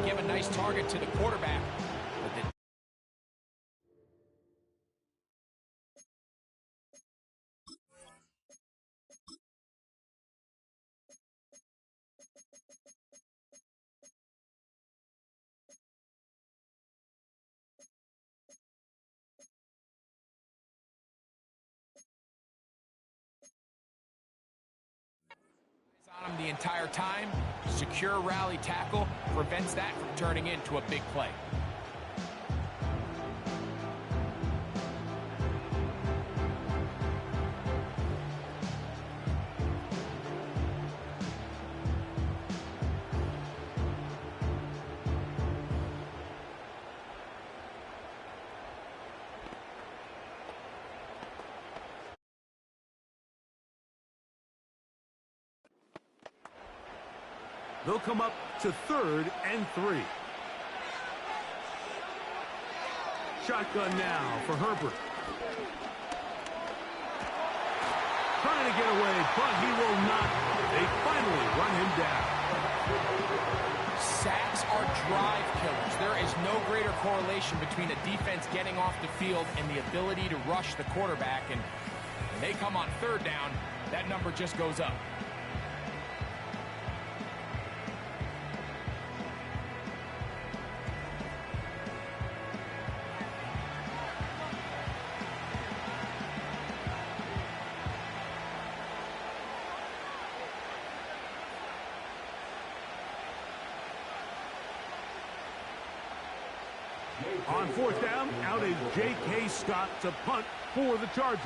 give a nice target to the quarterback. But the on him the entire time. Secure rally tackle prevents that from turning into a big play. They'll come up to 3rd and 3. Shotgun now for Herbert. Trying to get away, but he will not. They finally run him down. Sacks are drive killers. There is no greater correlation between a defense getting off the field and the ability to rush the quarterback. And when they come on 3rd down, that number just goes up. On 4th down, out is J.K. Scott to punt for the Chargers.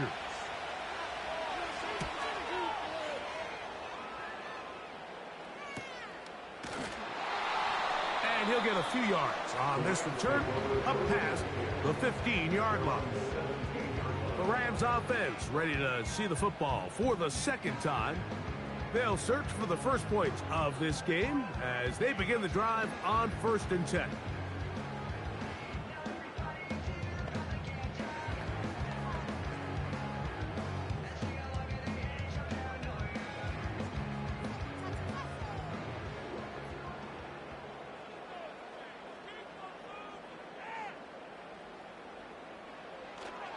And he'll get a few yards on this return, up past the 15-yard line. The Rams offense ready to see the football for the 2nd time. They'll search for the first points of this game as they begin the drive on 1st and 10.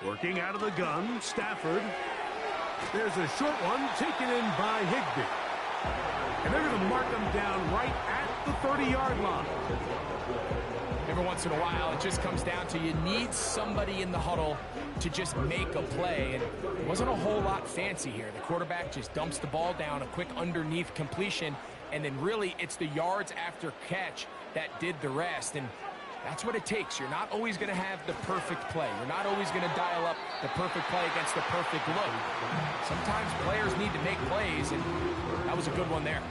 Working out of the gun, Stafford. There's a short one taken in by Higbee. And they're going to mark them down right at the 30-yard line. Every once in a while, it just comes down to you need somebody in the huddle to just make a play. And it wasn't a whole lot fancy here. The quarterback just dumps the ball down, a quick underneath completion, and then really it's the yards after catch that did the rest. And that's what it takes. You're not always going to have the perfect play. You're not always going to dial up the perfect play against the perfect look. Sometimes players need to make plays, and that was a good one there.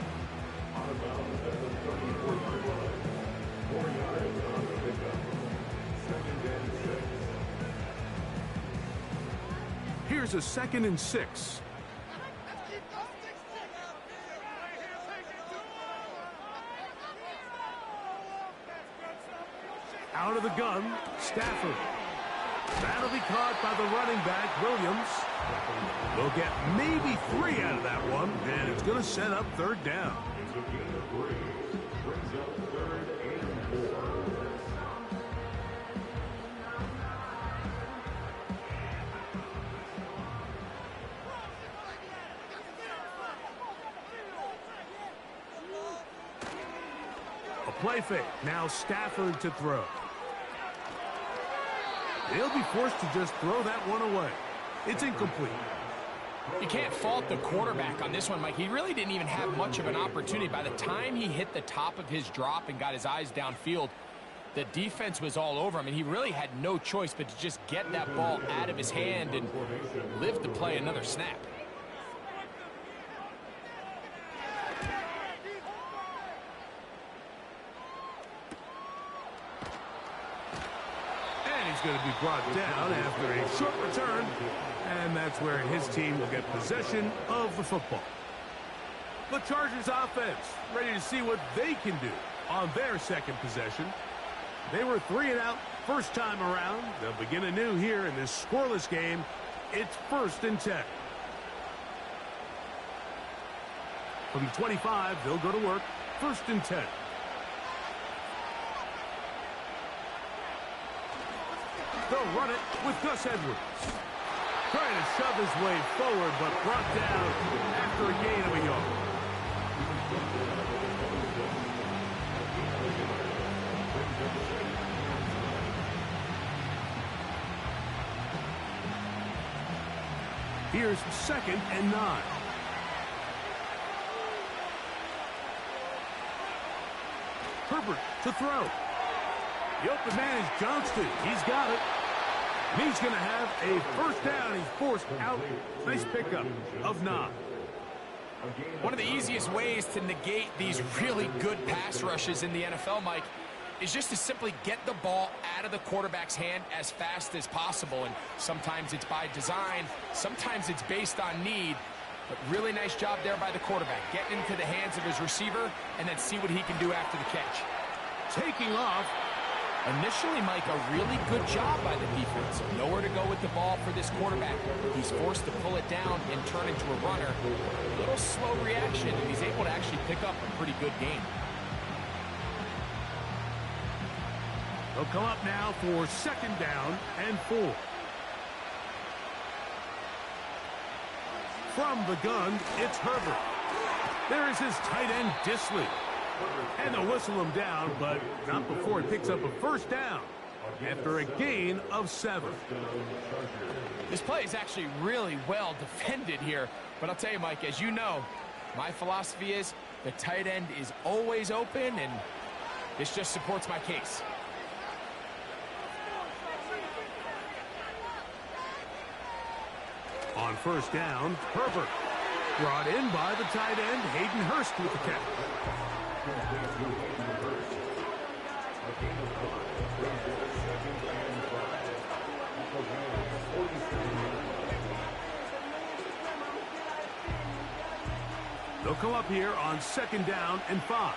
Here's a 2nd and 6. Out of the gun, Stafford. That'll be caught by the running back, Williams. They'll get maybe 3 out of that one, and it's going to set up 3rd down. A play fake. Now Stafford to throw. They'll be forced to just throw that one away. It's incomplete. You can't fault the quarterback on this one, Mike. He really didn't even have much of an opportunity. By the time he hit the top of his drop and got his eyes downfield, the defense was all over him, and he really had no choice but to just get that ball out of his hand and live to play another snap. Going to be brought down after a short return, and that's where his team will get possession of the football. The Chargers offense ready to see what they can do on their 2nd possession. They were 3 and out first time around. They'll begin anew here in this scoreless game. It's 1st and 10. From the 25, they'll go to work. 1st and 10. They'll run it with Gus Edwards. Trying to shove his way forward, but brought down after a gain of a yard. Here's 2nd and 9. Herbert to throw. The open man is Johnston. He's got it. And he's going to have a first down. He's forced out. Nice pickup of 9. One of the easiest ways to negate these really good pass rushes in the NFL, Mike, is just to simply get the ball out of the quarterback's hand as fast as possible. And sometimes it's by design, sometimes it's based on need. But really nice job there by the quarterback, getting into the hands of his receiver and then see what he can do after the catch. Taking off. Initially, Mike, a really good job by the defense. Nowhere to go with the ball for this quarterback. He's forced to pull it down and turn into a runner. A little slow reaction, and he's able to actually pick up a pretty good game. They'll come up now for 2nd down and 4. From the gun, it's Herbert. There is his tight end, Disley. And they'll whistle him down, but not before he picks up a first down after a gain of 7. This play is actually really well defended here. But I'll tell you, Mike, as you know, my philosophy is the tight end is always open, and this just supports my case. On first down, Herbert. Brought in by the tight end, Hayden Hurst with the catch. They'll come up here on 2nd down and 5.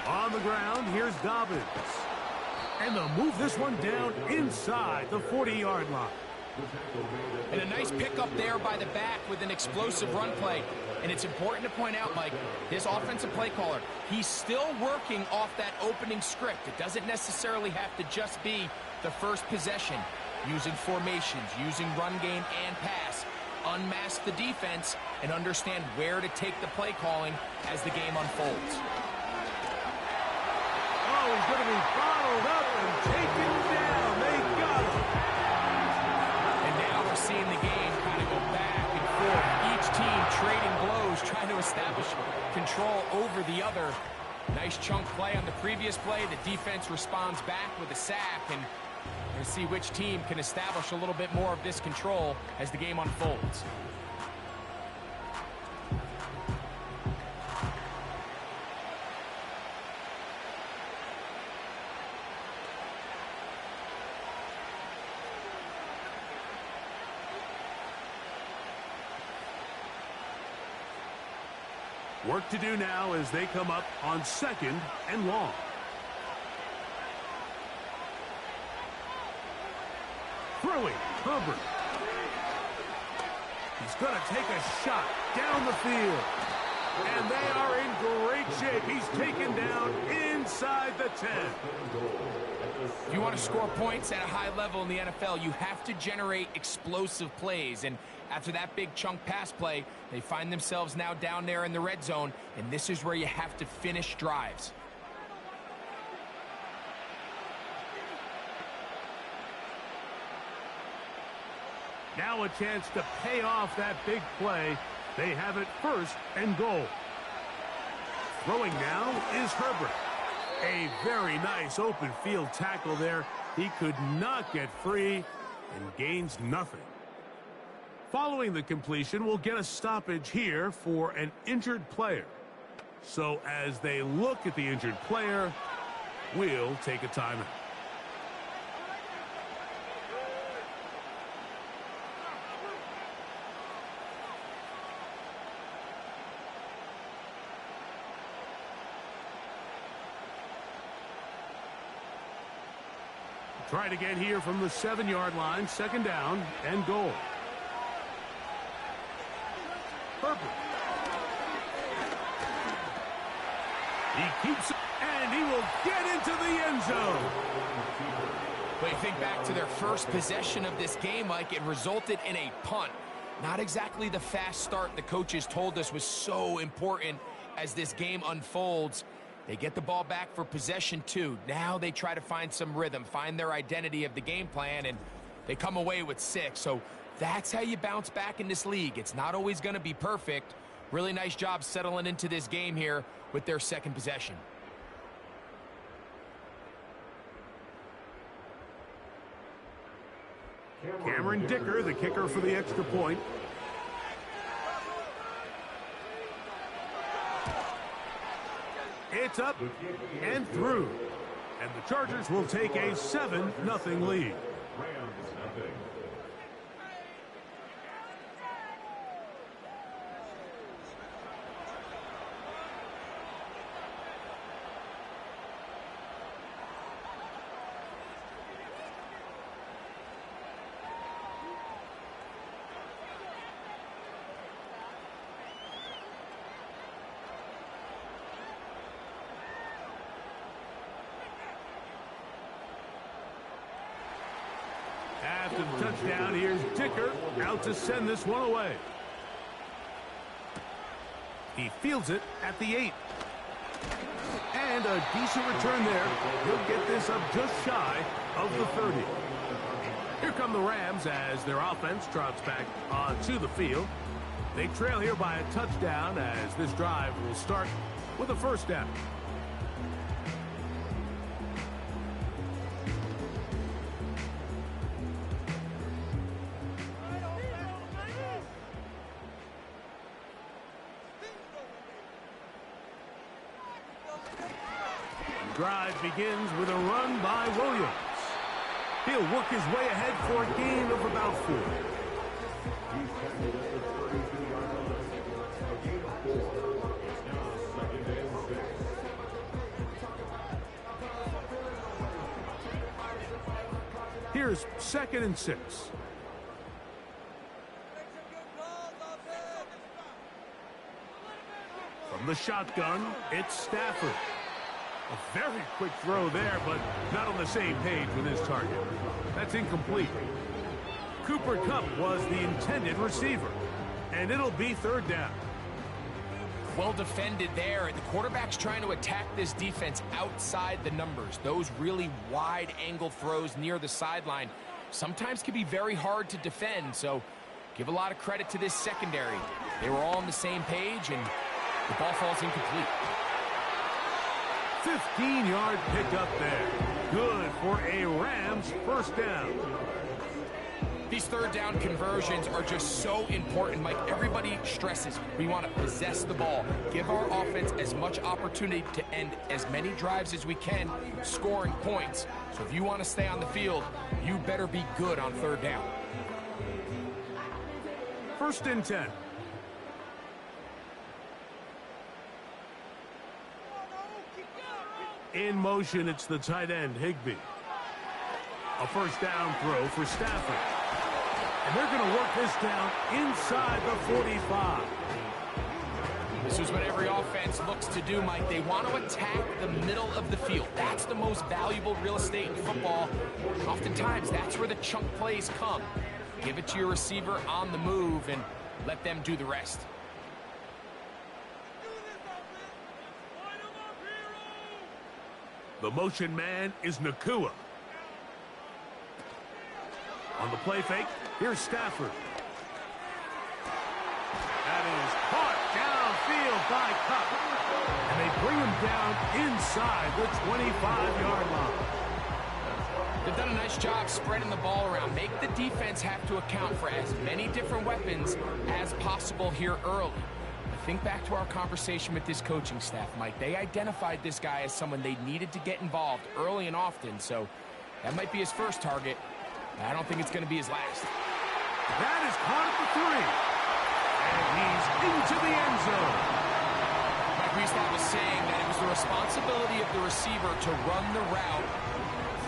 On the ground, here's Dobbins. And they'll move this one down inside the 40-yard line. And a nice pickup there by the back with an explosive run play. And it's important to point out, Mike, his offensive play caller, he's still working off that opening script. It doesn't necessarily have to just be the first possession. Using formations, using run game and pass. Unmask the defense and understand where to take the play calling as the game unfolds. Oh, he's going to be bottled up and taken down. They got him. And now we're seeing the game kind of go back and forth. Each team trading blows, trying to establish control over the other. Nice chunk play on the previous play. The defense responds back with a sack, and we're going to see which team can establish a little bit more of this control as the game unfolds. Work to do now as they come up on 2nd and long. Throwing, Herbert. He's going to take a shot down the field. And they are in great shape. He's taken down inside the 10. If you want to score points at a high level in the NFL, you have to generate explosive plays. And after that big chunk pass play, they find themselves now down there in the red zone. And this is where you have to finish drives. Now a chance to pay off that big play. They have it 1st and goal. Throwing now is Herbert. A very nice open field tackle there. He could not get free and gains nothing. Following the completion, we'll get a stoppage here for an injured player. So as they look at the injured player, we'll take a timeout. Try it again here from the 7-yard line, 2nd down and goal. Herbert. He keeps it, and he will get into the end zone. But you think back to their first possession of this game, Mike, it resulted in a punt. Not exactly the fast start the coaches told us was so important as this game unfolds. They get the ball back for possession 2. Now they try to find some rhythm, find their identity of the game plan, and they come away with 6. So that's how you bounce back in this league. It's not always going to be perfect. Really nice job settling into this game here with their second possession. Cameron Dicker, the kicker for the extra point. It's up and through. And the Chargers will take a 7-0 lead. After the touchdown, here's Dicker out to send this one away. He fields it at the 8. And a decent return there. He'll get this up just shy of the 30. Here come the Rams as their offense trots back onto the field. They trail here by a touchdown as this drive will start with a first down. Drive begins with a run by Williams. He'll work his way ahead for a gain of about 4. Here's 2nd and 6. From the shotgun, it's Stafford. A very quick throw there, but not on the same page with his target. That's incomplete. Cooper Kupp was the intended receiver, and it'll be 3rd down. Well defended there. The quarterback's trying to attack this defense outside the numbers. Those really wide angle throws near the sideline sometimes can be very hard to defend, so give a lot of credit to this secondary. They were all on the same page, and the ball falls incomplete. 15-yard pickup there. Good for a Rams first down. These 3rd down conversions are just so important, Mike. Everybody stresses we want to possess the ball, give our offense as much opportunity to end as many drives as we can, scoring points. So if you want to stay on the field, you better be good on 3rd down. 1st and 10. In motion, it's the tight end, Higbee. A first down throw for Stafford. And they're going to work this down inside the 45. This is what every offense looks to do, Mike. They want to attack the middle of the field. That's the most valuable real estate in football. Oftentimes, that's where the chunk plays come. Give it to your receiver on the move and let them do the rest. The motion man is Nakua. On the play fake, here's Stafford. That is caught downfield by Kupp. And they bring him down inside the 25-yard line. They've done a nice job spreading the ball around. Make the defense have to account for as many different weapons as possible here early. Think back to our conversation with this coaching staff, Mike. They identified this guy as someone they needed to get involved early and often, so that might be his first target. I don't think it's going to be his last. That is caught at the 3. And he's into the end zone. Mike Reestaff was saying that it was the responsibility of the receiver to run the route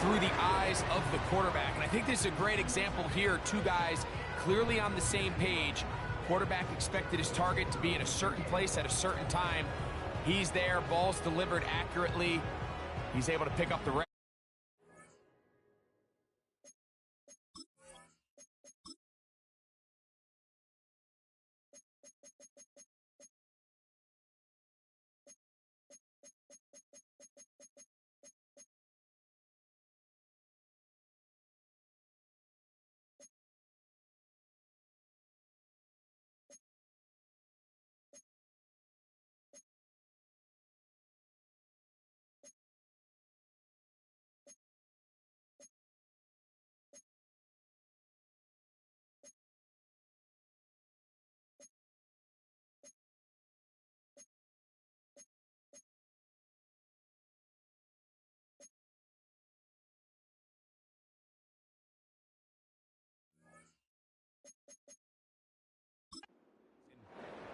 through the eyes of the quarterback. And I think this is a great example here. 2 guys clearly on the same page. Quarterback expected his target to be in a certain place at a certain time. He's there, ball's delivered accurately. He's able to pick up the rest.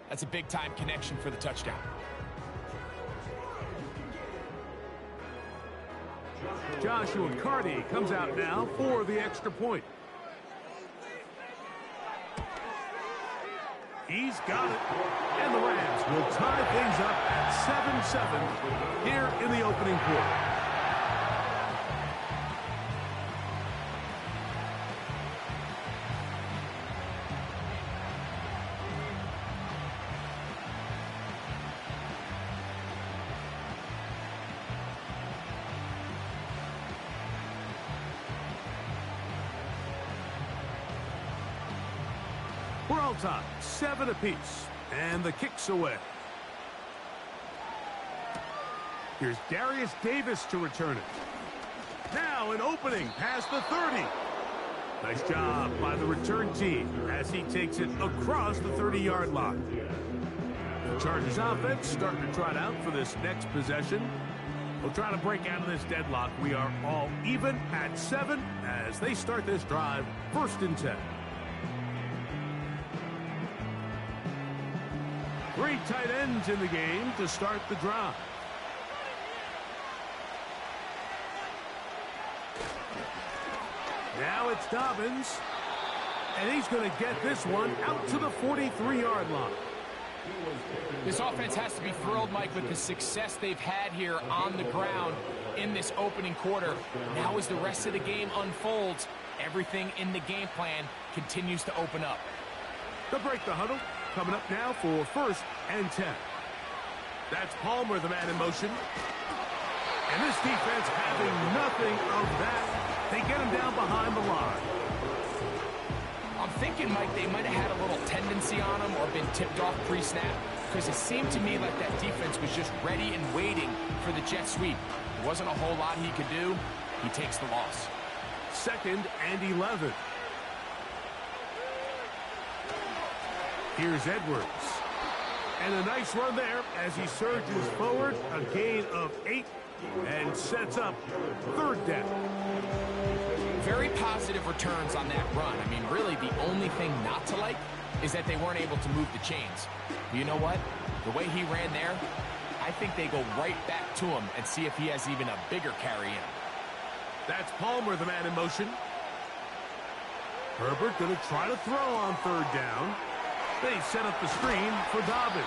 That's a big-time connection for the touchdown. Joshua Carty comes out now for the extra point. He's got it. And the Rams will tie things up at 7-7 here in the opening quarter. We're all tied, 7 apiece, and the kick's away. Here's Darius Davis to return it. Now an opening past the 30. Nice job by the return team as he takes it across the 30-yard line. The Chargers offense starting to trot out for this next possession. We'll try to break out of this deadlock. We are all even at 7 as they start this drive, 1st and 10. 3 tight ends in the game to start the drive. Now it's Dobbins, and he's going to get this one out to the 43-yard line. This offense has to be thrilled, Mike, with the success they've had here on the ground in this opening quarter. Now as the rest of the game unfolds, everything in the game plan continues to open up. They'll break the huddle. Coming up now for 1st and 10. That's Palmer, the man in motion. And this defense having nothing of that. They get him down behind the line. I'm thinking, Mike, they might have had a little tendency on him or been tipped off pre-snap, because it seemed to me like that defense was just ready and waiting for the jet sweep. There wasn't a whole lot he could do. He takes the loss. 2nd and 11. Here's Edwards. And a nice run there as he surges forward. A gain of 8 and sets up 3rd down. Very positive returns on that run. I mean, really the only thing not to like is that they weren't able to move the chains. But you know what? The way he ran there, I think they go right back to him and see if he has even a bigger carry in him. That's Palmer, the man in motion. Herbert going to try to throw on 3rd down. They set up the screen for Dobbins.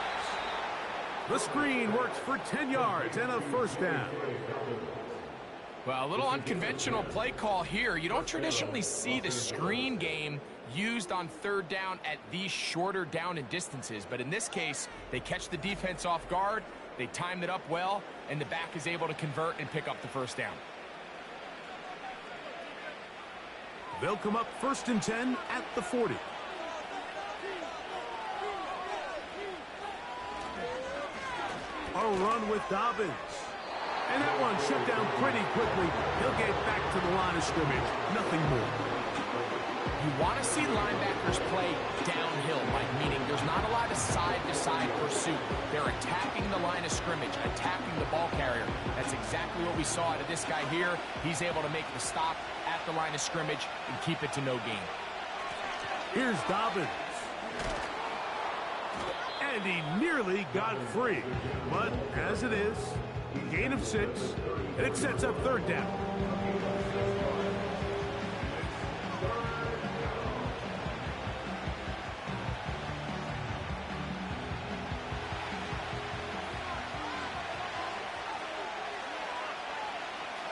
The screen works for 10 yards and a 1st down. Well, a little unconventional play call here. You don't traditionally see the screen game used on 3rd down at these shorter down and distances. But in this case, they catch the defense off guard, they timed it up well, and the back is able to convert and pick up the 1st down. They'll come up 1st and 10 at the 40. A run with Dobbins. And that one shut down pretty quickly. He'll get back to the line of scrimmage. Nothing more. You want to see linebackers play downhill, Mike, meaning there's not a lot of side-to-side pursuit. They're attacking the line of scrimmage, attacking the ball carrier. That's exactly what we saw out of this guy here. He's able to make the stop at the line of scrimmage and keep it to no gain. Here's Dobbins. And he nearly got free. But as it is, gain of 6, and it sets up 3rd down.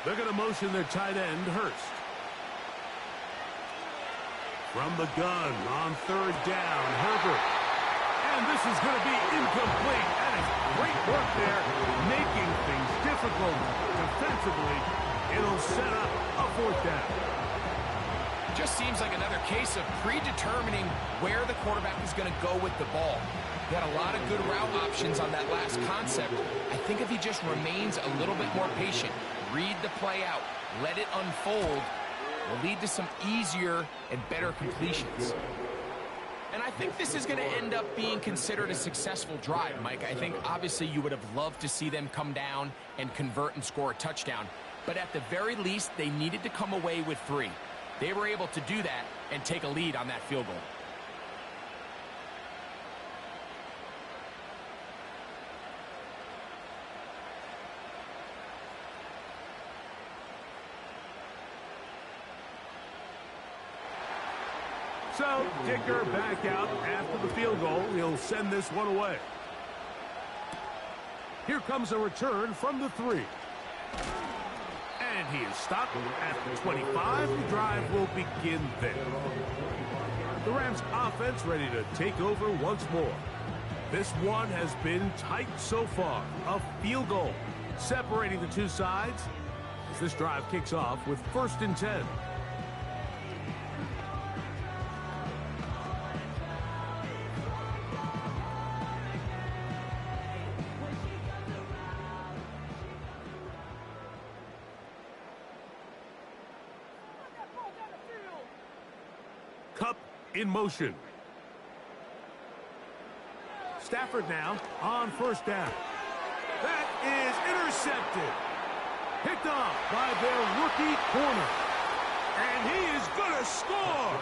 They're going to motion their tight end, Hurst. From the gun on third down, Herbert. And this is going to be incomplete. That is great work there, making things difficult defensively. It'll set up a fourth down. Just seems like another case of predetermining where the quarterback is going to go with the ball. He had a lot of good route options on that last concept. I think if he just remains a little bit more patient, read the play out, let it unfold, will lead to some easier and better completions. And I think this is going to end up being considered a successful drive, Mike. I think obviously you would have loved to see them come down and convert and score a touchdown. But at the very least, they needed to come away with 3. They were able to do that and take a lead on that field goal. So, Dicker back out after the field goal. He'll send this one away. Here comes a return from the 3. And he is stopped at the 25. The drive will begin there. The Rams offense ready to take over once more. This one has been tight so far. A field goal separating the two sides as this drive kicks off with 1st and 10. Cup in motion. Stafford now on 1st down. That is intercepted. Picked off by their rookie corner. And he is going to score.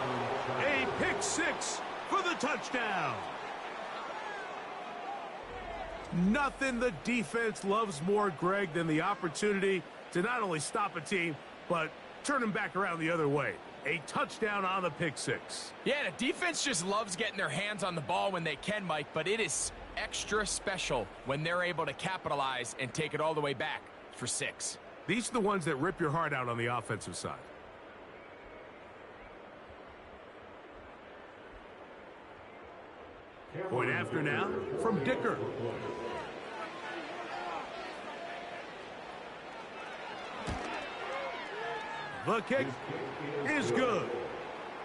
A pick 6 for the touchdown. Nothing the defense loves more, Greg, than the opportunity to not only stop a team, but turn them back around the other way. A touchdown on the pick 6. Yeah, the defense just loves getting their hands on the ball when they can, Mike, but it is extra special when they're able to capitalize and take it all the way back for 6. These are the ones that rip your heart out on the offensive side. Point after now from Dicker. The kick is good.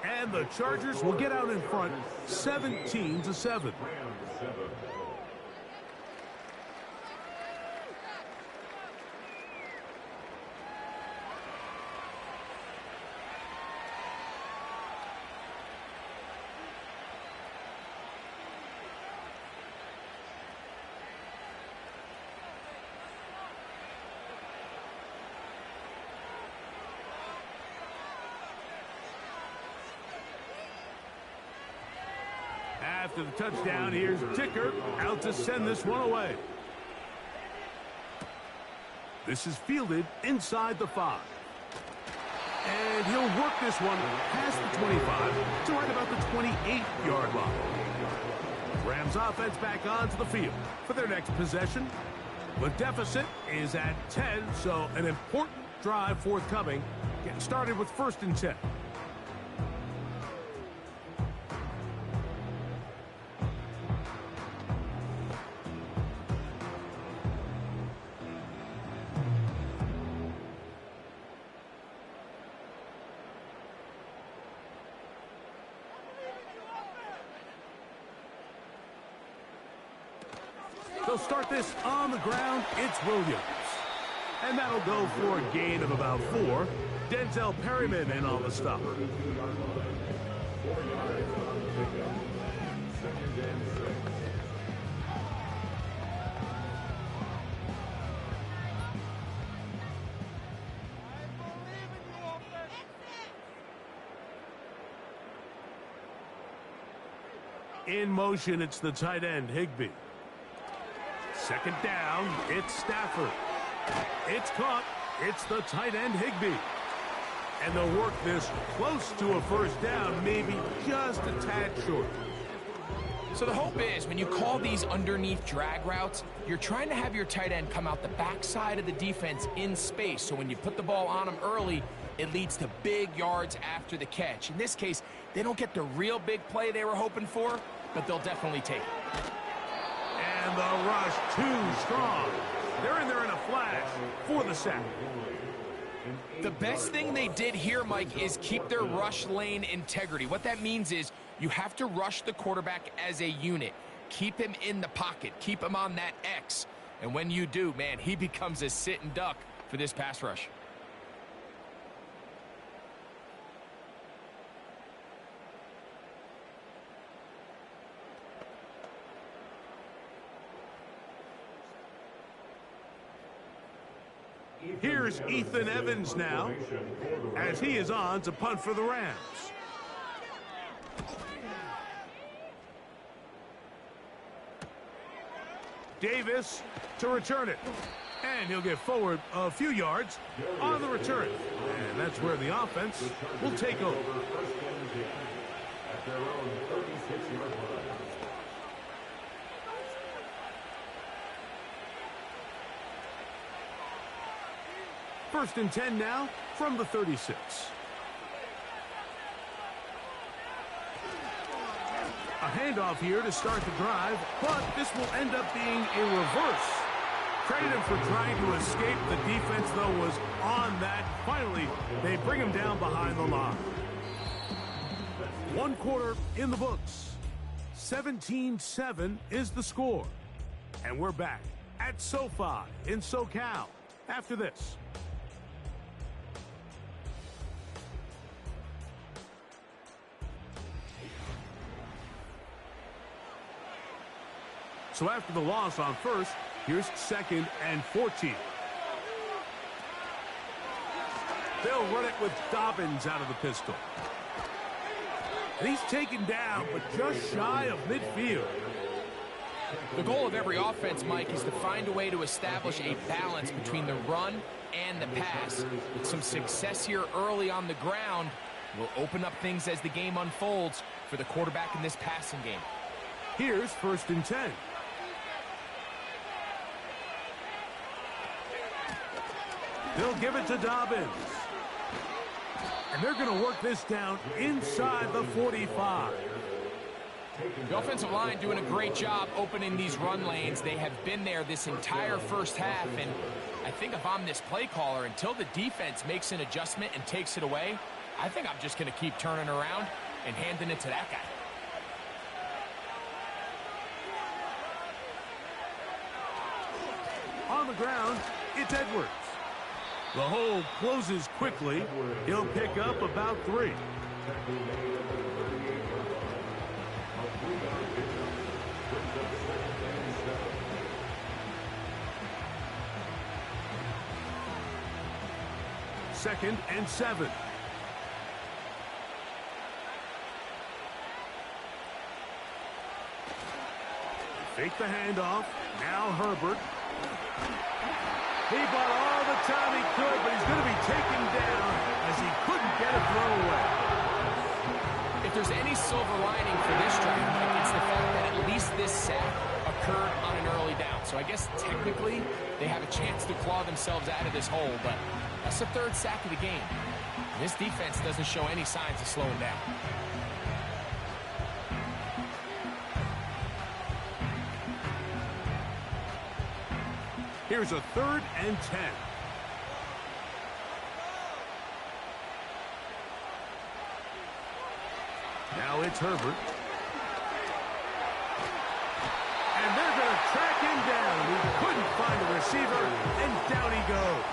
And the Chargers will get out in front 17-7. After the touchdown, here's Dicker out to send this one away. This is fielded inside the 5. And he'll work this one past the 25 to right about the 28-yard line. Rams offense back onto the field for their next possession. The deficit is at 10, so an important drive forthcoming. Getting started with 1st and 10. They'll start this on the ground. It's Williams. And that'll go for a gain of about 4. Denzel Perryman in on the stop. In motion, it's the tight end, Higbee. 2nd down, it's Stafford. It's caught. It's the tight end, Higbee. And they'll work this close to a 1st down, maybe just a tad short. So the hope is when you call these underneath drag routes, you're trying to have your tight end come out the backside of the defense in space. So when you put the ball on them early, it leads to big yards after the catch. In this case, they don't get the real big play they were hoping for, but they'll definitely take it. And the rush too strong. They're in there in a flash for the sack. The best thing they did here, Mike, is keep their rush lane integrity. What that means is you have to rush the quarterback as a unit. Keep him in the pocket. Keep him on that X. And when you do, man, he becomes a sitting duck for this pass rush. Here's Ethan Evans now, as he is on to punt for the Rams. Davis to return it. And he'll get forward a few yards on the return. And that's where the offense will take over. First and 10 now from the 36. A handoff here to start the drive, but this will end up being a reverse. Credit him for trying to escape. The defense, though, was on that. Finally, they bring him down behind the line. One quarter in the books. 17-7 is the score. And we're back at SoFi in SoCal after this. So after the loss on first, here's 2nd and 14. They'll run it with Dobbins out of the pistol. And he's taken down, but just shy of midfield. The goal of every offense, Mike, is to find a way to establish a balance between the run and the pass. With some success here early on the ground, will open up things as the game unfolds for the quarterback in this passing game. Here's 1st and 10. They'll give it to Dobbins. And they're going to work this down inside the 45. The offensive line doing a great job opening these run lanes. They have been there this entire first half, and I think if I'm this play caller, until the defense makes an adjustment and takes it away, I think I'm just going to keep turning around and handing it to that guy. On the ground, it's Edwards. The hole closes quickly. He'll pick up about 3. Second and 7. Fake the handoff. Now Herbert. He bought all the time he could, but he's going to be taken down as he couldn't get a throw away. If there's any silver lining for this drive, Mike, it's the fact that at least this sack occurred on an early down. So I guess technically they have a chance to claw themselves out of this hole, but that's the 3rd sack of the game. And this defense doesn't show any signs of slowing down. Here's a 3rd and 10. Now it's Herbert. And they're going to track him down. He couldn't find a receiver, and down he goes.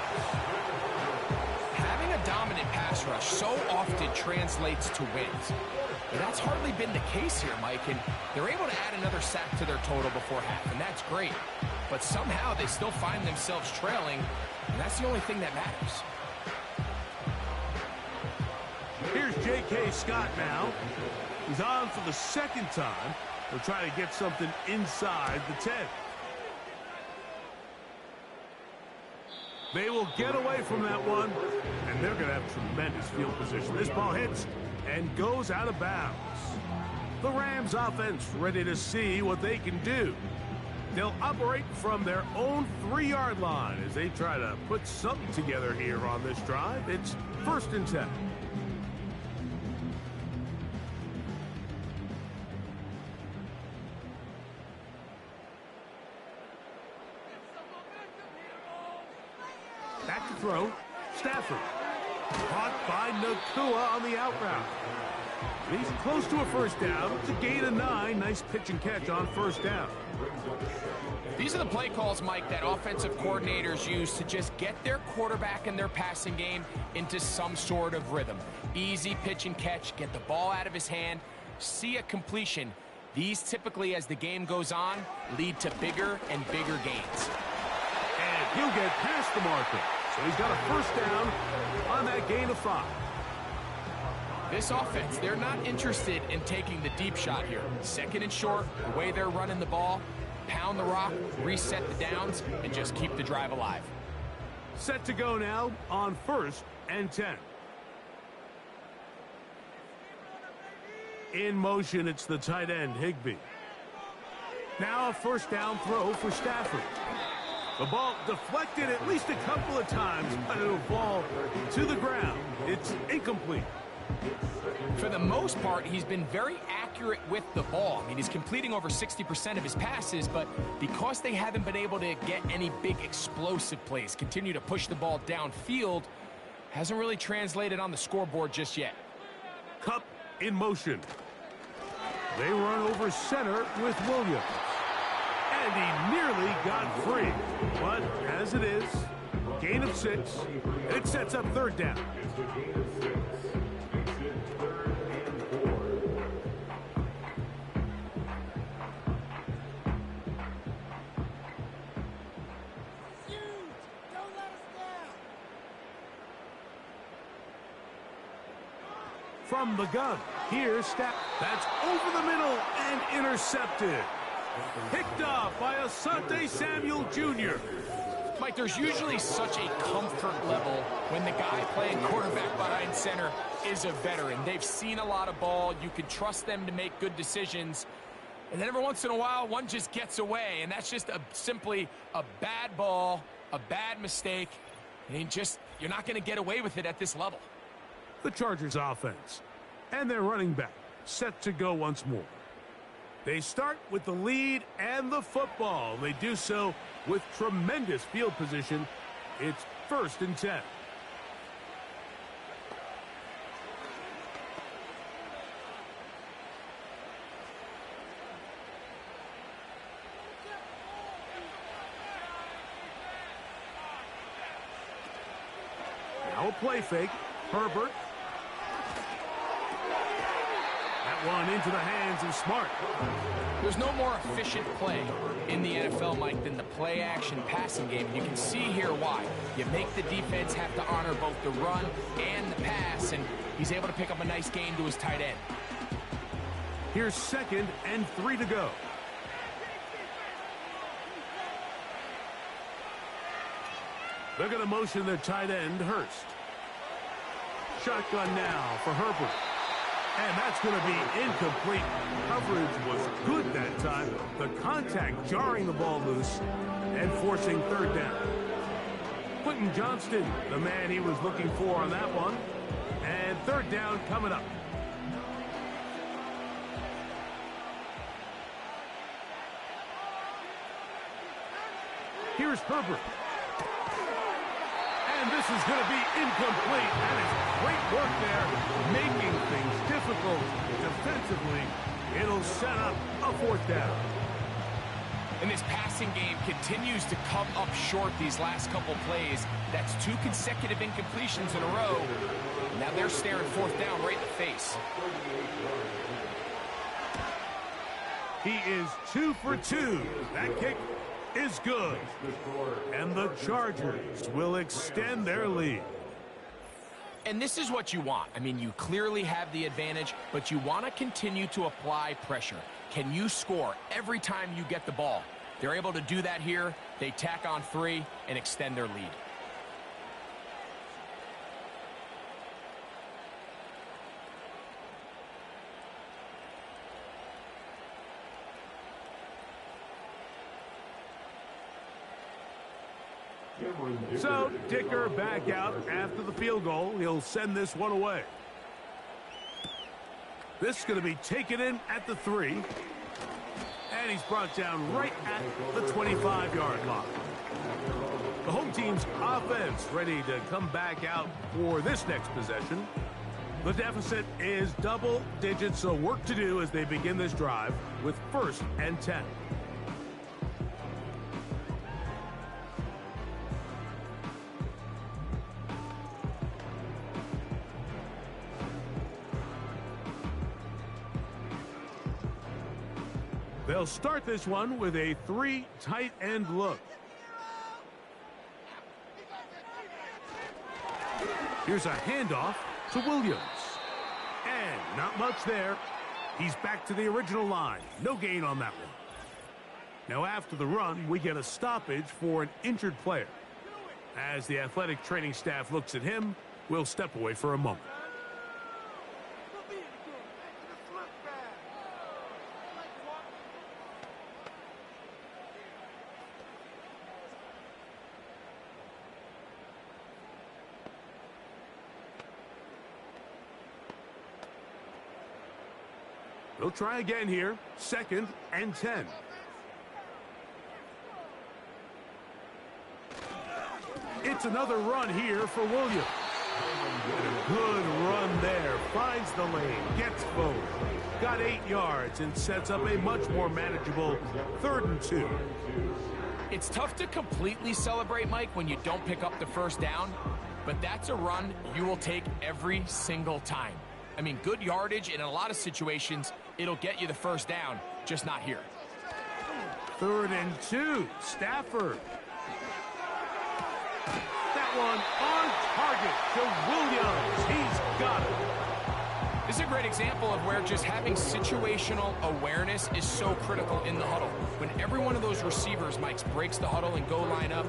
Having a dominant pass rush so often translates to wins. But that's hardly been the case here, Mike, and they're able to add another sack to their total before half, and that's great. But somehow they still find themselves trailing, and that's the only thing that matters. Here's J.K. Scott now. He's on for the 2nd time. He'll try to get something inside the 10. They will get away from that one, and they're going to have tremendous field position. This ball hits and goes out of bounds. The Rams offense ready to see what they can do. They'll operate from their own 3-yard line as they try to put something together here on this drive. It's 1st and 10. Back to throw. Stafford. Caught by Nakua on the out route. He's close to a 1st down. It's a gain of 9. Nice pitch and catch on 1st down. These are the play calls, Mike, that offensive coordinators use to just get their quarterback and their passing game into some sort of rhythm. Easy pitch and catch, get the ball out of his hand, see a completion. These typically, as the game goes on, lead to bigger and bigger gains. And he'll get past the marker. So he's got a 1st down on that gain of 5. This offense, they're not interested in taking the deep shot here. 2nd and short, the way they're running the ball, pound the rock, reset the downs, and just keep the drive alive. Set to go now on 1st and 10. In motion, it's the tight end, Higbee. Now a 1st down throw for Stafford. The ball deflected at least a couple of times, but it'll fall to the ground. It's incomplete. For the most part, he's been very accurate with the ball. I mean, he's completing over 60% of his passes, but because they haven't been able to get any big explosive plays, continue to push the ball downfield, hasn't really translated on the scoreboard just yet. Cup in motion. They run over center with Williams. And he nearly got free. But as it is, gain of 6. It sets up 3rd down. From the gun, here's Staff. That's over the middle and intercepted. Picked off by Asante Samuel Jr. Mike, there's usually such a comfort level when the guy playing quarterback behind center is a veteran. They've seen a lot of ball. You can trust them to make good decisions. And then every once in a while, one just gets away. And that's just simply a bad ball, a bad mistake. And you're not going to get away with it at this level. The Chargers offense and their running back set to go once more. They start with the lead and the football. They do so with tremendous field position. It's 1st and 10. Now a play fake. Herbert. That one into the hands of Smart. There's no more efficient play in the NFL, Mike, than the play-action passing game. You can see here why. You make the defense have to honor both the run and the pass, and he's able to pick up a nice gain to his tight end. Here's 2nd and 3 to go. They're going to motion their tight end, Hurst. Shotgun now for Herbert. And that's going to be incomplete. Coverage was good that time. The contact jarring the ball loose and forcing 3rd down. Quentin Johnston, the man he was looking for on that one. And 3rd down coming up. Here's Herbert. And this is going to be incomplete. That is great work there, making things difficult defensively. It'll set up a 4th down. And this passing game continues to come up short these last couple plays. That's 2 consecutive incompletions in a row. Now they're staring 4th down right in the face. He is 2 for 2. That kick is good. And the Chargers will extend their lead. And this is what you want. I mean, you clearly have the advantage, but you want to continue to apply pressure. Can you score every time you get the ball? They're able to do that here. They tack on 3 and extend their lead. So, Dicker back out after the field goal. He'll send this one away. This is going to be taken in at the 3. And he's brought down right at the 25-yard line. The home team's offense ready to come back out for this next possession. The deficit is double digits, so work to do as they begin this drive with 1st and 10. They'll start this one with a 3 tight end look. Here's a handoff to Williams. And not much there. He's back to the original line. No gain on that one. Now after the run, we get a stoppage for an injured player. As the athletic training staff looks at him, we'll step away for a moment. They'll try again here. 2nd and 10. It's another run here for Williams. And a good run there. Finds the lane. Gets forward. Got 8 yards and sets up a much more manageable 3rd and 2. It's tough to completely celebrate, Mike, when you don't pick up the first down. But that's a run you will take every single time. I mean, good yardage, and in a lot of situations, it'll get you the first down, just not here. 3rd and 2, Stafford. That one on target to Williams. He's got it. This is a great example of where just having situational awareness is so critical in the huddle. When every one of those receivers, Mike, breaks the huddle and go line up,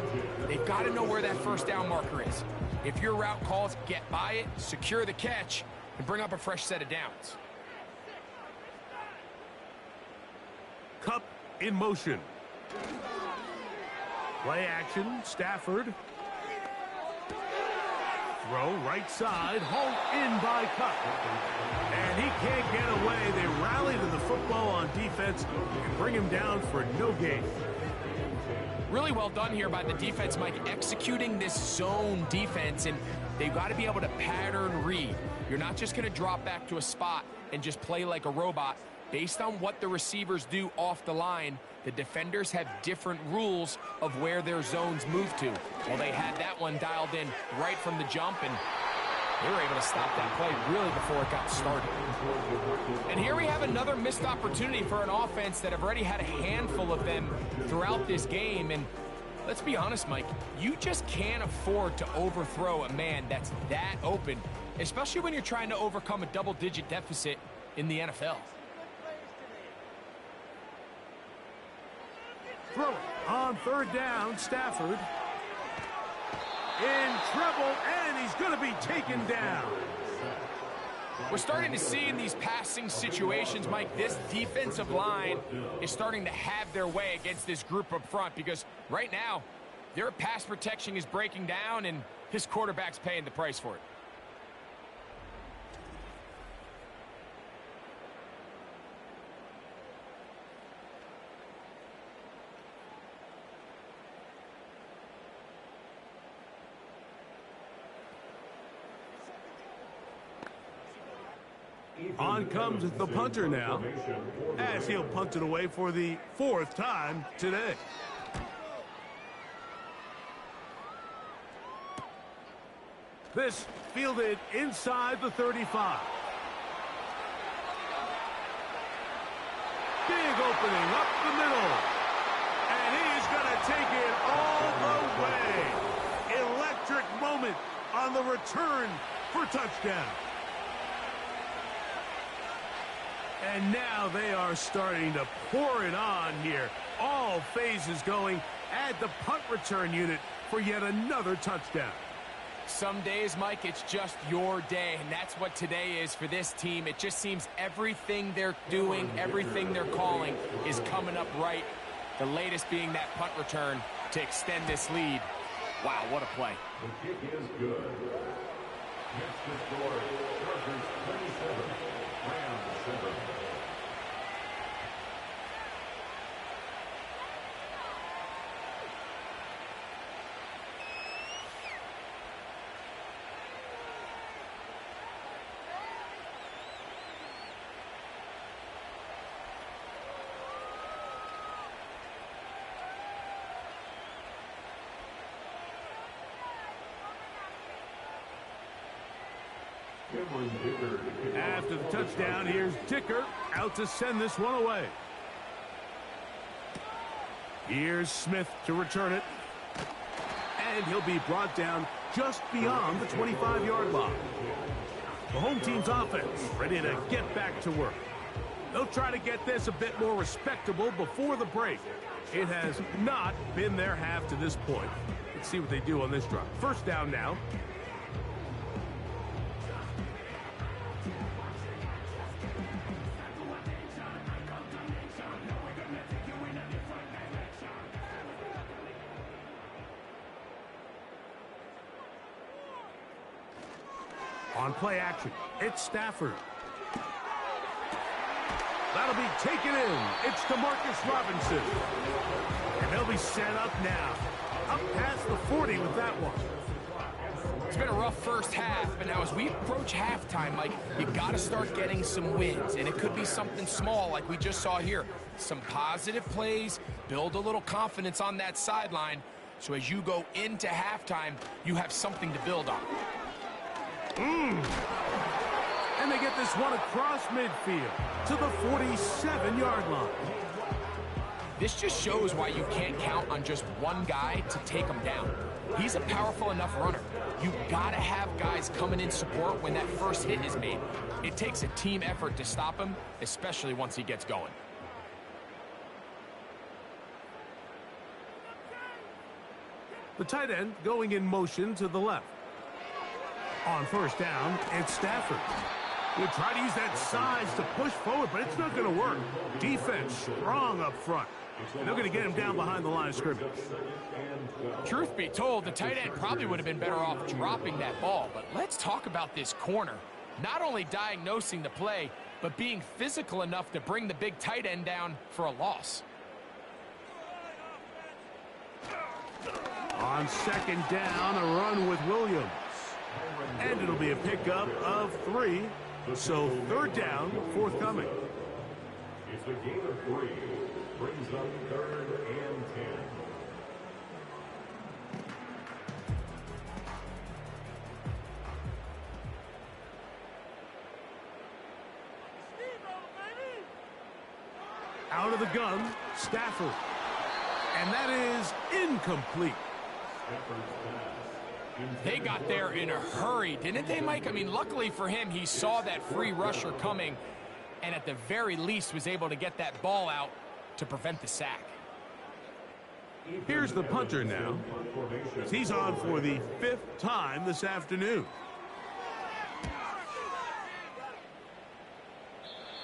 they've got to know where that first down marker is. If your route calls, get by it, secure the catch, and bring up a fresh set of downs. Cup in motion. Play action, Stafford. Throw right side, hauled in by Cup. And he can't get away. They rally to the football on defense and bring him down for no gain. Really well done here by the defense, Mike, executing this zone defense, and they've got to be able to pattern read. You're not just going to drop back to a spot and just play like a robot. Based on what the receivers do off the line, the defenders have different rules of where their zones move to. Well, they had that one dialed in right from the jump, and they were able to stop that play really before it got started. And here we have another missed opportunity for an offense that have already had a handful of them throughout this game. And let's be honest, Mike, you just can't afford to overthrow a man that's that open, especially when you're trying to overcome a double-digit deficit in the NFL. Throw it on 3rd down, Stafford. In trouble, and he's going to be taken down. We're starting to see in these passing situations, Mike, this defensive line is starting to have their way against this group up front, because right now, their pass protection is breaking down, and his quarterback's paying the price for it. On comes the punter now, as he'll punt it away for the 4th time today. This fielded inside the 35. Big opening up the middle. And he's going to take it all the way. Electric moment on the return for touchdown. And now they are starting to pour it on here. All phases going. Add the punt return unit for yet another touchdown. Some days, Mike, it's just your day, and that's what today is for this team. It just seems everything they're doing, everything they're calling is coming up right. The latest being that punt return to extend this lead Wow, what a play. The kick is good. Next to score, Chargers 27, Rams 7. After the touchdown, here's Dicker out to send this one away. Here's Smith to return it. And he'll be brought down just beyond the 25-yard line. The home team's offense ready to get back to work. They'll try to get this a bit more respectable before the break. It has not been their half to this point. Let's see what they do on this drive. First down now. On play action, it's Stafford. That'll be taken in. It's DeMarcus Robinson. And they'll be set up now. Up past the 40 with that one. It's been a rough first half, but now as we approach halftime, Mike, you got to start getting some wins. And it could be something small like we just saw here. Some positive plays, build a little confidence on that sideline. So as you go into halftime, you have something to build on. And they get this one across midfield to the 47-yard line. This just shows why you can't count on just one guy to take him down. He's a powerful enough runner. You gotta have guys coming in support when that first hit is made. It takes a team effort to stop him, especially once he gets going. The tight end going in motion to the left. On first down, it's Stafford. He'll try to use that size to push forward, but it's not going to work. Defense strong up front. And they're going to get him down behind the line of scrimmage. Truth be told, the tight end probably would have been better off dropping that ball. But let's talk about this corner. Not only diagnosing the play, but being physical enough to bring the big tight end down for a loss. On second down, a run with Williams. And it'll be a pickup of 3. So third down, forthcoming. It's a gain of 3. Brings up 3rd and 10. Out of the gun, Stafford. And that is incomplete. They got there in a hurry, didn't they, Mike? I mean, luckily for him, he saw that free rusher coming and at the very least was able to get that ball out to prevent the sack. Here's the punter now. He's on for the 5th time this afternoon.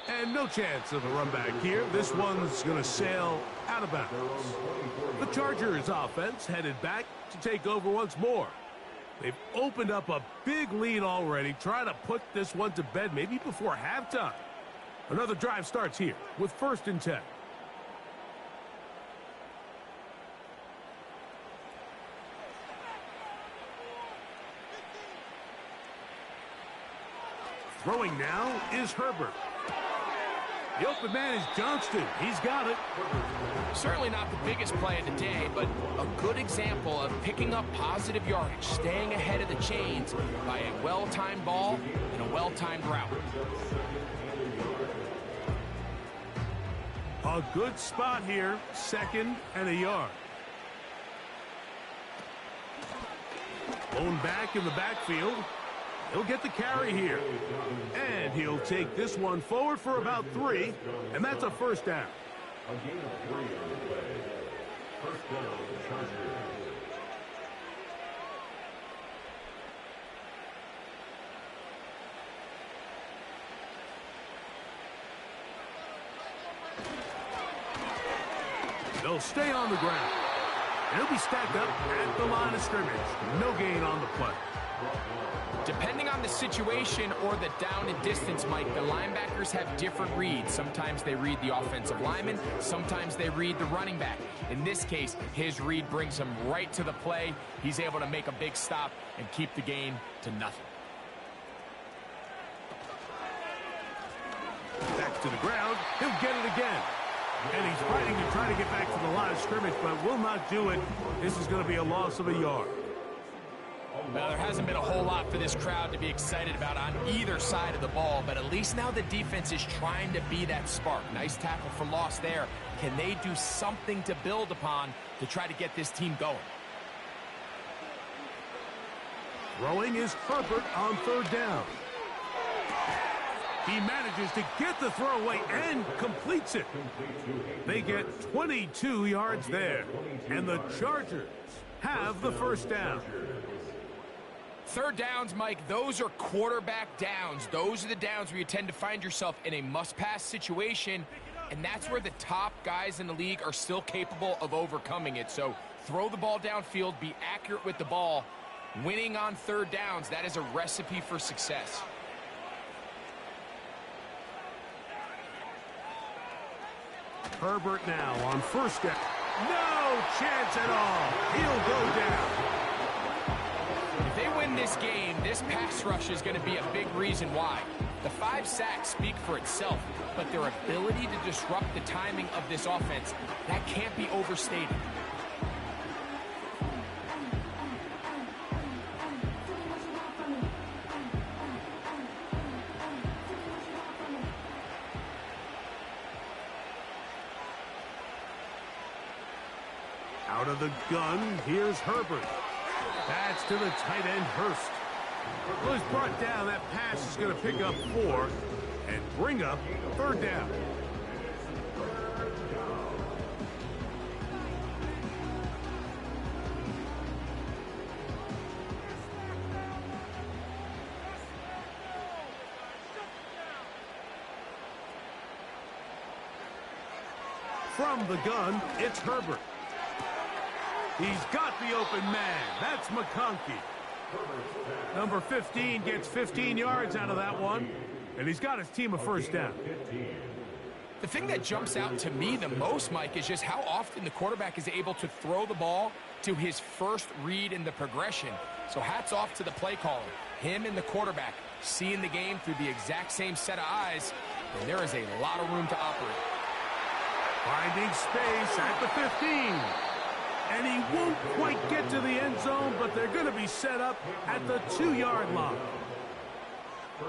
And no chance of a run back here. This one's going to sail out of bounds. The Chargers offense headed back to take over once more. They've opened up a big lead already, trying to put this one to bed maybe before halftime. Another drive starts here with 1st and 10. Throwing now is Herbert. The open man is Johnston. He's got it. Certainly not the biggest play of the day, but a good example of picking up positive yardage, staying ahead of the chains by a well-timed ball and a well-timed route. A good spot here, 2nd and a yard. Blown back in the backfield. He'll get the carry here. And he'll take this one forward for about 3, and that's a 1st down. A gain of 3 on the play. 1st down, Chargers. They'll stay on the ground. He'll be stacked up at the line of scrimmage. No gain on the play. Depending on the situation or the down and distance, Mike, the linebackers have different reads. Sometimes they read the offensive lineman. Sometimes they read the running back. In this case, his read brings him right to the play. He's able to make a big stop and keep the gain to nothing. Back to the ground. He'll get it again. And he's fighting to try to get back to the line of scrimmage, but will not do it. This is going to be a loss of a yard. Well, there hasn't been a whole lot for this crowd to be excited about on either side of the ball, but at least now the defense is trying to be that spark. Nice tackle for loss there. Can they do something to build upon to try to get this team going? Throwing is Herbert on third down. He manages to get the throw away and completes it. They get 22 yards there, and the Chargers have the first down. Third downs, Mike, those are quarterback downs. Those are the downs where you tend to find yourself in a must-pass situation, and that's where the top guys in the league are still capable of overcoming it. So throw the ball downfield, be accurate with the ball. Winning on third downs, that is a recipe for success. Herbert now on first down. No chance at all. He'll go down. If they win this game, this pass rush is going to be a big reason why. The 5 sacks speak for itself, but their ability to disrupt the timing of this offense, that can't be overstated. Out of the gun, here's Herbert. That's to the tight end, Hurst. Well, he's brought down. That pass is going to pick up 4 and bring up third down. From the gun, it's Herbert. He's got the open man. That's McConkey. Number 15 gets 15 yards out of that one, and he's got his team a first down. The thing that jumps out to me the most, Mike, is just how often the quarterback is able to throw the ball to his first read in the progression. So hats off to the play caller. Him and the quarterback seeing the game through the exact same set of eyes, and there is a lot of room to operate. Finding space at the 15. And he won't quite get to the end zone, but they're going to be set up at the 2-yard line.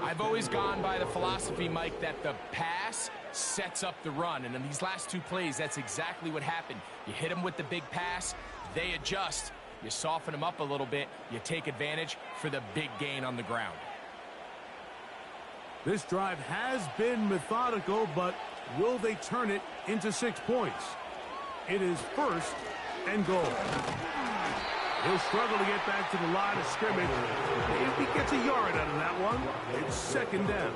I've always gone by the philosophy, Mike, that the pass sets up the run. And in these last 2 plays, that's exactly what happened. You hit them with the big pass, they adjust. You soften them up a little bit, you take advantage for the big gain on the ground. This drive has been methodical, but will they turn it into 6 points? It is first and goal. He'll struggle to get back to the line of scrimmage. If he gets a yard out of that one, it's second down.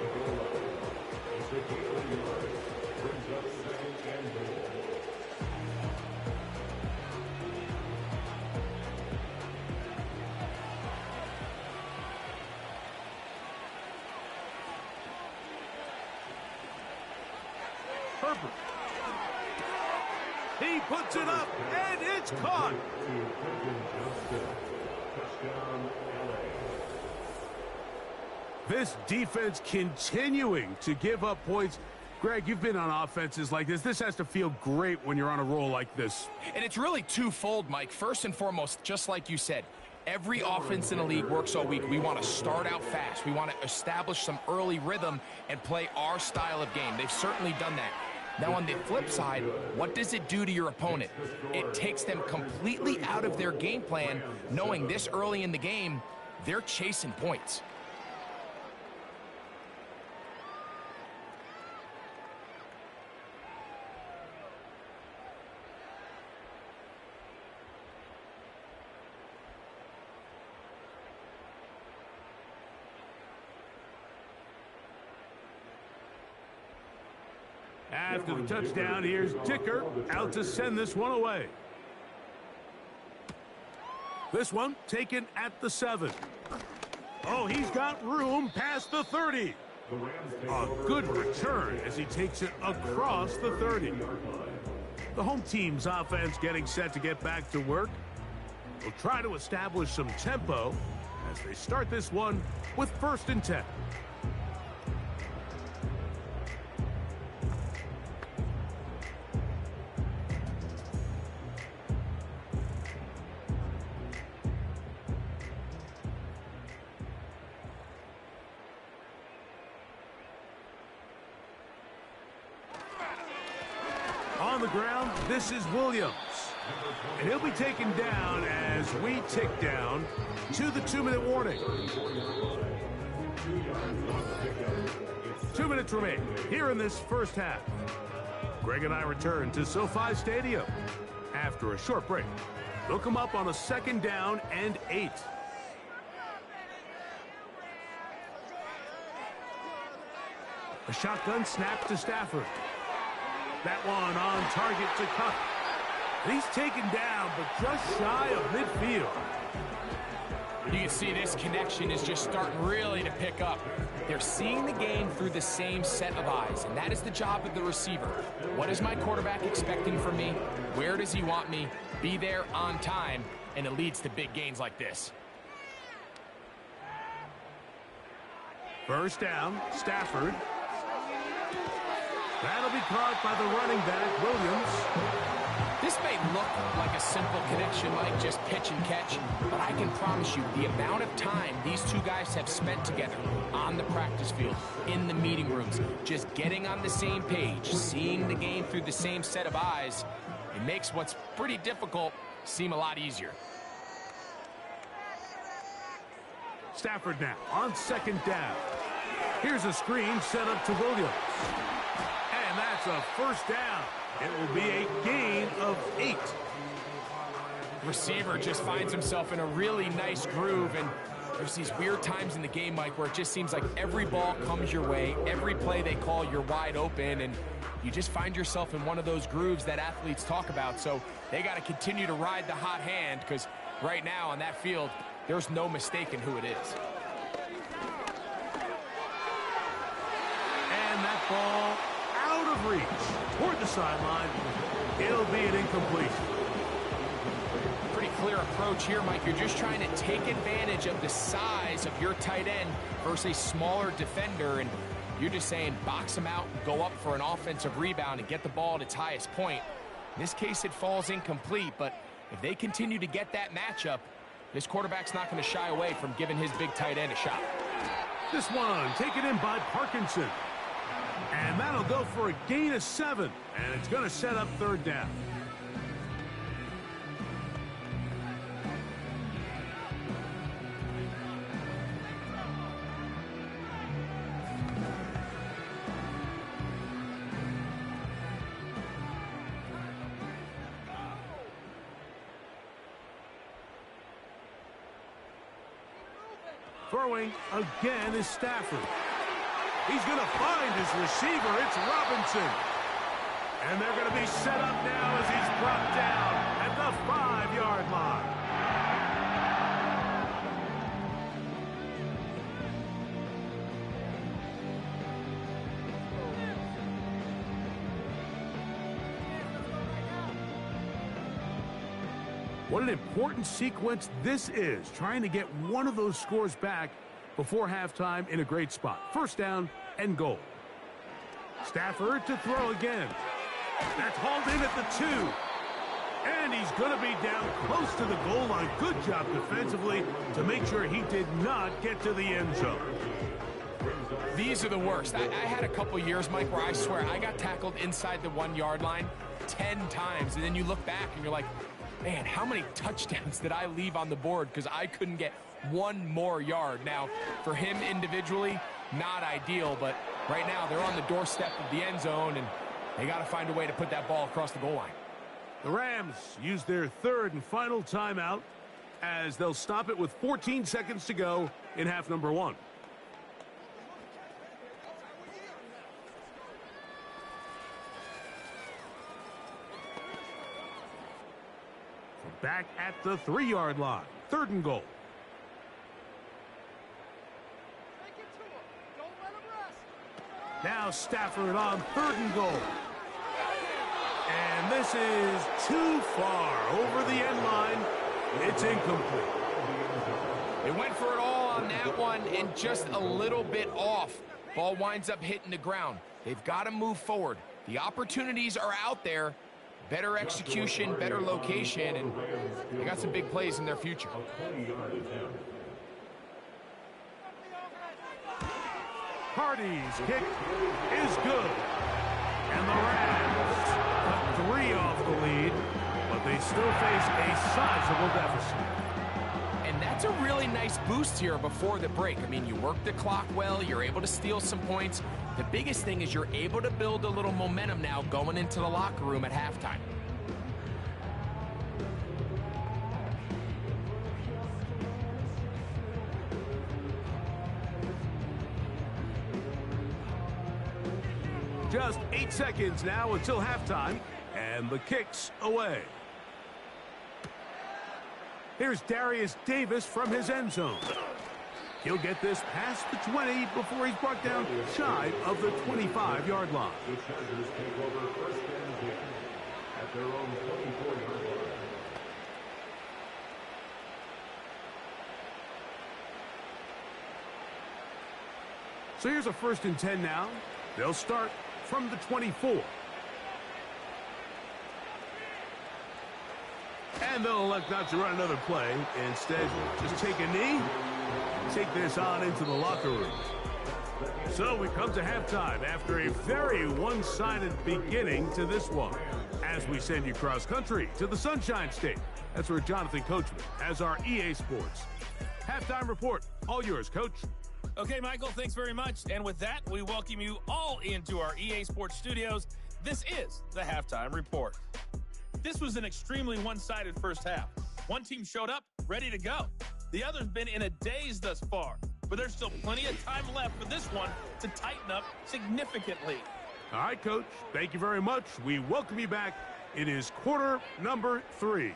Herbert. He puts it up, and it's caught. This defense continuing to give up points. Greg, you've been on offenses like this. This has to feel great when you're on a roll like this. And it's really twofold, Mike. First and foremost, just like you said, every offense in the league works all week. We want to start out fast. We want to establish some early rhythm and play our style of game. They've certainly done that. Now, on the flip side, what does it do to your opponent? It takes them completely out of their game plan, knowing this early in the game, they're chasing points. After the touchdown, here's Dicker out to send this one away. This one taken at the 7. Oh, he's got room past the 30. A good return as he takes it across the 30. The home team's offense getting set to get back to work. They'll try to establish some tempo as they start this one with 1st and 10. On the ground, this is Williams. And he'll be taken down as we tick down to the 2-minute warning. 2 minutes remain here in this first half. Greg and I return to SoFi Stadium after a short break. They'll come up on a 2nd down and 8. A shotgun snap to Stafford. That one on target to Cup. And he's taken down, but just shy of midfield. You can see this connection is just starting really to pick up. They're seeing the game through the same set of eyes, and that is the job of the receiver. What is my quarterback expecting from me? Where does he want me? Be there on time, and it leads to big gains like this. 1st down, Stafford. That'll be caught by the running back, Williams. This may look like a simple connection, Mike, just pitch and catch, but I can promise you the amount of time these two guys have spent together on the practice field, in the meeting rooms, just getting on the same page, seeing the game through the same set of eyes, it makes what's pretty difficult seem a lot easier. Stafford now on 2nd down. Here's a screen set up to Williams. And that's a 1st down. It will be a gain of 8. Receiver just finds himself in a really nice groove, and there's these weird times in the game, Mike, where it just seems like every ball comes your way, every play they call, you're wide open, and you just find yourself in one of those grooves that athletes talk about. So they got to continue to ride the hot hand, because right now on that field, there's no mistaking who it is. And that ball out of reach toward the sideline. It'll be an incompletion. Pretty clear approach here, Mike. You're just trying to take advantage of the size of your tight end versus a smaller defender, and you're just saying box him out, go up for an offensive rebound, and get the ball at its highest point. In this case, it falls incomplete, but if they continue to get that matchup, this quarterback's not going to shy away from giving his big tight end a shot. This one taken in by Parkinson. And that'll go for a gain of 7. And it's going to set up 3rd down. Throwing again is Stafford. He's going to find his receiver. It's Robinson. And they're going to be set up now as he's brought down at the 5-yard line. What an important sequence this is, trying to get one of those scores back before halftime in a great spot. 1st down and goal. Stafford to throw again. That's hauled in at the 2. And he's going to be down close to the goal line. Good job defensively to make sure he did not get to the end zone. These are the worst. I had a couple years, Mike, where I swear I got tackled inside the 1-yard line 10 times. And then you look back and you're like, man, how many touchdowns did I leave on the board because I couldn't get one more yard? Now, for him individually, not ideal, but right now they're on the doorstep of the end zone, and they got to find a way to put that ball across the goal line. The Rams use their 3rd and final timeout as they'll stop it with 14 seconds to go in half number 1. back at the 3-yard line. 3rd and goal. Now Stafford on 3rd and goal. And this is too far over the end line. It's incomplete. They went for it all on that one and just a little bit off. Ball winds up hitting the ground. They've got to move forward. The opportunities are out there. Better execution, better location, and they got some big plays in their future. Hardy's kick is good. And the Rams cut 3 off the lead, but they still face a sizable deficit. And that's a really nice boost here before the break. I mean, you work the clock well, you're able to steal some points. The biggest thing is you're able to build a little momentum now going into the locker room at halftime. Just 8 seconds now until halftime, and the kick's away. Here's Darius Davis from his end zone. He'll get this past the 20 before he's brought down shy of the 25-yard line. The Chargers take over 1st and 10 at their own 24-yard line. So here's a 1st and 10 now. They'll start from the 24. And they'll elect not to run another play. Instead, just take a knee, take this on into the locker room. So we come to halftime after a very one-sided beginning to this one. As we send you cross-country to the Sunshine State. That's where Jonathan Coachman has our EA Sports halftime report. All yours, Coach. Okay, Michael, thanks very much. And with that, we welcome you all into our EA Sports studios. This is the Halftime Report. This was an extremely one-sided first half. One team showed up, ready to go. The other's been in a daze thus far, but there's still plenty of time left for this one to tighten up significantly. All right, Coach. Thank you very much. We welcome you back. It is quarter number 3.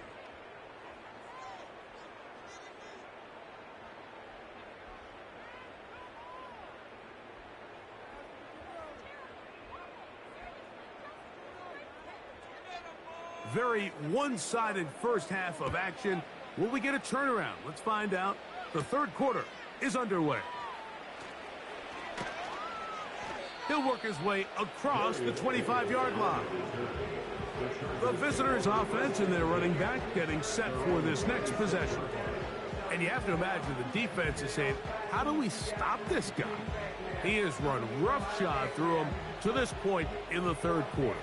Very one-sided first half of action. Will we get a turnaround? Let's find out. The 3rd quarter is underway. He'll work his way across the 25-yard line. The visitors' offense and their running back getting set for this next possession. And you have to imagine the defense is saying, how do we stop this guy? He has run roughshod through him to this point in the 3rd quarter.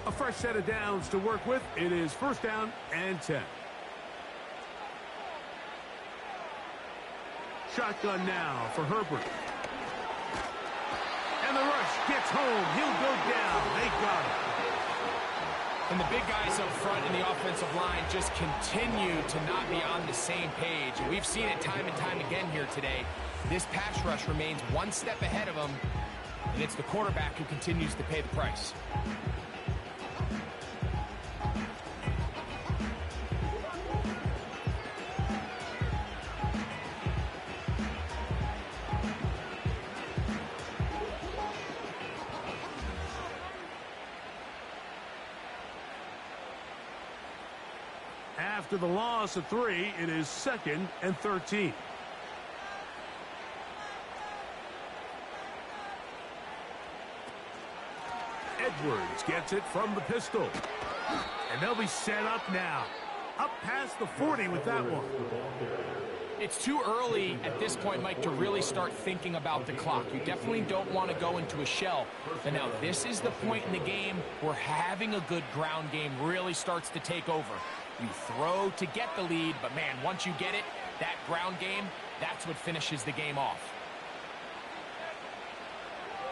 A fresh set of downs to work with. It is 1st down and 10. Shotgun now for Herbert. And the rush gets home. He'll go down. They got him. And the big guys up front in the offensive line just continue to not be on the same page. And we've seen it time and time again here today. This pass rush remains one step ahead of them, and it's the quarterback who continues to pay the price. After the loss of 3, it is 2nd and 13. Edwards gets it from the pistol. And they'll be set up now. Up past the 40 with that one. It's too early at this point, Mike, to really start thinking about the clock. You definitely don't want to go into a shell. But now this is the point in the game where having a good ground game really starts to take over. You throw to get the lead, but man, once you get it, that ground game, that's what finishes the game off.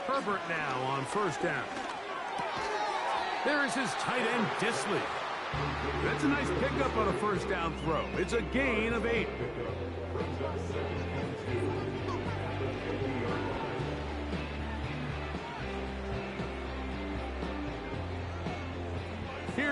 Herbert now on 1st down. There is his tight end, Disley. That's a nice pickup on a 1st down throw. It's a gain of 8.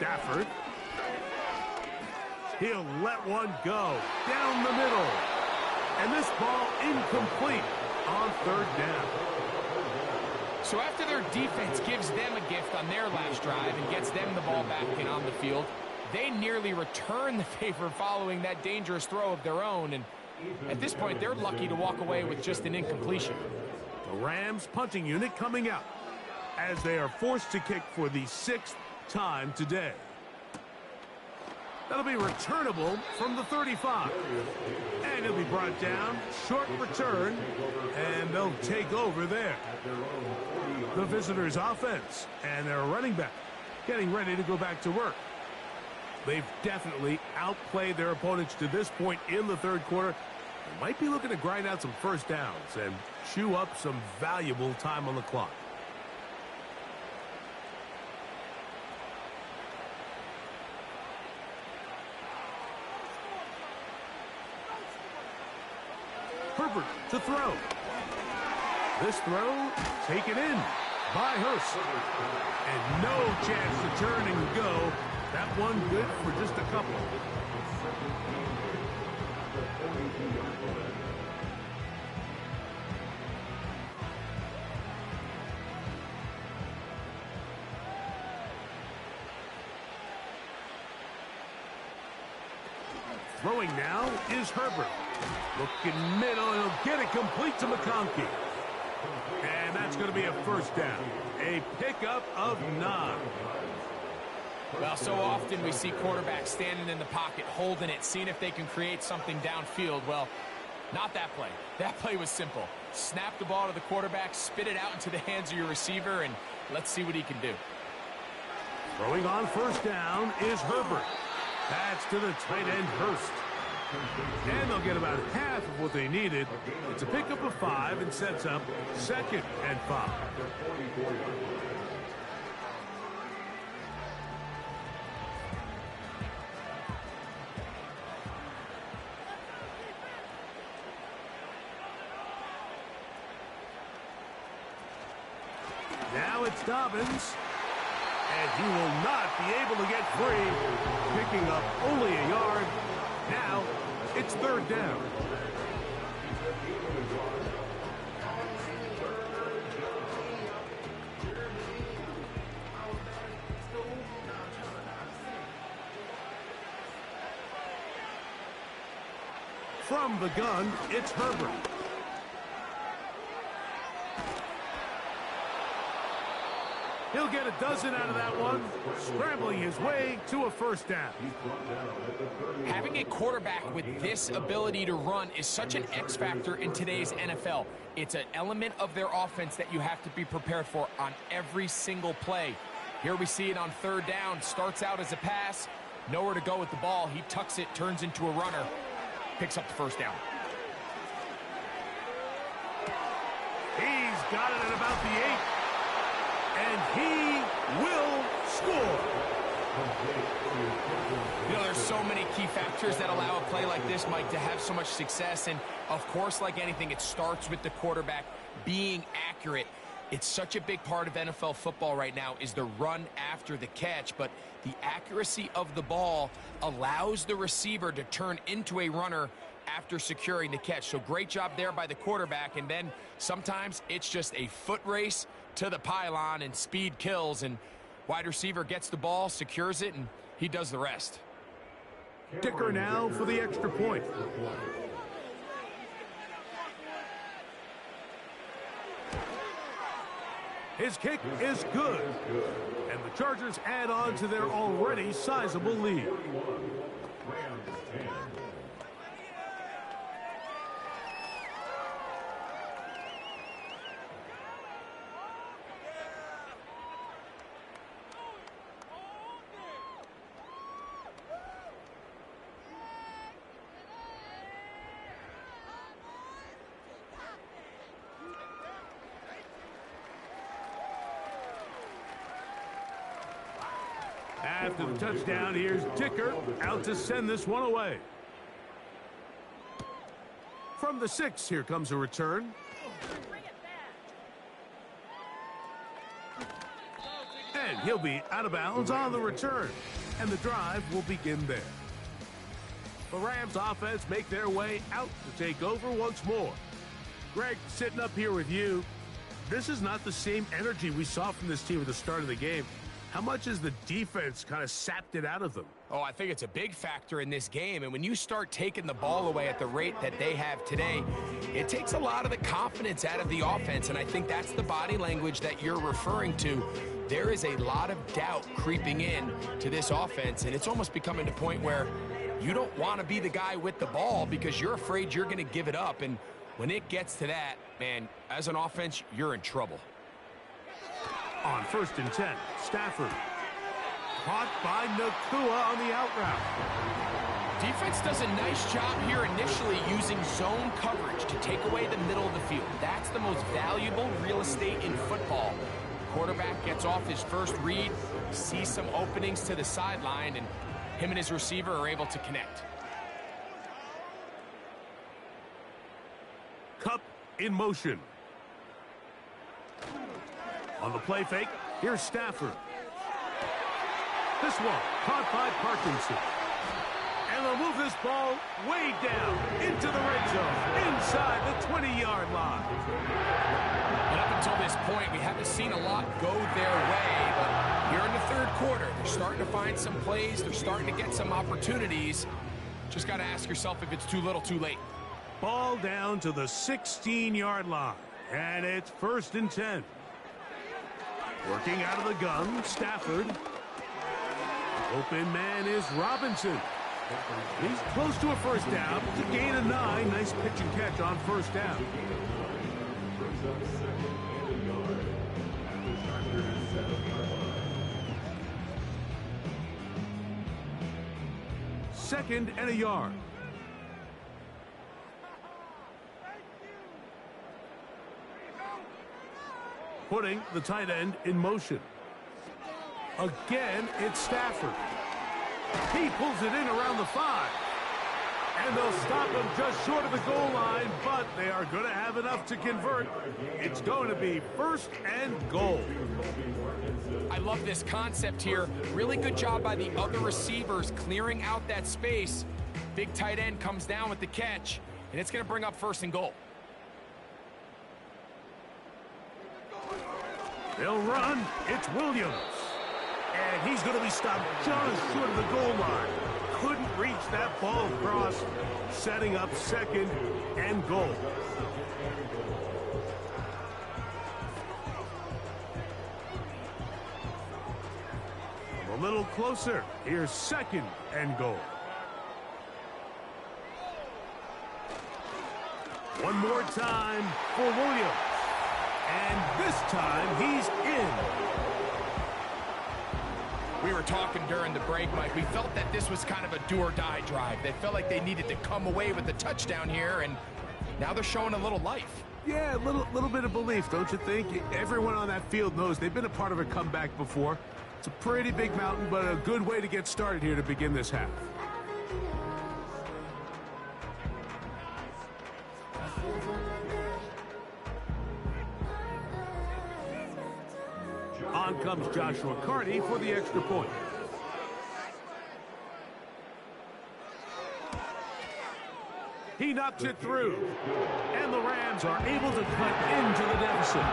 Stafford. He'll let one go down the middle. And this ball incomplete on third down. So after their defense gives them a gift on their last drive and gets them the ball back and on the field, they nearly return the favor following that dangerous throw of their own. And at this point, they're lucky to walk away with just an incompletion. The Rams punting unit coming out as they are forced to kick for the 6th time today. That'll be returnable from the 35. And it'll be brought down, short return, and they'll take over there. The visitors' offense and their running back getting ready to go back to work. They've definitely outplayed their opponents to this point in the third quarter. They might be looking to grind out some first downs and chew up some valuable time on the clock. Herbert to throw. This throw taken in by Hurst. And no chance to turn and go. That one good for just a couple. Throwing now is Herbert. Looking middle, he'll get it complete to McConkey. And that's going to be a first down. A pickup of 9. Well, so often we see quarterbacks standing in the pocket, holding it, seeing if they can create something downfield. Well, not that play. That play was simple. Snap the ball to the quarterback, spit it out into the hands of your receiver, and let's see what he can do. Throwing on first down is Herbert. That's to the tight end, Hurst. And they'll get about half of what they needed. It's a pickup of 5 and sets up 2nd and 5. Now it's Dobbins. And he will not be able to get free. Picking up only a yard. Now it's 3rd down. From the gun, it's Herbert. He'll get a dozen out of that one, scrambling his way to a first down. Having a quarterback with this ability to run is such an X factor in today's NFL. It's an element of their offense that you have to be prepared for on every single play. Here we see it on 3rd down. Starts out as a pass, nowhere to go with the ball. He tucks it, turns into a runner, picks up the first down. He's got it at about the 8. And he will score. You know, there's so many key factors that allow a play like this, Mike, to have so much success. And, of course, like anything, it starts with the quarterback being accurate. It's such a big part of NFL football right now is the run after the catch. But the accuracy of the ball allows the receiver to turn into a runner after securing the catch. So great job there by the quarterback. And then sometimes it's just a foot race to the pylon and speed kills, and wide receiver gets the ball, secures it, and he does the rest. Kicker now for the extra point. His kick is good, and the Chargers add on to their already sizable lead. After the touchdown, here's Dicker out to send this one away. From the 6, here comes a return. And he'll be out of bounds on the return. and the drive will begin there. The Rams offense make their way out to take over once more. Greg, sitting up here with you, this is not the same energy we saw from this team at the start of the game. How much has the defense kind of sapped it out of them? Oh, I think it's a big factor in this game. And when you start taking the ball away at the rate that they have today, it takes a lot of the confidence out of the offense. And I think that's the body language that you're referring to. There is a lot of doubt creeping in to this offense. And it's almost becoming to the point where you don't want to be the guy with the ball because you're afraid you're going to give it up. And when it gets to that, man, as an offense, you're in trouble. On 1st and 10, Stafford. Caught by Nakua on the out route. Defense does a nice job here initially using zone coverage to take away the middle of the field. That's the most valuable real estate in football. Quarterback gets off his first read, sees some openings to the sideline, and him and his receiver are able to connect. Cup in motion. On the play fake, here's Stafford. This one caught by Parkinson. And they'll move this ball way down into the red zone, inside the 20-yard line. And up until this point, we haven't seen a lot go their way, but here in the third quarter, they're starting to find some plays. They're starting to get some opportunities. Just got to ask yourself if it's too little, too late. Ball down to the 16-yard line, and it's 1st and 10. Working out of the gun, Stafford. Open man is Robinson. He's close to a first down to gain a 9. Nice pitch and catch on 1st down. Second and a yard. Putting the tight end in motion. Again, it's Stafford. He pulls it in around the 5. And they'll stop him just short of the goal line, but they are going to have enough to convert. It's going to be 1st and goal. I love this concept here. Really good job by the other receivers clearing out that space. Big tight end comes down with the catch, and it's going to bring up 1st and goal. They'll run. It's Williams. And he's going to be stopped just short of the goal line. Couldn't reach that ball across, setting up 2nd and goal. A little closer. Here's 2nd and goal. One more time for Williams. And this time, he's in. We were talking during the break, Mike. We felt that this was kind of a do-or-die drive. They felt like they needed to come away with the touchdown here, and now they're showing a little life. Yeah, a little bit of belief, don't you think? Everyone on that field knows they've been a part of a comeback before. It's a pretty big mountain, but a good way to get started here to begin this half. On comes Joshua Carty for the extra point. He knocks it through. And the Rams are able to cut into the deficit.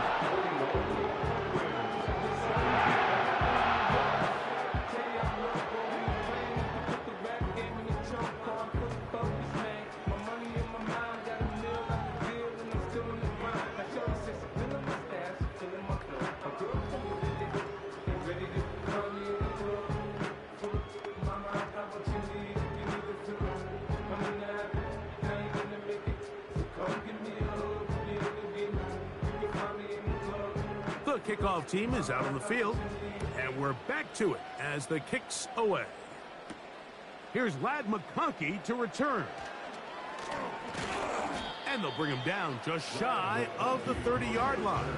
The kickoff team is out on the field, and we're back to it as the kick's away. Here's Ladd McConkey to return. And they'll bring him down just shy of the 30-yard line.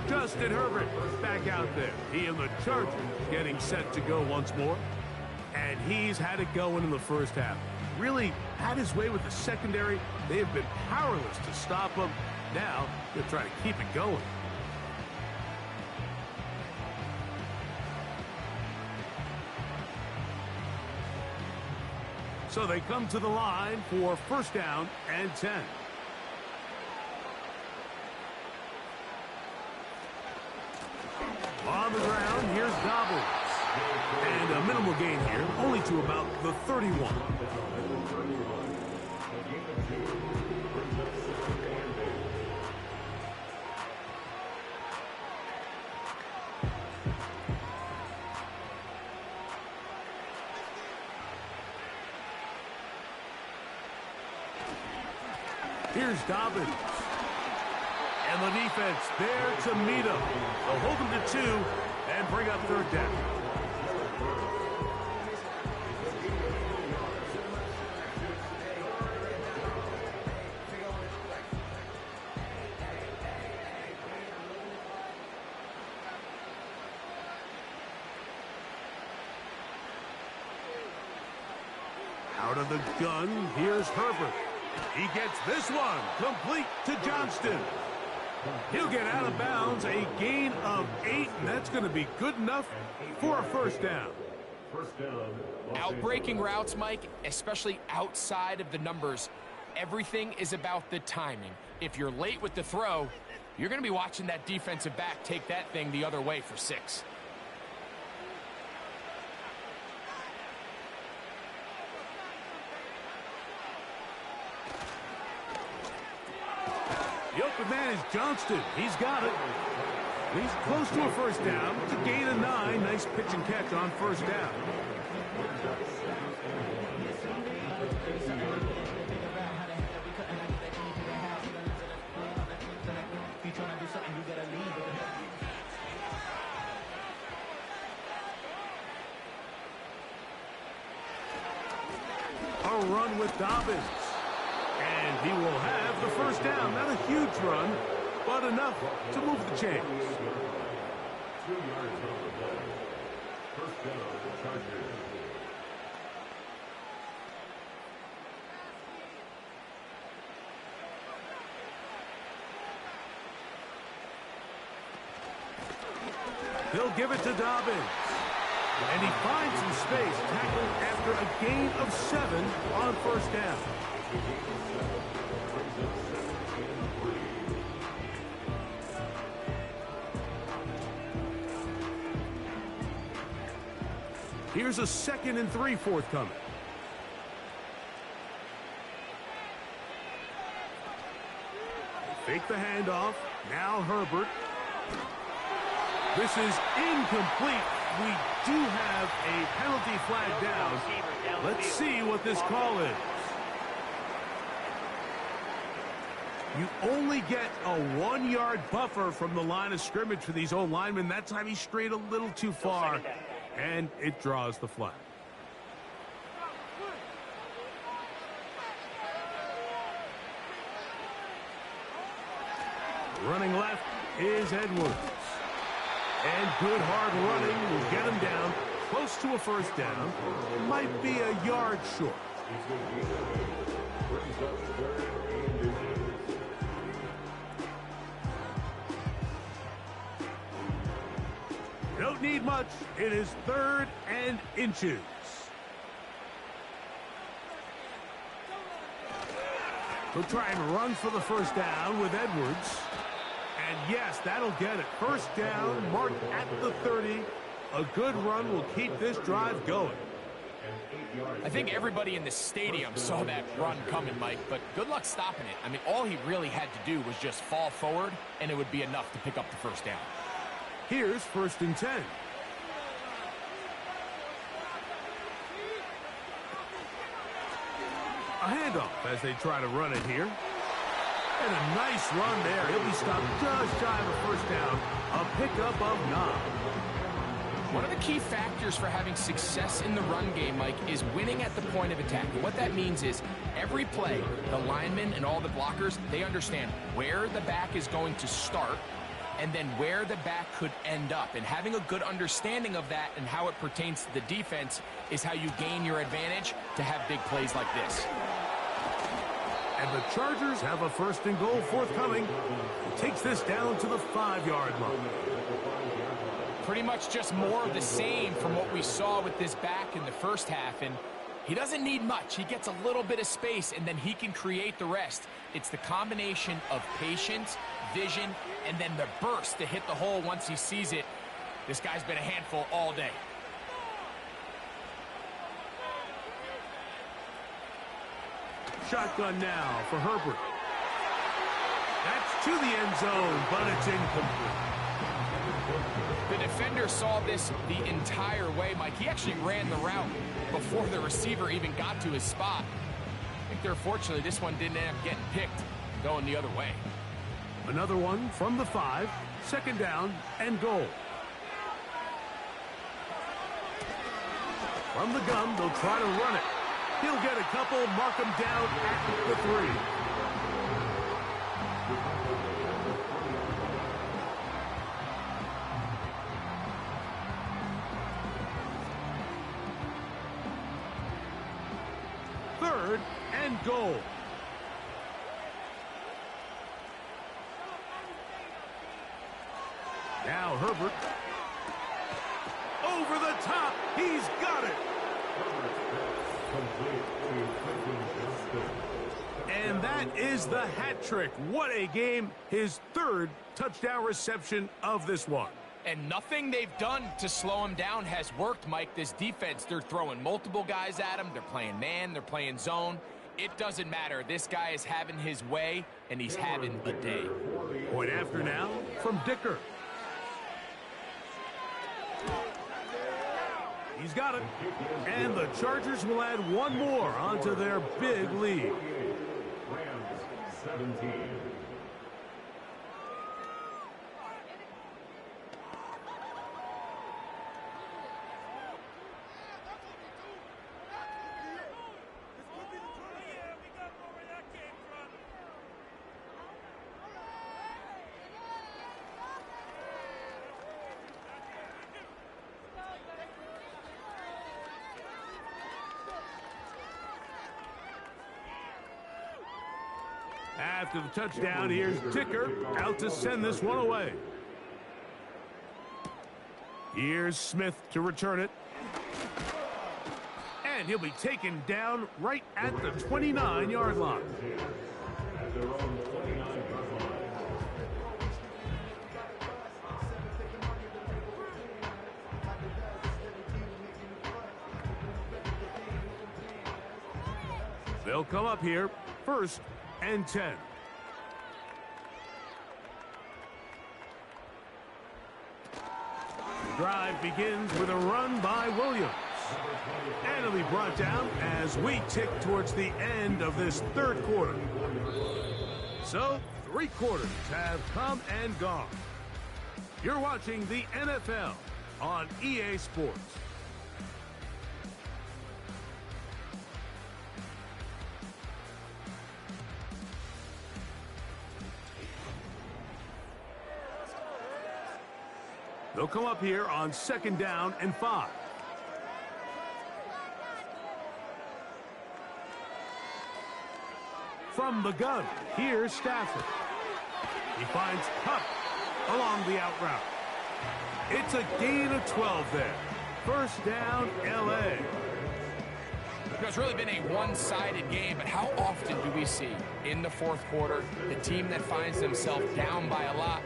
Justin Herbert back out there. He and the Chargers getting set to go once more. And he's had it going in the first half. Really had his way with the secondary. They have been powerless to stop him. Now they'll try to keep it going. So they come to the line for first down and 10. On the ground, here's Dobbins. And a minimal gain here, only to about the 31. Here's Dobbins. And the defense there to meet him. They'll hold him to 2 and bring up third down. Out of the gun, here's Herbert. He gets this one complete to Johnston. He'll get out of bounds, a gain of 8, and that's going to be good enough for a first down. Outbreaking routes, Mike, especially outside of the numbers, everything is about the timing. If you're late with the throw, you're going to be watching that defensive back take that thing the other way for 6. The open man is Johnston. He's got it. He's close to a first down. It's a gain of 9. Nice pitch and catch on first down. A run with Dobbins. And he will have the first down. Not a huge run, but enough to move the chains. 2 yards on the play. First down, the Chargers. He'll give it to Dobbins. And he finds some space, tackled after a gain of 7 on first down. Here's a 2nd and 3 forthcoming. Fake the handoff. Now Herbert. This is incomplete. We do have a penalty flag down. Let's see what this call is. You only get a 1-yard buffer from the line of scrimmage for these old linemen. That time he strayed a little too far, and it draws the flag. Running left is Edwards. And good hard running will get him down close to a first down. Might be a yard short. Don't need much. It is 3rd and inches. He'll try and run for the first down with Edwards. And yes, that'll get it. First down, marked at the 30. A good run will keep this drive going. I think everybody in the stadium saw that run coming, Mike, but good luck stopping it. I mean, all he really had to do was just fall forward, and it would be enough to pick up the first down. Here's 1st and 10. A handoff as they try to run it here. And a nice run there. He'll be stopped just shy of a first down. A pickup of 9. One of the key factors for having success in the run game, Mike, is winning at the point of attack. And what that means is every play, the linemen and all the blockers, they understand where the back is going to start and then where the back could end up. And having a good understanding of that and how it pertains to the defense is how you gain your advantage to have big plays like this. And the Chargers have a 1st and goal forthcoming. It takes this down to the 5-yard line. Pretty much just more of the same from what we saw with this back in the first half. And He doesn't need much. He gets a little bit of space, and then he can create the rest. It's the combination of patience, vision, and then the burst to hit the hole once he sees it. This guy's been a handful all day. Shotgun now for Herbert. That's to the end zone, but it's incomplete. The defender saw this the entire way, Mike. He actually ran the route before the receiver even got to his spot. I think they're fortunately this one didn't end up getting picked, going the other way. Another one from the 5, 2nd down and goal. From the gun, they'll try to run it. He'll get a couple, mark him down at the 3. Third and goal. Now Herbert. Over the top. He's got it. And that is the hat trick. What a game. His 3rd touchdown reception of this one. And nothing they've done to slow him down has worked, Mike. This defense, they're throwing multiple guys at him. They're playing man. They're playing zone. It doesn't matter. This guy is having his way, and he's having a day. Point after now from Dicker. He's got it. And the Chargers will add one more onto their big lead. Rams 17. After the touchdown, here's Dicker out to send this one away. Here's Smith to return it. And he'll be taken down right at the 29-yard line. At their own 29-yard line. They'll come up here, 1st and 10. The drive begins with a run by Williams. And it'll be brought down as we tick towards the end of this 3rd quarter. So, 3 quarters have come and gone. You're watching the NFL on EA Sports. They'll come up here on 2nd down and 5. From the gun, here's Stafford. He finds Hupp along the out route. It's a gain of 12 there. 1st down, L.A. It's really been a one-sided game, but how often do we see in the 4th quarter the team that finds themselves down by a lot,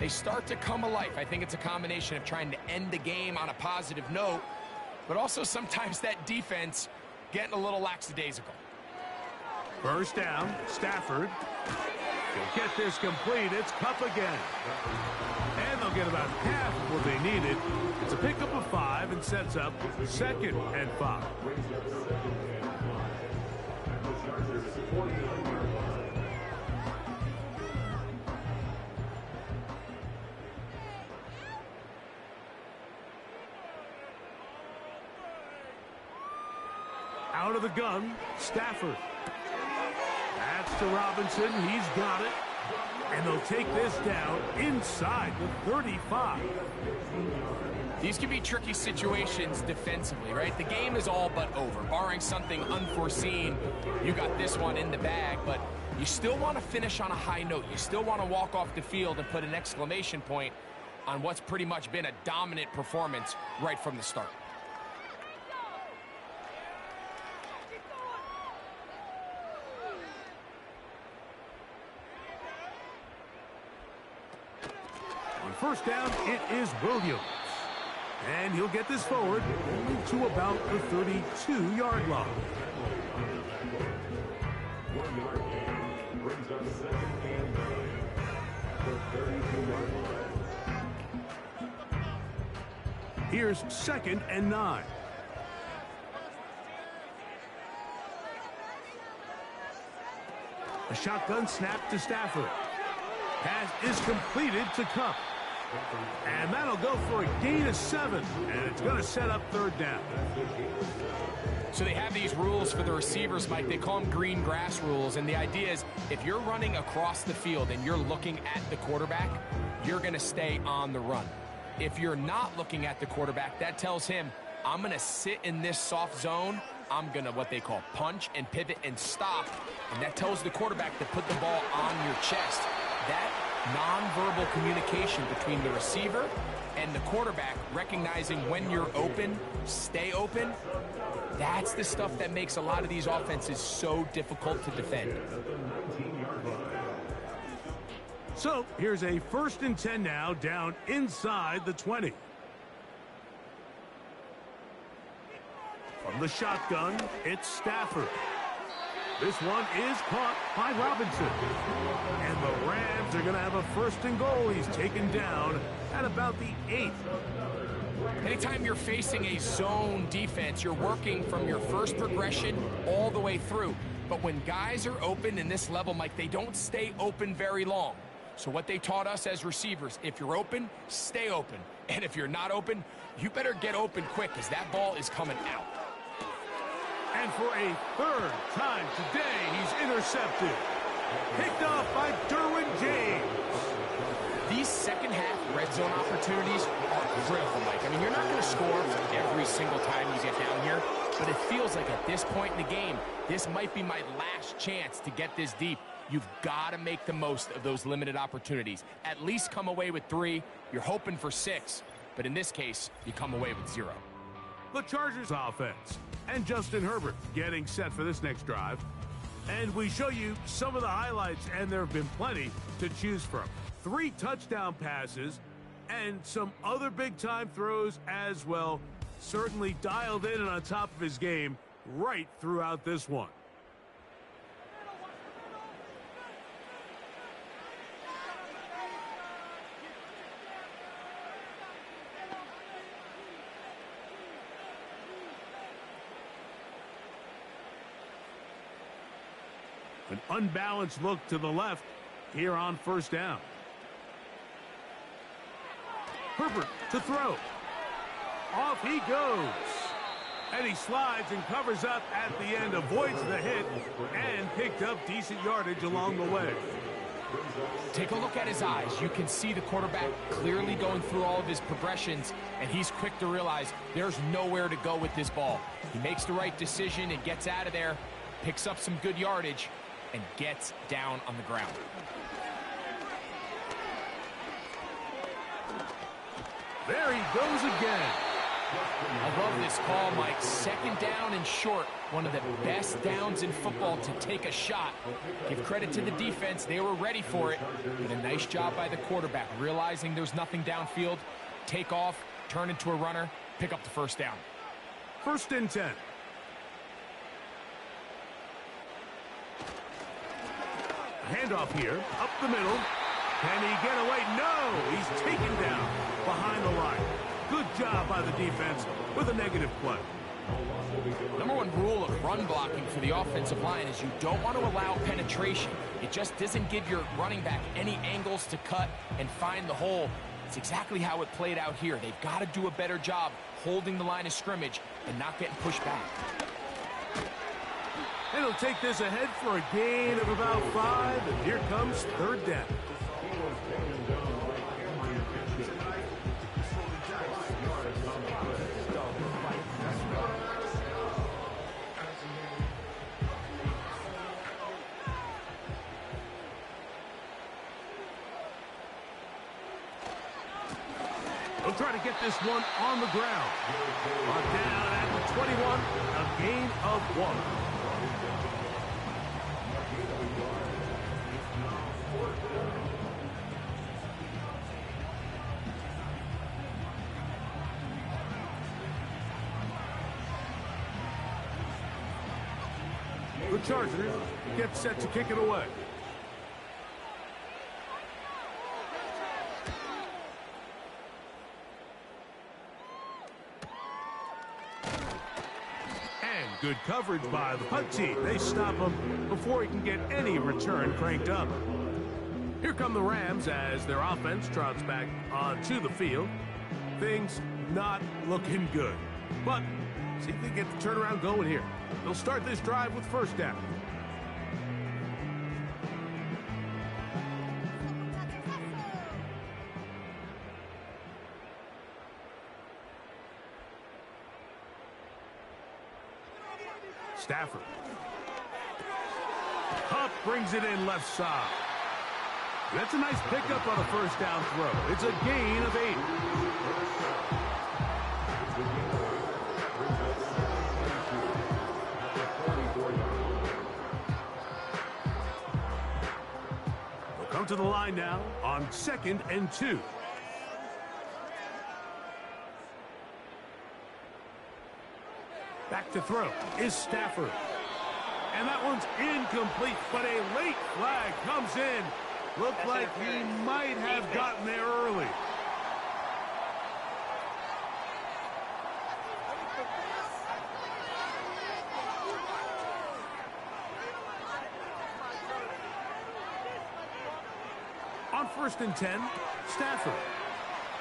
they start to come alive? I think it's a combination of trying to end the game on a positive note, but also sometimes that defense getting a little lackadaisical. 1st down, Stafford. He'll get this complete. It's Kupp again. And they'll get about half of what they needed. It's a pickup of 5 and sets up 2nd and 5. Out of the gun, Stafford. That's to Robinson. He's got it. And they'll take this down inside the 35. These can be tricky situations defensively, right? The game is all but over. Barring something unforeseen, you got this one in the bag, but you still want to finish on a high note. You still want to walk off the field and put an exclamation point on what's pretty much been a dominant performance right from the start. first down, it is Williams. And he'll get this forward only to about the 32-yard line. 1 yard gain brings up 2nd and 9 at the 32-yard line. Here's 2nd and 9. A shotgun snap to Stafford. Pass is completed to Cup. And that'll go for a gain of 7. And it's going to set up 3rd down. So they have these rules for the receivers, Mike. They call them green grass rules. And the idea is if you're running across the field and you're looking at the quarterback, you're going to stay on the run. If you're not looking at the quarterback, that tells him, I'm going to sit in this soft zone. I'm going to what they call punch and pivot and stop. And that tells the quarterback to put the ball on your chest. That nonverbal communication between the receiver and the quarterback, recognizing when you're open, stay open, that's the stuff that makes a lot of these offenses so difficult to defend. So here's a 1st and 10 now, down inside the 20. From the shotgun, it's Stafford. This one is caught by Robinson. And the Rams are going to have a 1st and goal. He's taken down at about the 8th. Anytime you're facing a zone defense, you're working from your first progression all the way through. But when guys are open in this level, Mike, they don't stay open very long. So what they taught us as receivers, if you're open, stay open. And if you're not open, you better get open quick because that ball is coming out. And for a 3rd time today, he's intercepted. Picked off by Derwin James. These second-half red zone opportunities are critical, Mike. I mean, you're not going to score every single time you get down here, but it feels like at this point in the game, this might be my last chance to get this deep. You've got to make the most of those limited opportunities. At least come away with 3. You're hoping for 6, but in this case, you come away with 0. The Chargers offense and Justin Herbert getting set for this next drive. And we show you some of the highlights, and there have been plenty to choose from. 3 touchdown passes and some other big-time throws as well. Certainly dialed in and on top of his game right throughout this one. An unbalanced look to the left here on 1st down. Herbert to throw. Off he goes. And he slides and covers up at the end, avoids the hit, and picked up decent yardage along the way. Take a look at his eyes. You can see the quarterback clearly going through all of his progressions, and he's quick to realize there's nowhere to go with this ball. He makes the right decision and gets out of there, picks up some good yardage, and gets down on the ground. There he goes again. I love this call, Mike. 2nd down and short. One of the best downs in football to take a shot. Give credit to the defense. They were ready for it. But a nice job by the quarterback, realizing there's nothing downfield. Take off, turn into a runner, pick up the 1st down. 1st and 10. Handoff here, up the middle. Can he get away? No! He's taken down behind the line. Good job by the defense with a negative play. Number 1 rule of run blocking for the offensive line is you don't want to allow penetration. It just doesn't give your running back any angles to cut and find the hole. It's exactly how it played out here. They've got to do a better job holding the line of scrimmage and not getting pushed back. And he'll take this ahead for a gain of about 5, and here comes 3rd down. He'll try to get this one on the ground. Brought down at the 21, a gain of 1. The Chargers get set to kick it away. And good coverage by the punt team. They stop him before he can get any return cranked up. Here come the Rams as their offense trots back onto the field. Things not looking good. But see if they get the turnaround going here. They'll start this drive with first down. Stafford. Huff brings it in left side. That's a nice pickup on a first down throw. It's a gain of 8. We'll come to the line now on 2nd and 2. Back to throw is Stafford. And that one's incomplete, but a late flag comes in. Looked like he might have gotten there early. On 1st and 10, Stafford.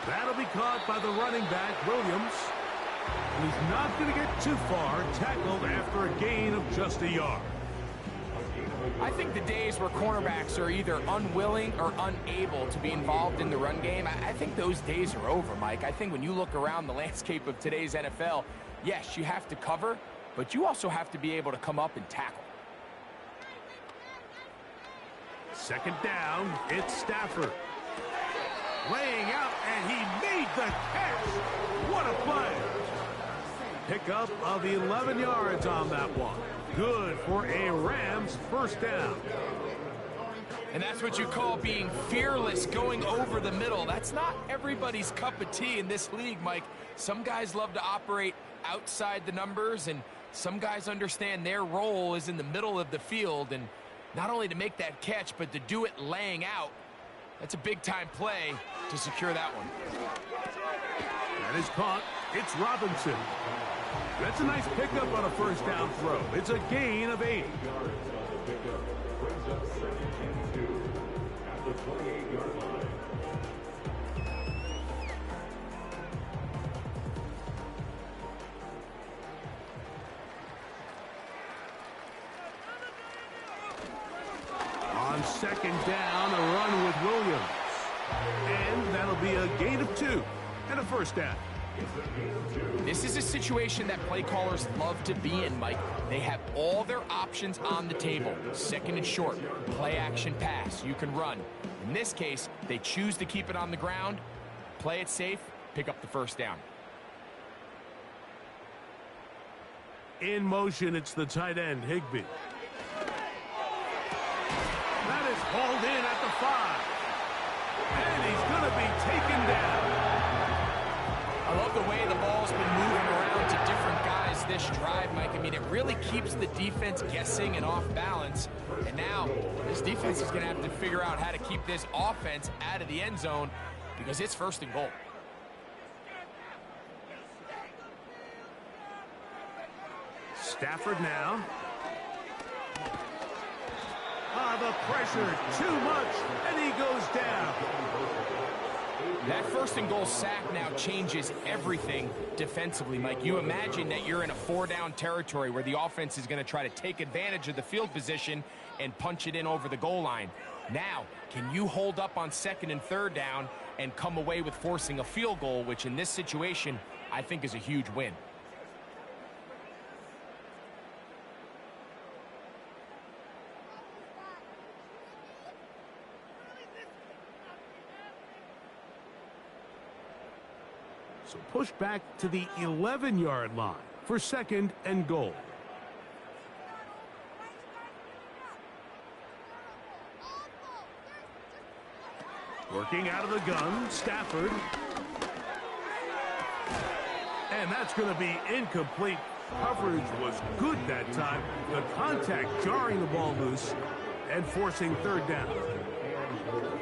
That'll be caught by the running back, Williams. And he's not going to get too far, tackled after a gain of just a yard. I think the days where cornerbacks are either unwilling or unable to be involved in the run game, I think those days are over, Mike. I think when you look around the landscape of today's NFL, yes, you have to cover, but you also have to be able to come up and tackle. 2nd down, it's Stafford. Laying out, and he made the catch. What a play. Pickup of 11 yards on that one. Good for a Rams first down. And that's what you call being fearless, going over the middle. That's not everybody's cup of tea in this league, Mike. Some guys love to operate outside the numbers, and some guys understand their role is in the middle of the field, and not only to make that catch, but to do it laying out. That's a big-time play to secure that one. That is caught. It's Robinson. That's a nice pickup on a first down throw. It's a gain of 8. On 2nd down, a run with Williams. And that'll be a gain of 2 and a first down. This is a situation that play callers love to be in, Mike. They have all their options on the table. 2nd and short, play action pass, you can run. In this case, they choose to keep it on the ground, play it safe, pick up the first down. In motion, it's the tight end, Higbee. That is hauled in at the 5. And he's going to be taken down. I love the way the ball's been moving around to different guys this drive, Mike. I mean, it really keeps the defense guessing and off balance. And now this defense is going to have to figure out how to keep this offense out of the end zone because it's 1st and goal. Stafford now. The pressure, too much, and he goes down. That 1st and goal sack now changes everything defensively, Mike. You imagine that you're in a 4-down territory where the offense is going to try to take advantage of the field position and punch it in over the goal line. Now, can you hold up on 2nd and 3rd down and come away with forcing a field goal, which in this situation, I think is a huge win. So push back to the 11-yard line for 2nd and goal. Working out of the gun, Stafford. And that's going to be incomplete. Coverage was good that time. The contact jarring the ball loose and forcing third down.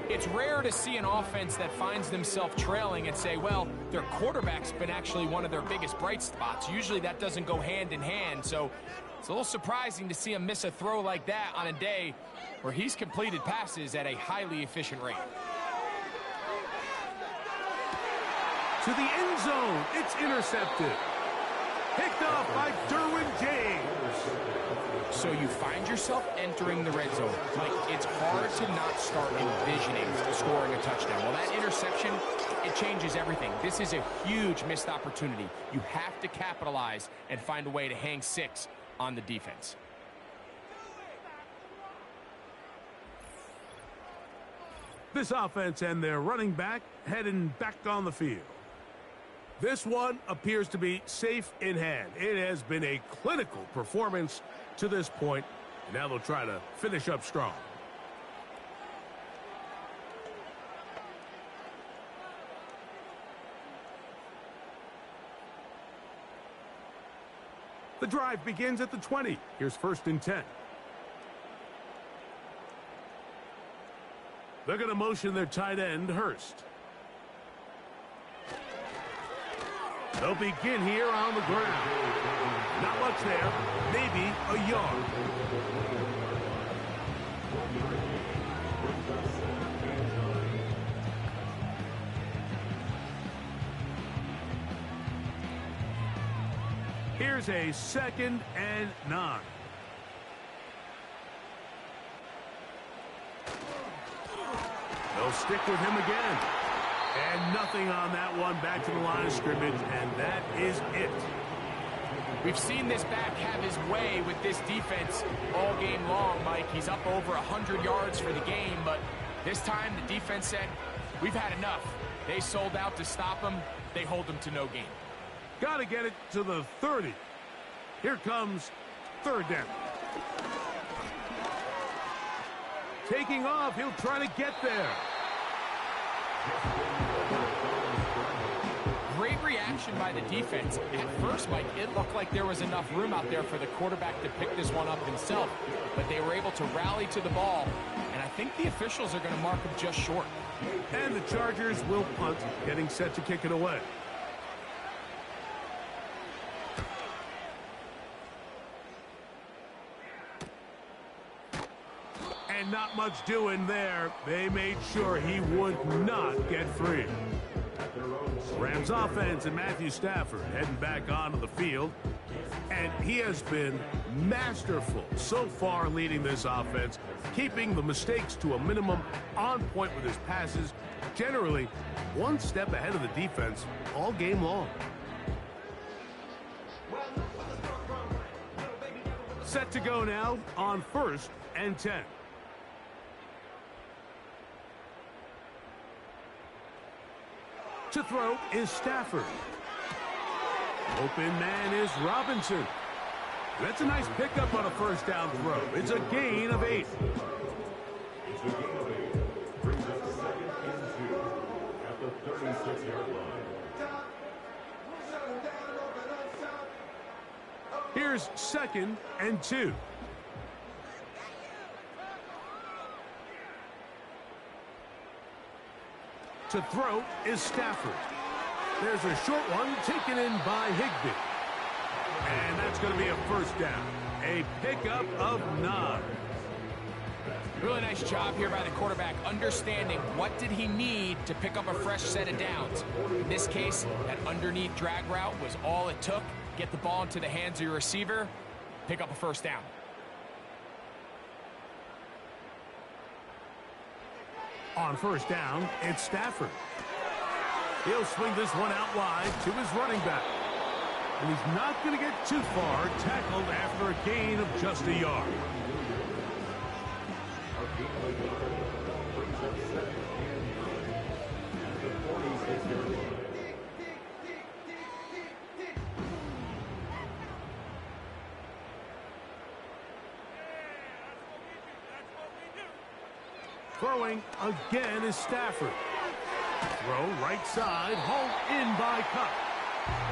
It's rare to see an offense that finds themselves trailing and say, well, their quarterback's been actually one of their biggest bright spots. Usually that doesn't go hand in hand, so it's a little surprising to see him miss a throw like that on a day where he's completed passes at a highly efficient rate. To the end zone, it's intercepted. Picked off by Derwin James. So you find yourself entering the red zone. Like, it's hard to not start envisioning scoring a touchdown. Well, that interception, it changes everything. This is a huge missed opportunity. You have to capitalize and find a way to hang 6 on the defense. This offense and their running back heading back on the field. This one appears to be safe in hand. It has been a clinical performance to this point. Now they'll try to finish up strong. The drive begins at the 20. Here's 1st and 10. They're going to motion their tight end, Hurst. They'll begin here on the ground. Not much there. Maybe a yard. Here's a 2nd and 9. They'll stick with him again. And nothing on that one. Back to the line of scrimmage, and that is it. We've seen this back have his way with this defense all game long, Mike. He's up over 100 yards for the game, but this time the defense said, we've had enough. They sold out to stop him. They hold him to no gain. Got to get it to the 30. Here comes 3rd down. Taking off, he'll try to get there. Great reaction by the defense. At first, Mike, it looked like there was enough room out there for the quarterback to pick this one up himself, but they were able to rally to the ball, and I think the officials are going to mark him just short. And the Chargers will punt, getting set to kick it away. And not much doing there. They made sure he would not get free. Rams offense and Matthew Stafford heading back onto the field. And he has been masterful so far leading this offense, keeping the mistakes to a minimum, on point with his passes, generally one step ahead of the defense all game long. Set to go now on 1st and 10. To throw is Stafford. Open man is Robinson. That's a nice pickup on a 1st down throw. It's a gain of 8. It's a gain of 8. Brings us 2nd and 2 at the 36-yard line. Here's 2nd and 2. To throw is Stafford. There's a short one taken in by Higbee. And that's going to be a 1st down. A pickup of 9. Really nice job here by the quarterback, understanding what did he need to pick up a fresh set of downs. In this case, that underneath drag route was all it took. Get the ball into the hands of your receiver, pick up a 1st down. On 1st down, it's Stafford. He'll swing this one out wide to his running back. And he's not going to get too far, tackled after a gain of just a yard. Throwing again is Stafford. Throw right side, hauled in by Cup.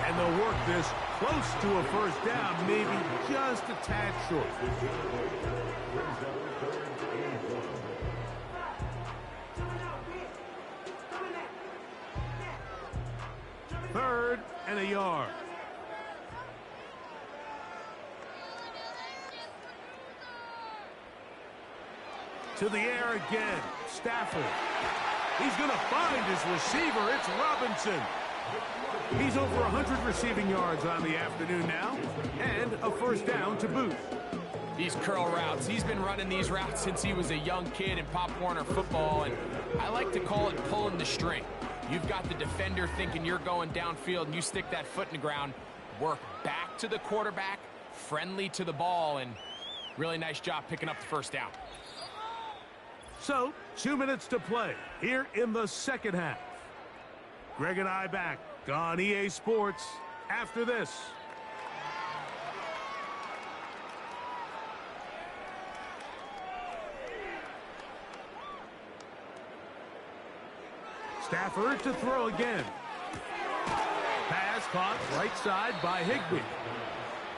And they'll work this close to a first down, maybe just a tad short. Third and a yard. To the air again. Stafford. He's going to find his receiver. It's Robinson. He's over 100 receiving yards on the afternoon now, and a first down to boot. These curl routes, he's been running these routes since he was a young kid in Pop Warner football, and I like to call it pulling the string. You've got the defender thinking you're going downfield, and you stick that foot in the ground, work back to the quarterback, friendly to the ball, and really nice job picking up the first down. So, 2 minutes to play here in the second half. Greg and I back on EA Sports after this. Stafford to throw again. Pass caught right side by Higbee.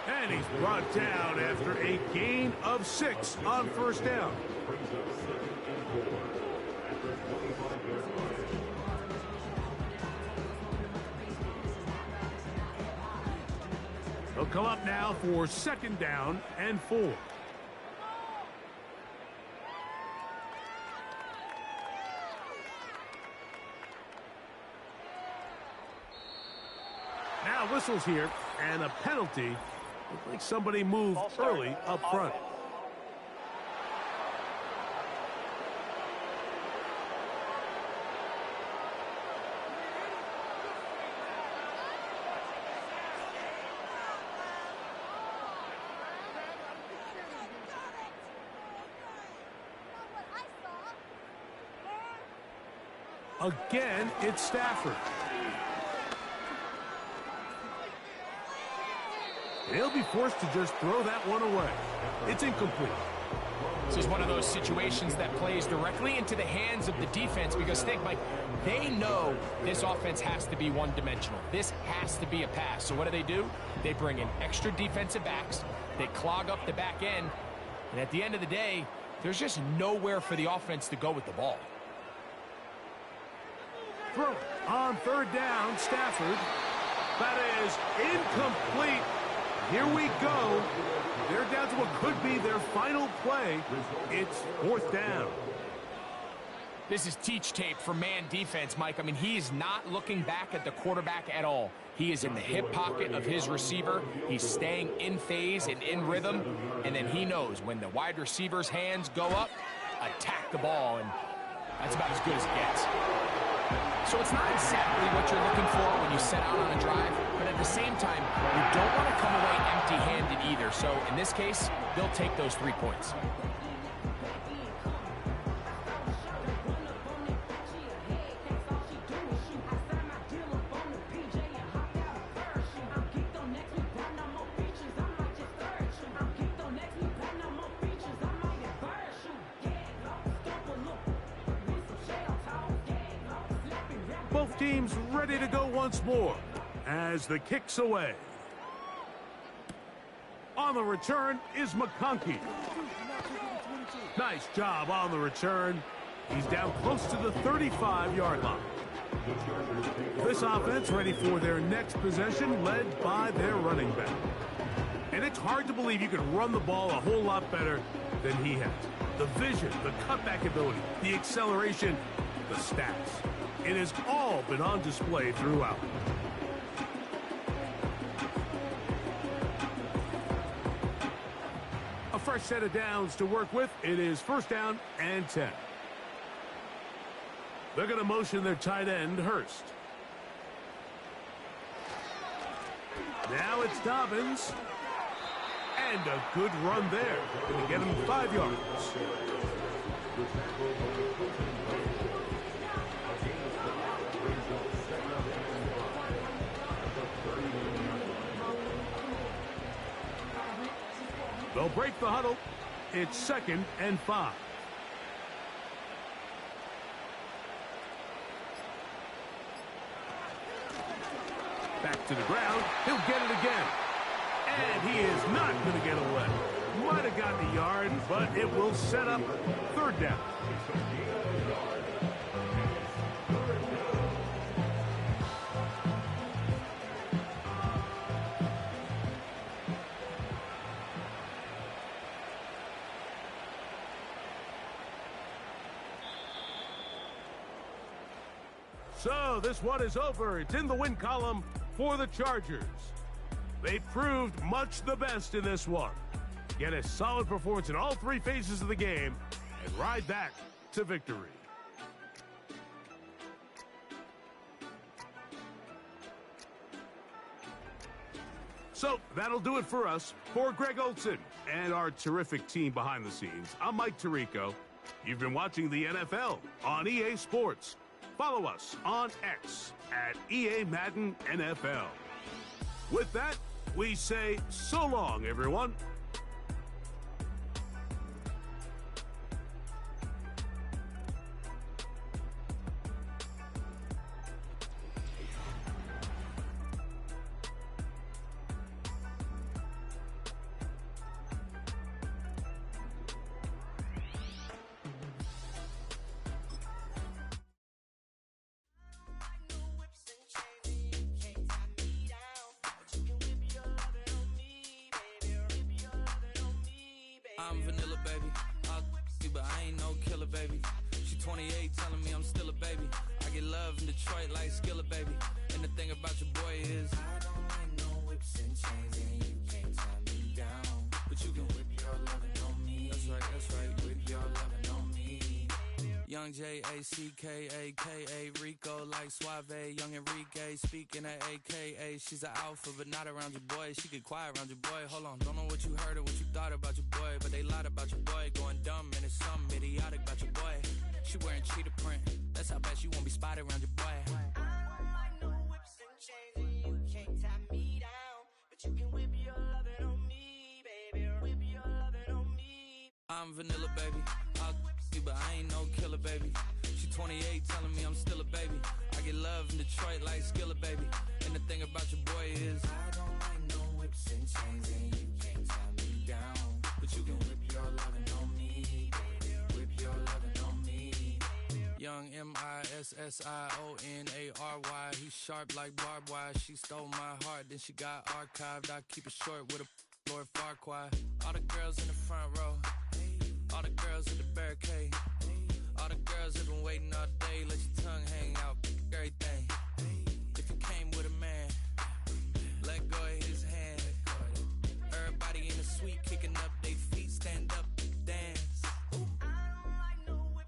And he's brought down after a gain of 6 on first down. He'll come up now for second down and 4. Now whistles here, and a penalty. Looks like somebody moved early up front. Again, it's Stafford. They'll be forced to just throw that one away. It's incomplete. This is one of those situations that plays directly into the hands of the defense because, think, Mike, they know this offense has to be one-dimensional. This has to be a pass. So what do? They bring in extra defensive backs. They clog up the back end. And at the end of the day, there's just nowhere for the offense to go with the ball. Throw on third down, Stafford. That is incomplete. Here we go. They're down to what could be their final play. It's fourth down. This is teach tape for man defense, Mike. I mean, he is not looking back at the quarterback at all. He is in the hip pocket of his receiver. He's staying in phase and in rhythm. And then he knows when the wide receiver's hands go up, attack the ball. And that's about as good as it gets. So it's not exactly what you're looking for when you set out on a drive, but at the same time, you don't want to come away empty-handed either. So in this case, they'll take those 3 points. Both teams ready to go once more as the kick's away. On the return is McConkey. Nice job on the return. He's down close to the 35-yard line. This offense ready for their next possession, led by their running back. And it's hard to believe you can run the ball a whole lot better than he has. The vision, the cutback ability, the acceleration, the stats. It has all been on display throughout. A fresh set of downs to work with. It is first down and 10. They're going to motion their tight end, Hurst. Now it's Dobbins. And a good run there. Going to get him 5 yards. They'll break the huddle. It's second and 5. Back to the ground. He'll get it again. And he is not going to get away. Might have gotten a yard, but it will set up third down. So this one is over. It's in the win column for the Chargers. They proved much the best in this one. Get a solid performance in all three phases of the game and ride back to victory. So that'll do it for us. For Greg Olson and our terrific team behind the scenes, I'm Mike Tirico. You've been watching the NFL on EA Sports. Follow us on X at EA Madden NFL. With that, we say so long, everyone. I'm vanilla, baby. I'll you, but I ain't no killer, baby. She 28, telling me I'm still a baby. I get love in Detroit like Skillet, baby. And the thing about your boy is I don't like no whips and chains, and you can't tie me down. But you can whip your lovin' on me. That's right, whip your lovin' on me. Young J-A-C-K-A-K-A, Rico like Suave, young Enrique, speaking at AKA. She's an alpha, but not around your boy. She get quiet around your boy. Hold on, don't know what you heard or what you thought about your boy, but they lied about your boy. Going dumb, and it's something idiotic about your boy. She wearing cheetah print, that's how bad she won't be spotted around your boy. I don't like no whips and chains, and you can't tie me down. But you can whip your lovin' on me, baby. Whip your lovin' on me. I'm vanilla, baby. I'll you, but I ain't no killer, baby. She 28, telling me I'm still a baby. I get love in Detroit like Skillet, baby. And the thing about your boy is I don't like no whips and chains, and you can't tie me down. But you can whip your lovin' on me, baby. Whip your lovin' on me. Young M-I-S-S-I-O-N-A-R-Y. He's sharp like barbed wire. She stole my heart, then she got archived. I keep it short with a Lord Farquhar. All the girls in the front row, all the girls at the barricade, all the girls have been waiting all day. Let your tongue hang out, everything. If you came with a man, let go of his hand. Everybody in the suite kicking up their feet, stand up, dance. I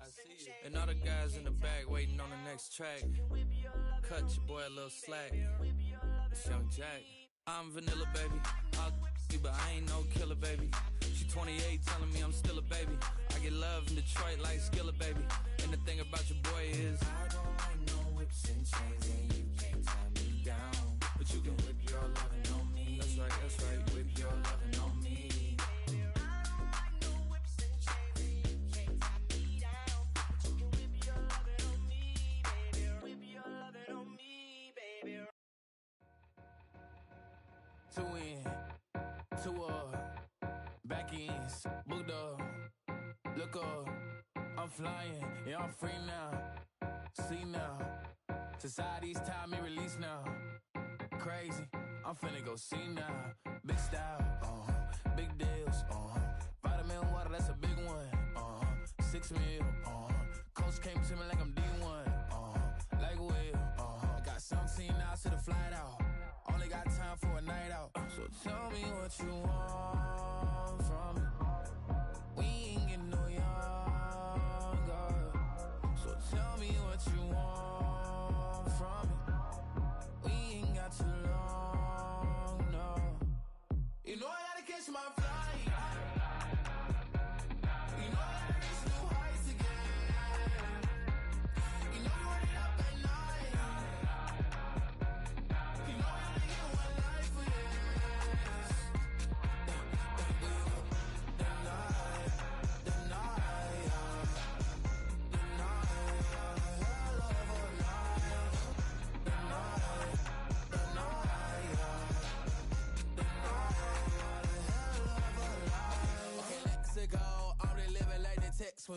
see you. And all the guys in the back waiting on the next track. Cut your boy a little slack. It's Young Jack. I'm vanilla, baby. I'll you, but I ain't no killer, baby. She 28, telling me I'm still a baby. I get love in Detroit like Skillet, baby. And the thing about your boy is I don't like no whips and chains, and you can't tie me down. But you can whip your lovin' on me. That's right, whip your lovin' on me. I don't like no whips and chains, and you can't tie me down. But you can whip your lovin' on me, baby. Whip your lovin' on me, baby. Two in, two up, back ends, booked up, look up, I'm flying, yeah, I'm free now, see now, society's time me release now, crazy, I'm finna go see now, big style, big deals, vitamin water, that's a big one, 6 mil, coach came to me like I'm D1, like Will, I got 17 hours to the flight out. Only got time for a night out. So tell me what you want from me. We ain't getting no younger. So tell me what you want from me. We ain't got too long, no. You know I gotta catch my flight. You know I gotta reach new heights again. You know you run it up at night. You know I only get one life for this.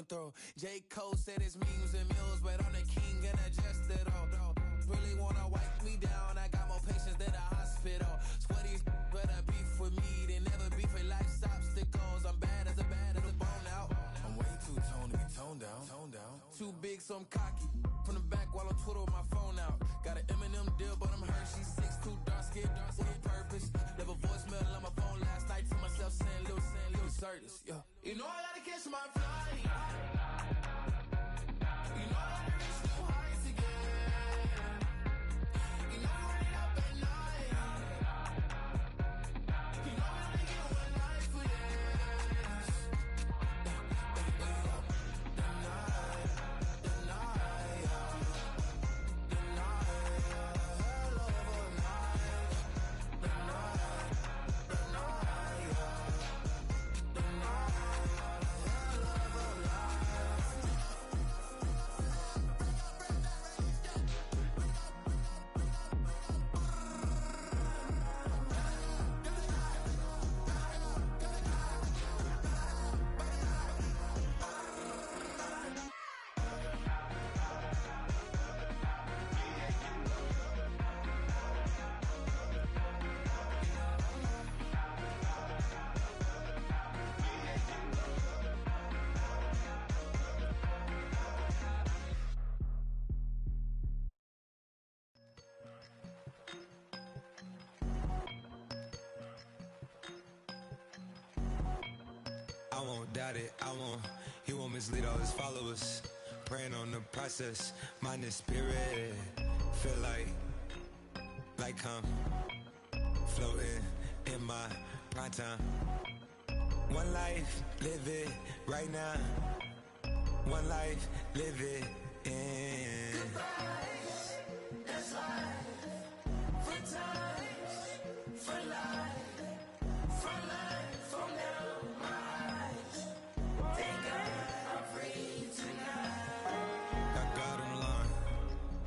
and throw. J. Cole said it's memes and mules, but I'm the king and I just it all. Really wanna wipe me down, I got more patience than a hospital. Sweaty better beef with me, they never beef with life's obstacles. I'm bad as a bone out. I'm way too toned to be toned down. Too big, so I'm cocky. From the back while on Twitter with my phone out. Got an Eminem deal, but I'm Hershey. 6'2", dark skin, with a purpose. Never voicemail on my phone last night to myself saying, Lil Curtis, yeah. You know I gotta catch my flight. You know I gotta reach new heights again. You know I run it up at night. You know I only get one life for this. I won't doubt it, he won't mislead all his followers. Praying on the process, mind and spirit. Feel like I'm floating in my prime time. One life, live it right now. One life, live it in. Goodbyes, that's life. For times, for life. From life, from now, my eyes. Thank God I'm free tonight. Got God on the line,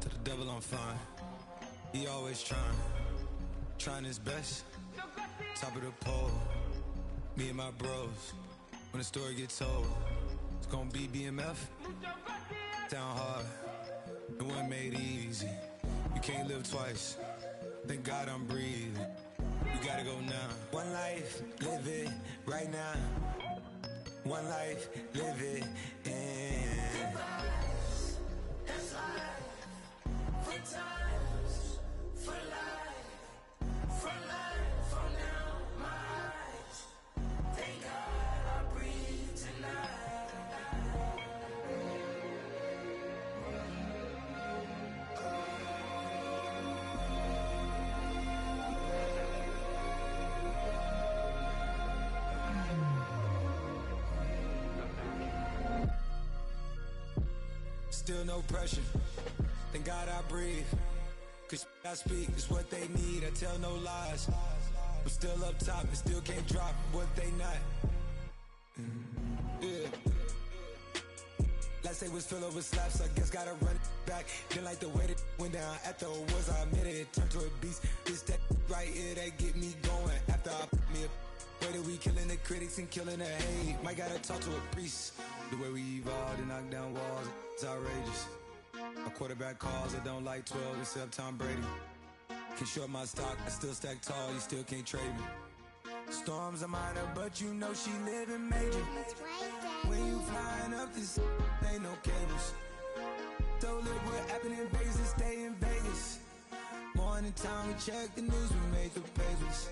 to the devil I'm fine. He always trying his best. Top of the pole, me and my bros. When the story gets told, it's gonna be BMF. Down hard, it wasn't made easy. You can't live twice. Thank God I'm breathing. You gotta go now. One life, live it right now. One life, live it in. Goodbyes, that's life. For times, for life. From life, from now, my eyes. Thank God I breathe tonight. Still no pressure. Thank God I breathe. Cause I speak is what they need. I tell no lies. I'm still up top and still can't drop what they not. Yeah. Last day was filled over slaps, I guess gotta run it back. Didn't like the way that went down after awards, I admit it turned to a beast. This that right here that get me going. After I put me a way that we killing the critics and killing the hate. Might gotta talk to a priest. The way we evolved and knock down walls, it's outrageous. A quarterback calls, I don't like 12 except Tom Brady. Can short my stock, I still stack tall, you still can't trade me. Storms are minor, but you know she living major. When you flying up this, ain't no cables. Don't live what happened in Vegas and stay in Vegas. Morning time, we check the news, we make the pages.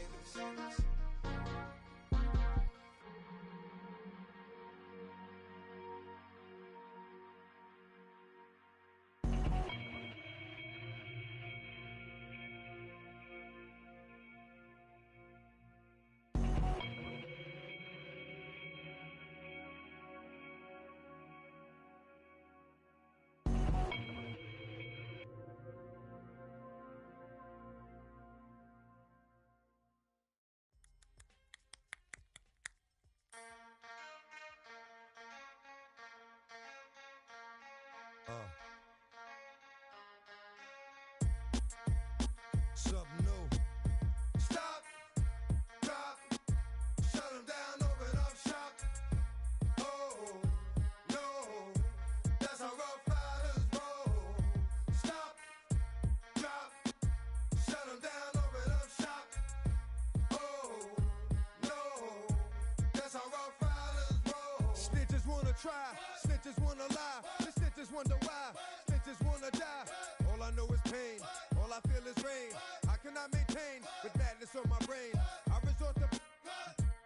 try. Snitches wanna lie. The snitches wonder why. Snitches wanna die. All I know is pain. All I feel is rain. How can I maintain with madness on my brain? I resort to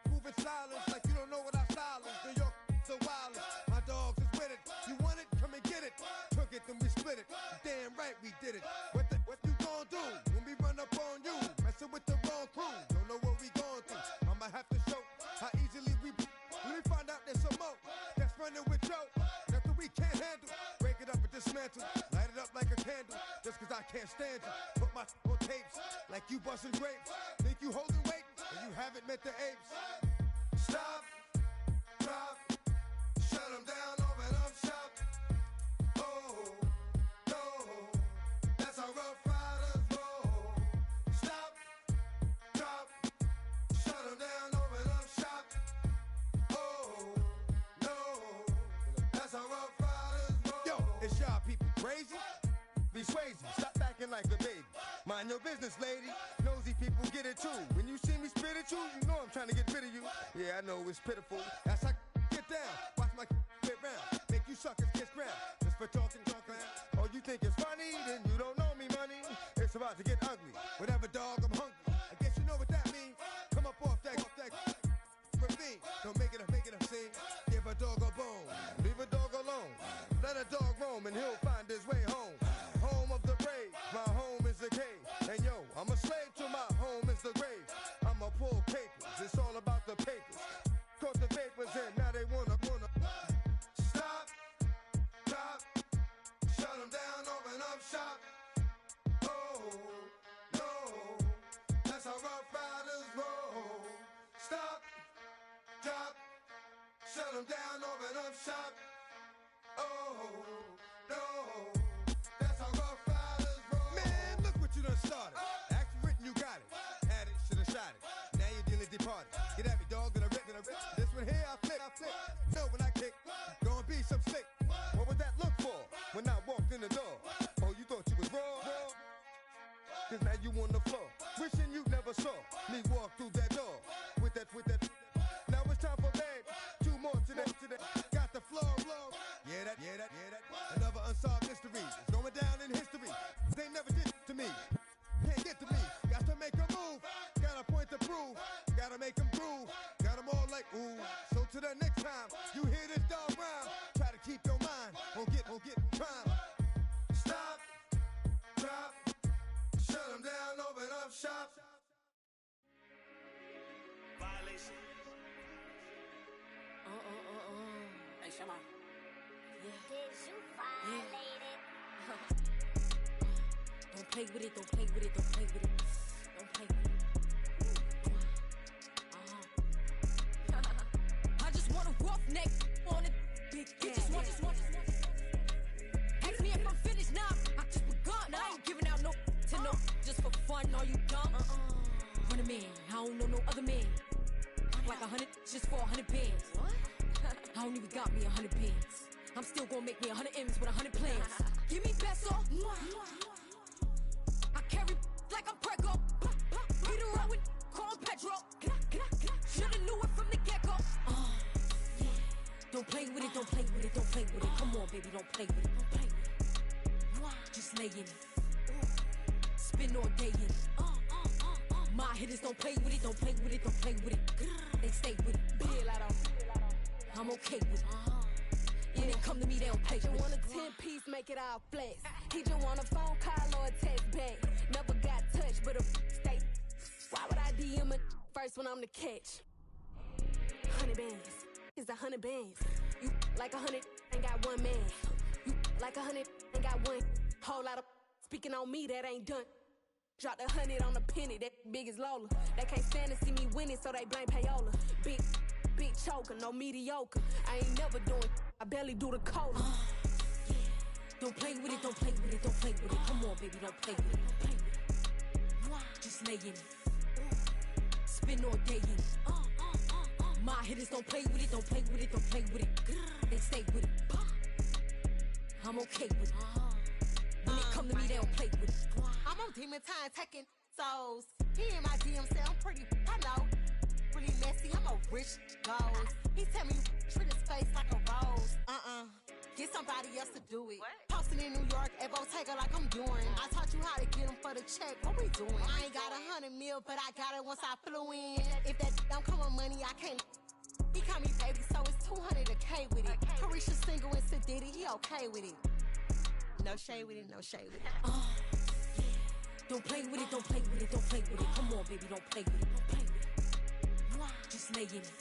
moving silence like you don't know what I silence. New York so wild. My dogs is with it. You want it? Come and get it. Took it, then we split it. Damn right we did it. What you gonna do when we run up on you? Messing with the wrong crew. Don't know what we going through. I'ma have to show how easily we. Let me find out there's some more that's running with Joe. Nothing we can't handle. Break it up and dismantle. Light it up like a candle. Just cause I can't stand you. Put my on tapes like you busting grapes. Think you holding weight and you haven't met the apes. Stop, drop, shut them down, open up shop. Oh, no, that's how Rough Riders roll. Stop, drop, shut them down, open up shop. Oh, no, that's how Rough Riders roll. Yo, is y'all people crazy? Be swayzy, stop acting like a baby. Mind your business, lady. Nosy people get it too. When you see me spit at you, you know I'm trying to get rid of you. Yeah, I know it's pitiful. That's how get down. Watch my get round. Make you suckers kiss ground. Just for talking. Oh, you think it's funny? Then you don't know me, money. It's about to get ugly. Whatever, dog, I'm hungry. I guess you know what that means. Come up off that ravine. Don't make it a scene. Give a dog a bone. Leave a dog alone. Let a dog roam and he'll find his way home. Home of the brave. My home is the cave. And yo, I'm a slave to my home is the grave. I'ma pull papers. It's all about the papers. Caught the papers and now they wanna stop, drop, shut them down, open up shop. Oh, no, that's how Rough Riders roll. Stop, drop, shut them down, open up shop. Oh, no, that's how Rough Riders roll. Man, look what you done started. Act written, you got it. Had it, should've shot it. Now you're dealing departed. Get at me, dog, gonna rip. This one here, I flip. No, when I kick, gonna be some slick. What would that look for when I walked in the door? Oh, you thought you was raw? Cause now you on the floor. Wishing you never saw me walk through that door. With that. Now it's time for babe. Two more today. Got the floor blown. Yeah, that. Another unsolved mystery. It's going down in history. They never did to me. Can't get to me. Got to make a move. Got a point to prove. Gotta make them groove. Got them all like ooh. So to the next time you hear this dog rhyme, try to keep your mind on get crime. Stop, drop, shut them down, open up shop. Violation. Hey, Shama. Yeah. Did you violate it? Don't play with it, don't play with it, don't play with it. Don't play with it. I just want a rough neck on it. Big just want. Ask me if I'm finished now. I just begun. I ain't giving out no to no. Just for fun, are you dumb? 100 man, I don't know no other man. Like 100 just for 100 bands. What? I don't even got me 100 bands. I'm still gonna make me 100 M's with 100 plans. Give me peso. I carry like I'm Prego. Get around with call Pedro. Shoulda knew it from the get-go. Yeah. Don't play with it, don't play with it, don't play with it. Come on, baby, don't play with it, don't play with it. Just lay in it. Spin all day in it. My hitters don't play with it, don't play with it, don't play with it. They stay with it. Bill out on. I'm okay with it. Yeah, they come to me, they don't play with it. He want a 10-piece, make it all flex. He just want a phone call or a text back. Never got touched, but a stay. Why would I DM it first when I'm the catch? 100 bands, it's 100 bands. You like 100, ain't got one man. You like 100, ain't got one. Whole lot of speaking on me, that ain't done. Dropped 100 on the penny, that big as Lola. They can't stand to see me winning, so they blame payola. Big choker, no mediocre. I ain't never doing, I barely do the cola. Yeah. Don't play with it, don't play with it, don't play with it. Come on, baby, don't play with it, don't play with it. Just lay in it. Spin all day in it. My hitters don't play with it, don't play with it, don't play with it. They stay with it. I'm okay with it. When they come to me, they don't play with it. I'm on demon time taking souls. He in my DM say I'm pretty, I know. Really messy, I'm a rich ghost. He tell me treat his face like a rose. Get somebody else to do it. Posting in New York at Bottega like I'm doing. I taught you how to get them for the check. What we doing? I ain't got 100 mil, but I got it once I flew in. If that don't come with money, I can't. He call me baby, so it's 200 a K with it. Carisha single and Sadiddy, he okay with it. No shade with it, no shade with it. Yeah. Don't play with it, don't play with it, don't play with it. Come on, baby, don't play with it, don't play with it. Just lay in it.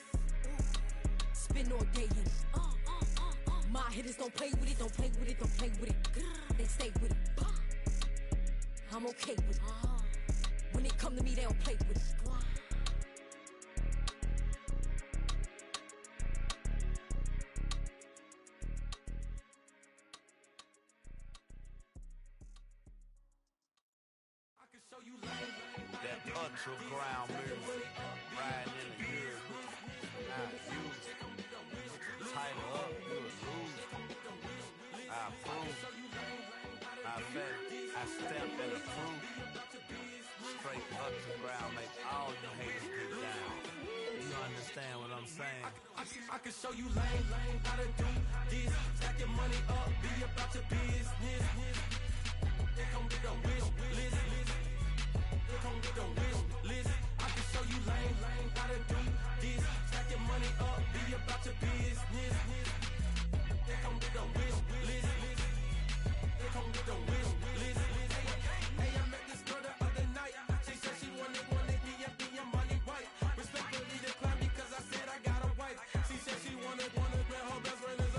Spend all day in it. My hitters don't play with it, don't play with it, don't play with it. They stay with it. I'm okay with it. When it come to me, they don't play with it. That ultra ground music, riding in the good, not used. Tighten up, you a lose. I approve. I bet I stepped and approve. Straight ultra ground, make all you haters get down. You understand what I'm saying? I can show you lame, how to do this. Stack your money up, be about your business. They come with a wish list. They come with a wish list. I can show you lame, how to do this. Stack your money up, be about your business. They come with a wish list. They come with a wish list. Hey, I met this girl the other night. She said she wanted me and be a money white. Respectfully declined because I said I got a wife. She said she wanted when her best friend is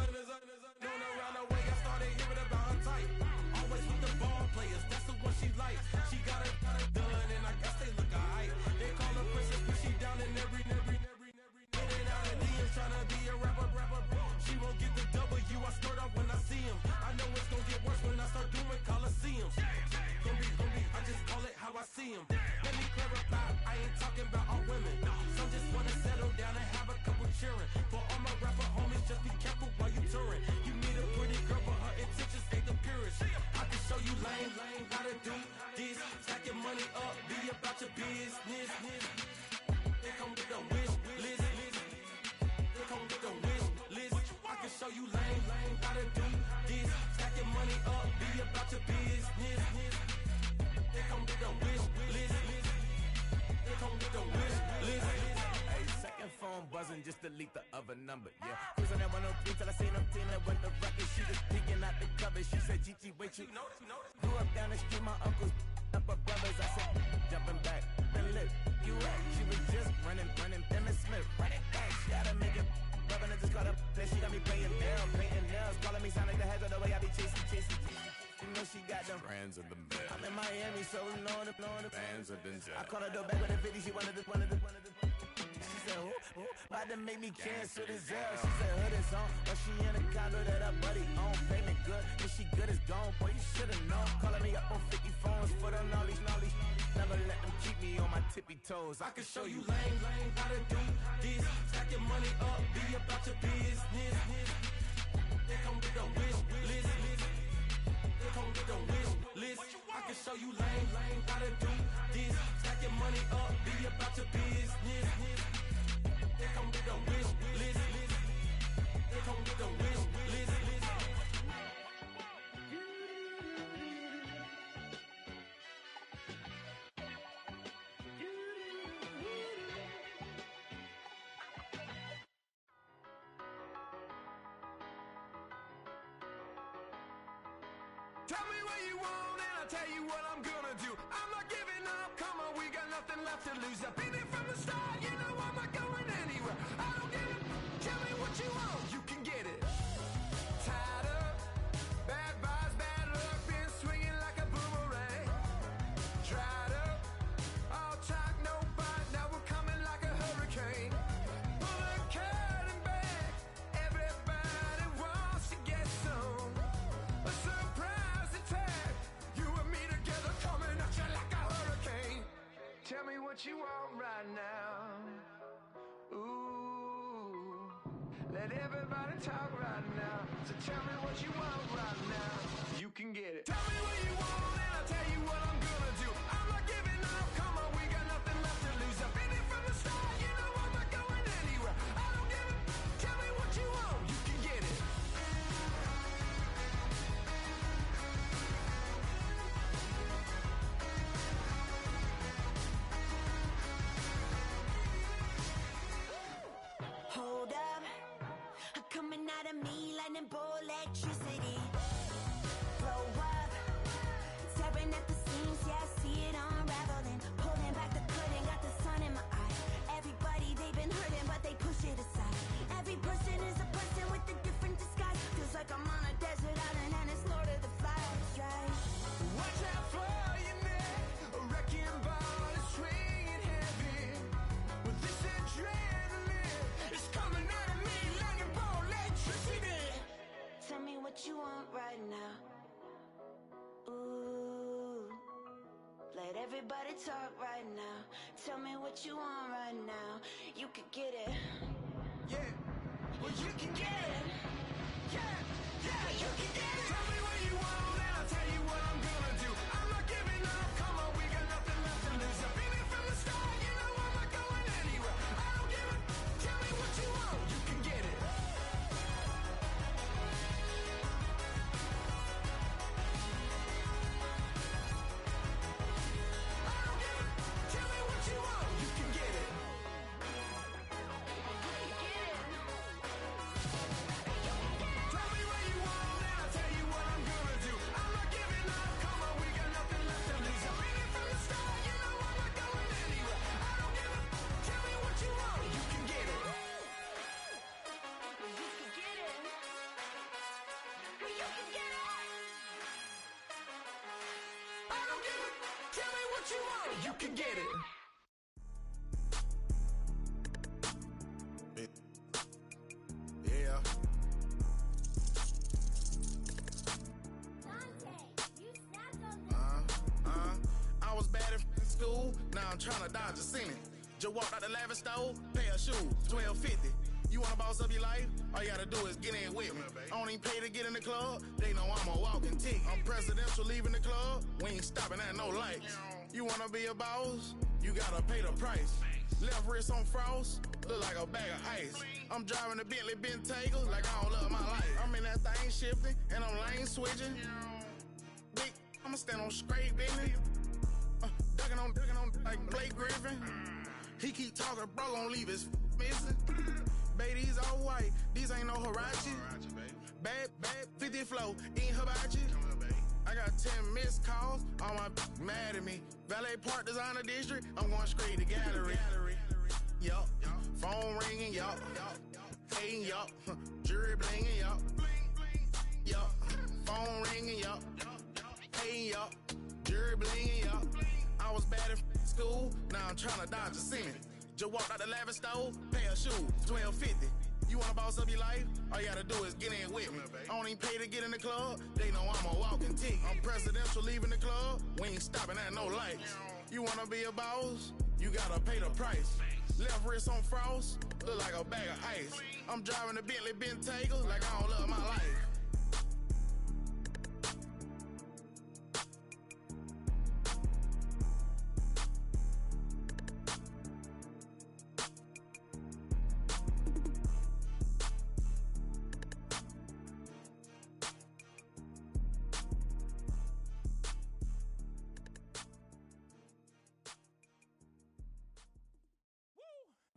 known around the way. I started hearing about her type. Always with the ball players, that's the one she likes. She got it done, and I guess they look alright. They call her princess, but she down in every. In and out of DMs, tryna be a rapper. She won't get the W, I skirt off when I see him. I know it's gonna get worse when I start doing Coliseums. Gonna be, I just call it how I see him. Let me clarify, I ain't talking about all women. Some just wanna settle down and have a couple cheering. For all my rapper homies, just be careful while you touring. You meet a pretty girl, but her intentions ain't the purest. I can show you lame, how to do this. Stack your money up, be about your business. They come with a wish list. They come with a wish list. I can show you lame, how to do this. Stack your money up, be about your business. They come with a wish list. They come with a wish list. Hey, second phone buzzing, just delete the other number, yeah. Cruising at 103 till I seen them team that went the record. She was peeking out the cover. She said, Gigi, wait, you grew up down the street, my uncles up her brothers. I said, jumping back, been lit. You at? She was just running, Emmett Smith, running back. She gotta make it. Rubbing it, just caught up. Then she got me playing down, painting nails, calling me sound like the heads of the way I be chasing. You know she got them Brands of the bed. I'm in Miami, so knowing the Bands of the I called her door back with a 50, she wanted the. She said, who? About to make me cancel this L. She said, hood is on, but she in a condo that her buddy own. Payment good, if she good is gone. Boy, you should've known. Calling me up on 50 phones, foot on all these. Never let them keep me on my tippy toes. I can show you lame, how to do this. Stack your money up, be about your business. They come with a wish list. They come with a wish list. I can show you lame, how to do this. Stack your money up, be about your business. They come with a wish list. They come with a wish list. Tell me what you want and I'll tell you what I'm gonna do. I'm not giving up, come on, we got nothing left to lose. I've been here from the start, you know I'm not going anywhere. I don't get it, tell me what you want, you can get it. Tied up, bad vibes, bad luck, been swinging like a boomerang. Dried up, all talk, no bite, now we're coming like a hurricane. Pull the curtain back, everybody wants to get some. A surprise attack, you and me together coming at you like a hurricane. Tell me what you want right now. Ooh, let everybody talk right now. So tell me what you want right now. You can get it. Tell me what you want and I'll tell you what I'm gonna do. I'm not giving up, come on, we got nothing left to lose. I've been here from the start, you know I'm not going lightning bolt electricity. Blow up, tearing at the seams, yeah, I see it unraveling. Pulling back the curtain, got the sun in my eye. Everybody, they've been hurting, but they push it aside. Every person is a person with a different disguise. Feels like I'm on a desert island and it's Lord of the Flies, right? Watch out for your neck, a wrecking ball is swinging heavy. With this adrenaline, it's coming out of me like a ball electricity. Tell me what you want right now. Ooh, let everybody talk right now. Tell me what you want right now. You could get it. Yeah, well you can get it. Yeah, yeah, you can get it. Tell me what you want and I'll tell you what I'm gonna do. I'm not giving up, come on, we got nothing left to lose. I've been here from the start, you know I'm not going anywhere. I don't give a, tell me what you want, you can get it. I don't give a, tell me what you want, you can get it. Tell me what you want and I'll tell you what I'm gonna do. I'm not giving up, come on, we got nothing left to lose. I've been here from the start, you know I'm not going anywhere. I don't give a, tell me what you want, you can get it. You could get it. You could get it. I don't give a, tell me what you want, you can get it. Yeah. I was bad in school, now I'm trying to dodge a sentence. Just walked out the lavish store, pair of shoes, $12.50. You wanna boss up your life? All you gotta do is get in with me. I don't even pay to get in the club, they know I'm a walking ticket. I'm presidential leaving the club, we ain't stopping at no lights. You wanna be a boss? You gotta pay the price. Left wrist on frost, look like a bag of ice. I'm driving a Bentley Bentayga like I don't love my life. I'm in that thing shifting, and I'm lane switching. Big, I'ma stand on straight business. Ducking on like Blake Griffin. He keep talking, bro, gon' leave his missing. Baby, these all white, these ain't no Hirachi. Bad, 50 flow, ain't hibachi. I got 10 missed calls, all my mad at me. Valet Park Designer District, I'm going straight to gallery. Yup, phone ringing, yup. Hating, yup. Jury blinging, yup. Yup, phone ringing, yup. Hating, yup. Jury blinging, yup. I was bad in school, now I'm trying to dodge a sentence. Just walked out the lavish store, pair of shoes, $12.50. You wanna boss up your life? All you gotta do is get in with me. I don't even pay to get in the club, they know I'm a walking ticket. I'm presidential leaving the club, we ain't stopping at no lights. You wanna be a boss? You gotta pay the price. Left wrist on frost, look like a bag of ice. I'm driving a Bentley Bentayga like I don't love my life.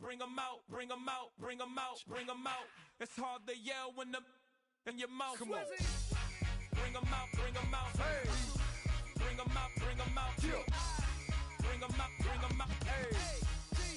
Bring 'em out, bring 'em out, bring 'em out, bring 'em out. It's hard to yell when the in your mouth. Come on. Bring 'em out, bring 'em out. Hey. Bring 'em out, bring 'em out. Yeah. Bring 'em out, bring 'em out. Hey.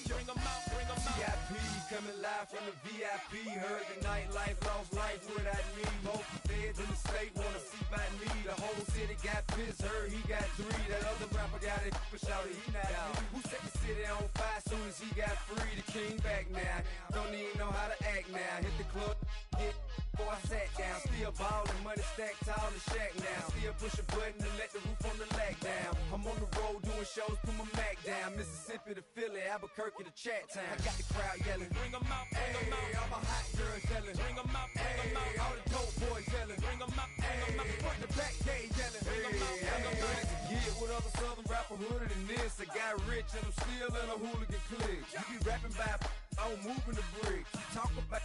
Bring 'em out, bring 'em out. VIP coming live from the VIP. Heard the nightlife, lost life without me. Most feds in the state wanna see by me. The whole city got pissed, heard he got 3. That other rapper got it, but shouted he not out. Who set the city on fire soon as he got free? The king back now, don't even know how to act now. Hit the club, get before I sat down. Still ballin', money stacked tall in shack now. Still push a button and let the roof on the lag down. I'm on the road doing shows, put my Mac down. Mississippi to Philly, Albuquerque to Chat Town. I got the crowd yelling, bring 'em out, bring 'em out. All my hot girls yelling, bring 'em out, bring 'em out. All the dope boys yelling, bring 'em out, bring 'em out. Front to back, they yelling, bring 'em out, bring 'em out. To get with other southern rapper hooded than this. I got rich and I'm still in a hooligan clique. You be rapping by, I'm moving the bricks. You talk about,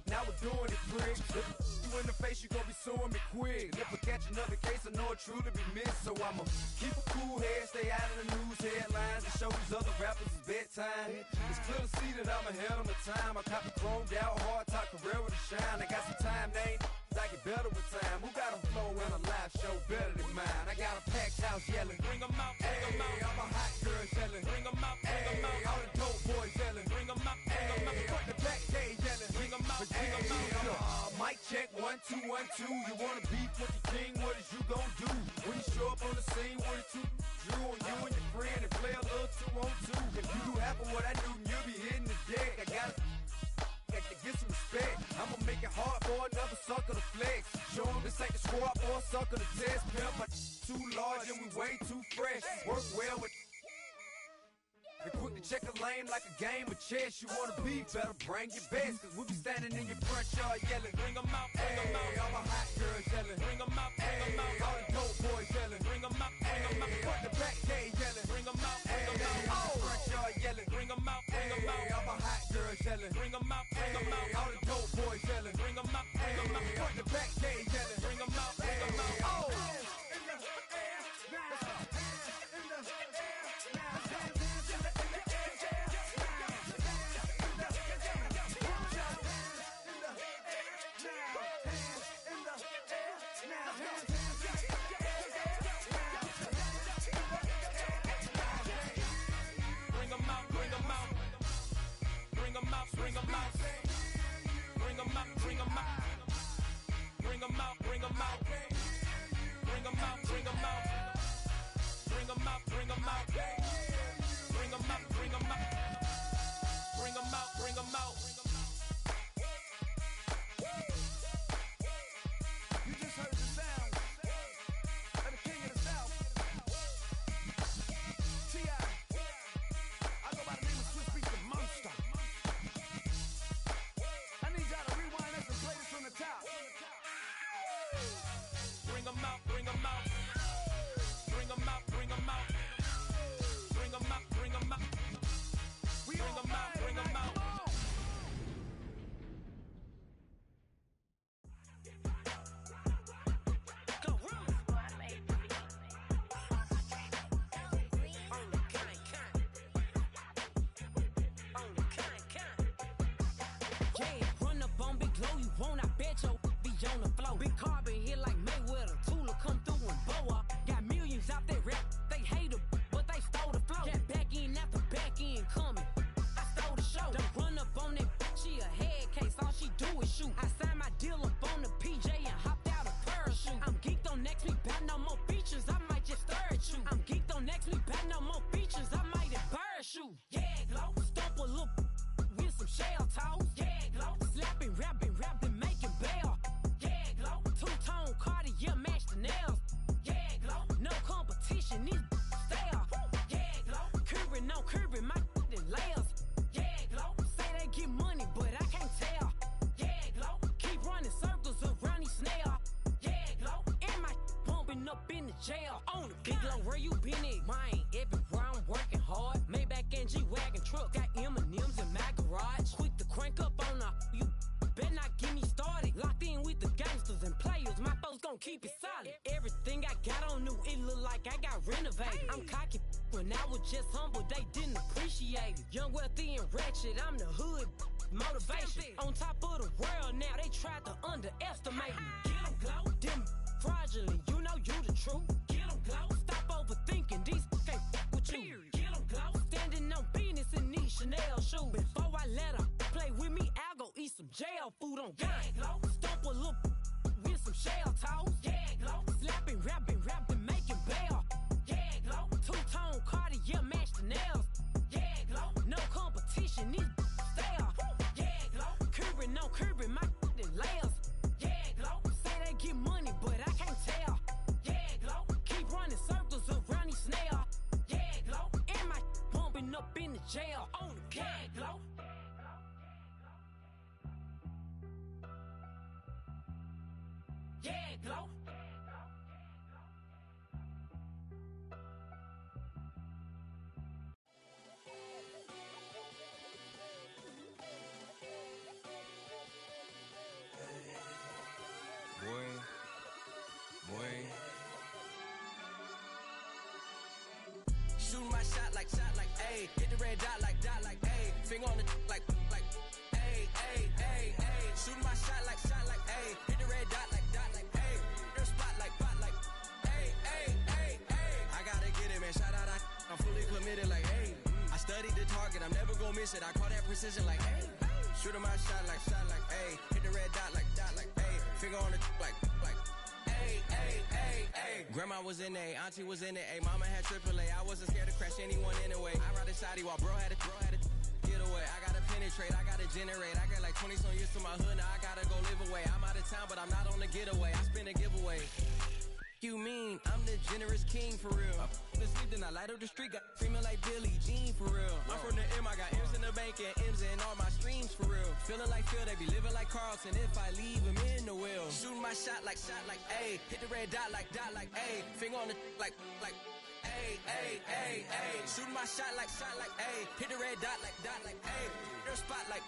now we're doing it, prick. If you in the face, you gon' be suing me quick. If I catch another case, I know it truly be missed. So I'ma keep a cool head, stay out of the news headlines, and show these other rappers it's bedtime. It's clear to see that I'm ahead of my time. I caught the chromed out, hard top career with a shine. I got some time, they ain't I get better with time. Who got a flow and a live show better than mine? I got a packed house yelling, bring 'em out, bring 'em out. I'm a hot girl yelling, bring 'em out, bring 'em out. All the dope boys yelling, bring 'em out, bring 'em out. Put the back day yelling, bring 'em out, bring 'em out. Mic check, 1, 2, 1, 2. You wanna beef with the king? What is you gon' do? When you show up on the scene, what is you drew on you and your friend and play a little 2-on-2? If you do half of what I do, you'll be hitting the deck. I gotta get some respect. I'ma make it hard for another sucker to flex. Show 'em this ain't the squad for a sucker to test. Pimp, my too large and we way too fresh. Work well with and quick to check a lane like a game of chess. You wanna be better, bring your best. Cause we'll be standing in your front yard yelling, bring 'em out, bring 'em out. All my hot girls yelling, bring 'em out, bring 'em out. All the dope boys yelling, bring 'em out, bring 'em out. Put the back day yelling, bring 'em out, bring 'em out. Oh, front yard yelling, bring 'em out, bring 'em out. All my hot girls yelling, bring 'em out, bring 'em out. All the dope boys yelling, bring 'em out, bring 'em out. Put the back day yelling, bring 'em out, bring 'em out. Oh. On the floor, big carbon here like Mayweather. Tula come through and blow up. Got millions out there rap. They hate her, but they stole the flow. Got back in after back in coming. I stole the show. Don't run up on that. She a head case. All she do is shoot. I signed my deal up on the PJ and hopped out a parachute. I'm geeked on next week. Bout no more features. I might just stir at you. I'm geeked on next week. Bout no more features. I might embarrass you. Yeah, glow. Stomp a look with some shell toes. Yeah, glow. Slapping, rapping, making bail. Two-tone Cartier match the nails. Yeah, glow. No competition, these stale. Yeah, glow. Curbing, no curbing, my layers. Yeah, glow. Say they get money, but I can't tell. Yeah, glow. Keep running circles around these snails. Yeah, glow. And my bumping up in the jail. On the big glow, where you been at? Mine, everywhere I'm working hard. Maybach and G-Wagon truck. Got M&M's in my garage. Quick to crank up on you. Better not get me started. Locked in with the gangsters and players. My folks gon' keep it solid. Everything I got on new, it look like I got renovated. I'm cocky when I was just humble, they didn't appreciate it. Young, wealthy, and ratchet, I'm the hood motivation. On top of the world now, they tried to underestimate me. Get 'em, glow. Them fraudulent, you know you the truth. Get 'em, glow. Stop overthinking, these can't with you. Get 'em, glow. Standing on business in these Chanel shoes. Before I let her play with me, I'll go eat some jail food on God. Stomp a little with some shell toes. Yeah, glow. Slapping, rapping, making bail. Yeah, glow. Two-tone Cartier match the nails. Yeah, glow. No competition, these stale. Yeah, glow. Curbing, no curbing, my layers. Yeah, glow. Say they get money, but I can't tell. Yeah, glow. Keep running circles around these snails. Yeah, glow. And my bumping up in the jail. On the yeah, glow. Yeah, glow. Boy. Shooting my shot like, ayy. Hit the red dot like, ayy. Finger on the like, ayy, ayy, ayy, ayy. Shooting my shot like, ayy. Hit the red dot target, I'm never gonna miss it. I call that precision like, hey. Shooting my shot like, hey. Hit the red dot like, hey. Finger on the like, hey, hey, hey, hey. Grandma was in A, auntie was in it, A. Mama had AAA. I wasn't scared to crash anyone anyway. I ride a shotty while bro had a get away. I gotta penetrate, I gotta generate. I got like 20-some years to my hood, now I gotta go live away. I'm out of town, but I'm not on the getaway. I spin a giveaway. You mean I'm the generous king for real? I f***ing sleep, then I light up the street, got screaming like Billie Jean for real. I'm from the M, I got M's in the bank and M's in all my streams for real. Feeling like Phil, they be living like Carlson if I leave him in the wheel. Shooting my shot like, ayy. Hit the red dot like, ayy. Finger on the like, ayy, ayy, ayy, ayy. Shooting my shot like, ayy. Hit the red dot like, ayy. Their spot like,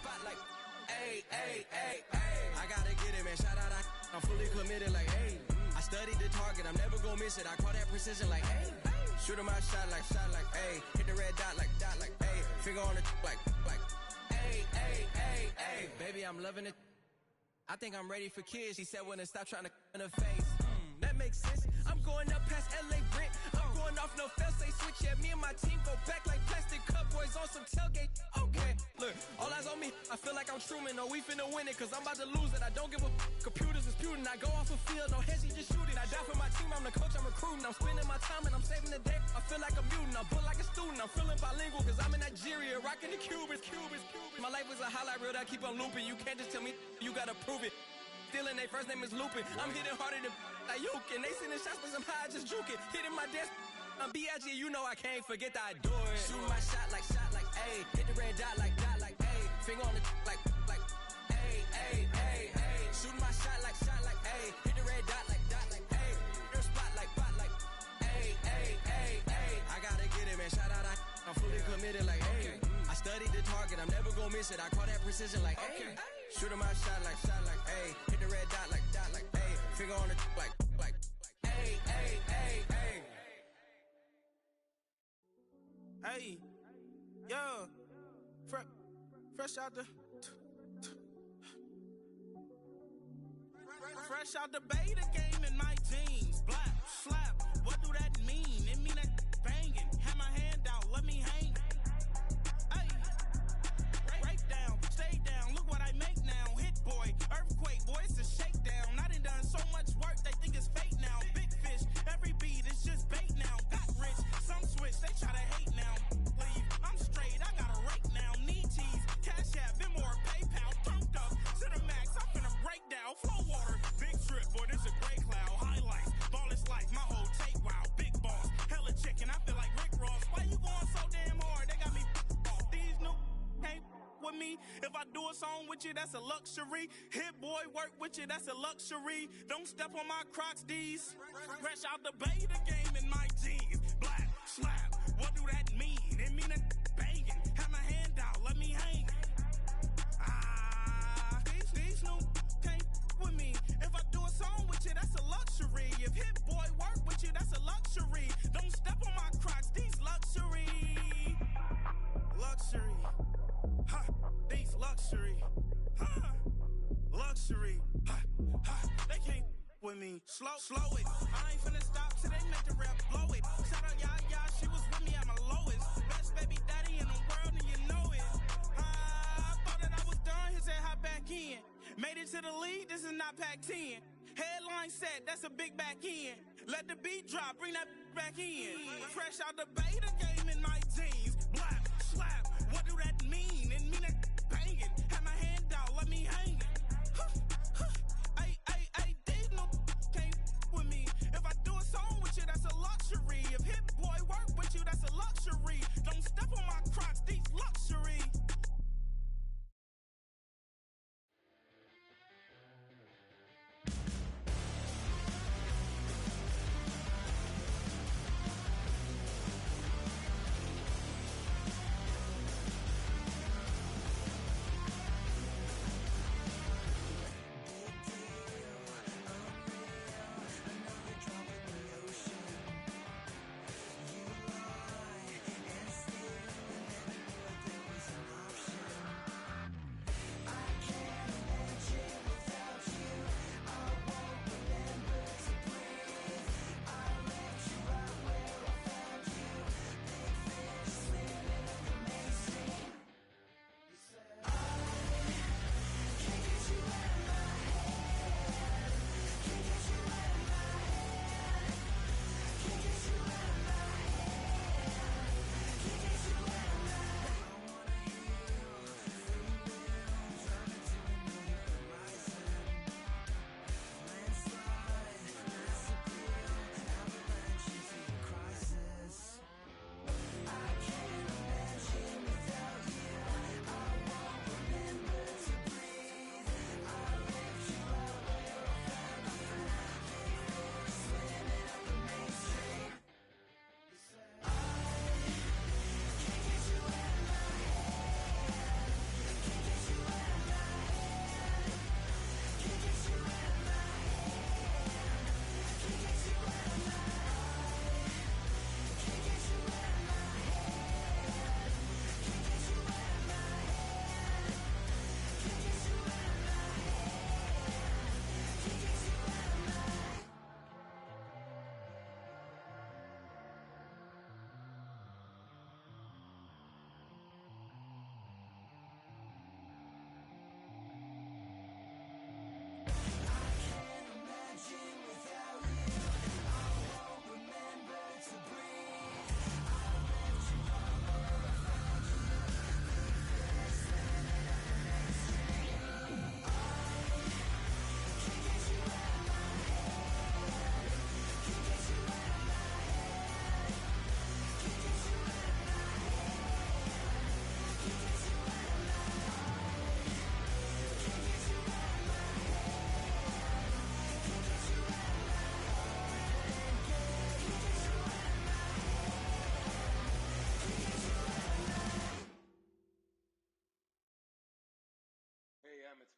ayy, ayy, ayy, ayy. I gotta get it, man. Shout out, I'm fully committed like, ayy. I studied the target, I'm never gonna miss it. I call that precision like, hey. Shooting my shot like, hey. Hit the red dot like, hey. Finger on the like, hey, hey, hey, hey. Baby, I'm loving it. I think I'm ready for kids. She said when to stop trying to in her face. That makes sense. I'm going up past LA Brent. I'm going off no fail, say switch. Yeah, me and my team go back like plastic cup boys on some tailgate. Okay, look, all eyes on me. I feel like I'm Truman. No, we finna win it, cause I'm about to lose it. I don't give a computers disputing. I go off a field, no hesi, just shoot it. I die for my team, I'm the coach, I'm recruiting. I'm spending my time and I'm saving the day. I feel like a mutant, I'm built like a student. I'm feeling bilingual, cause I'm in Nigeria, rocking the Cubans. My life is a highlight reel that I keep on looping. You can't just tell me, you gotta prove it. Stealing, they first name is Lupin. I'm hitting harder than Ayukin. They sending shots for some high, just juke it. Hitting my desk, I'm B.I.G. You know I can't forget that I do it. Shooting my shot like, ayy. Hit the red dot like, ayy. Finger on the like, ayy, ayy, ayy, ayy. Shooting my shot like, ayy. Hit the red dot like, ayy. Their spot like, ayy, ayy, ayy, ayy. I gotta get it, man. Shout out, I'm fully committed like, hey. I studied the target, I'm never gonna miss it. I call that precision like, hey. Shooting my shot like, ayy. Hit the red dot like, ayy. Finger on the like, ayy, ayy, ayy, ayy. Hey, yo, fresh out the, fresh out the beta game in my jeans. Black, slap, what do that mean? It mean that banging. Have my hand out, let me hang. Hey, break down, stay down, look what I make now. Hit boy, earthquake, boy, it's a shakedown. I done so much work, they think it's fake now. Big fish, every beat is just bait now. Got rich, some switch, they try to hate now. Leave, I'm straight, I got a rake now. Need cheese, cash app, Venmo or PayPal. Pumped up to the max, I'm finna break down. Flow water, big trip, boy, this a gray cloud. Highlights, ball is life, my whole tape, wow. Big boss, hella chicken, I feel like Rick Ross. Why you going so damn hard? They got me off. These new can't with me. If I do a song with you, that's a luxury. Hit boy, work with you, that's a luxury. Don't step on my Crocs, D's. Fresh out the beta game in my jeans. Black, slap, what do that mean? It mean a banging. Have my hand out, let me hang. These new can't with me. If I do a song with you, that's a luxury. If hit boy, work with you, that's a luxury. Don't step on my Crocs, these luxury. Luxury. Ha, these luxury. Ha, luxury. Ha, ha, they can't with me. Slow it. I ain't finna stop till they make the rap blow it. Shout out Yaya, she was with me at my lowest. Best baby daddy in the world and you know it. I thought that I was done, he said hop back in. Made it to the lead, this is not Pac-10. Headline set, that's a big back end. Let the beat drop, bring that back in. Fresh out the beta game in my jeans. Black, slap, what do that mean? It mean that banging. Have my hand out, let me hang. Ay, these no can't with me. If I do a song with you, that's a luxury. If hit boy work with you, that's a luxury. Don't step on my Crocs, these luxury.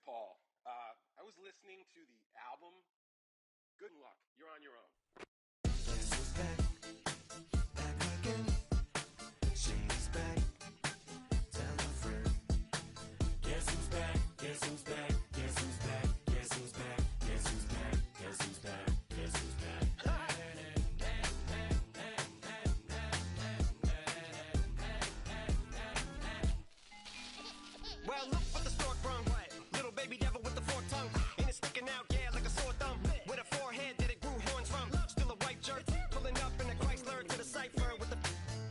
Paul. I was listening to the album. Good luck. You're on your own. Guess who's back? Back again. She's back. Tell a friend. Guess who's back? Guess who's back? Guess who's back? Guess who's back? Guess who's back? Guess who's back? Guess who's back? Well, look what the stork brung. Little baby devil with the forked tongue. And it's sticking out, yeah, like a sore thumb. With a forehead that it grew horns from. Still a white shirt, pulling up in a Chrysler to the cipher with a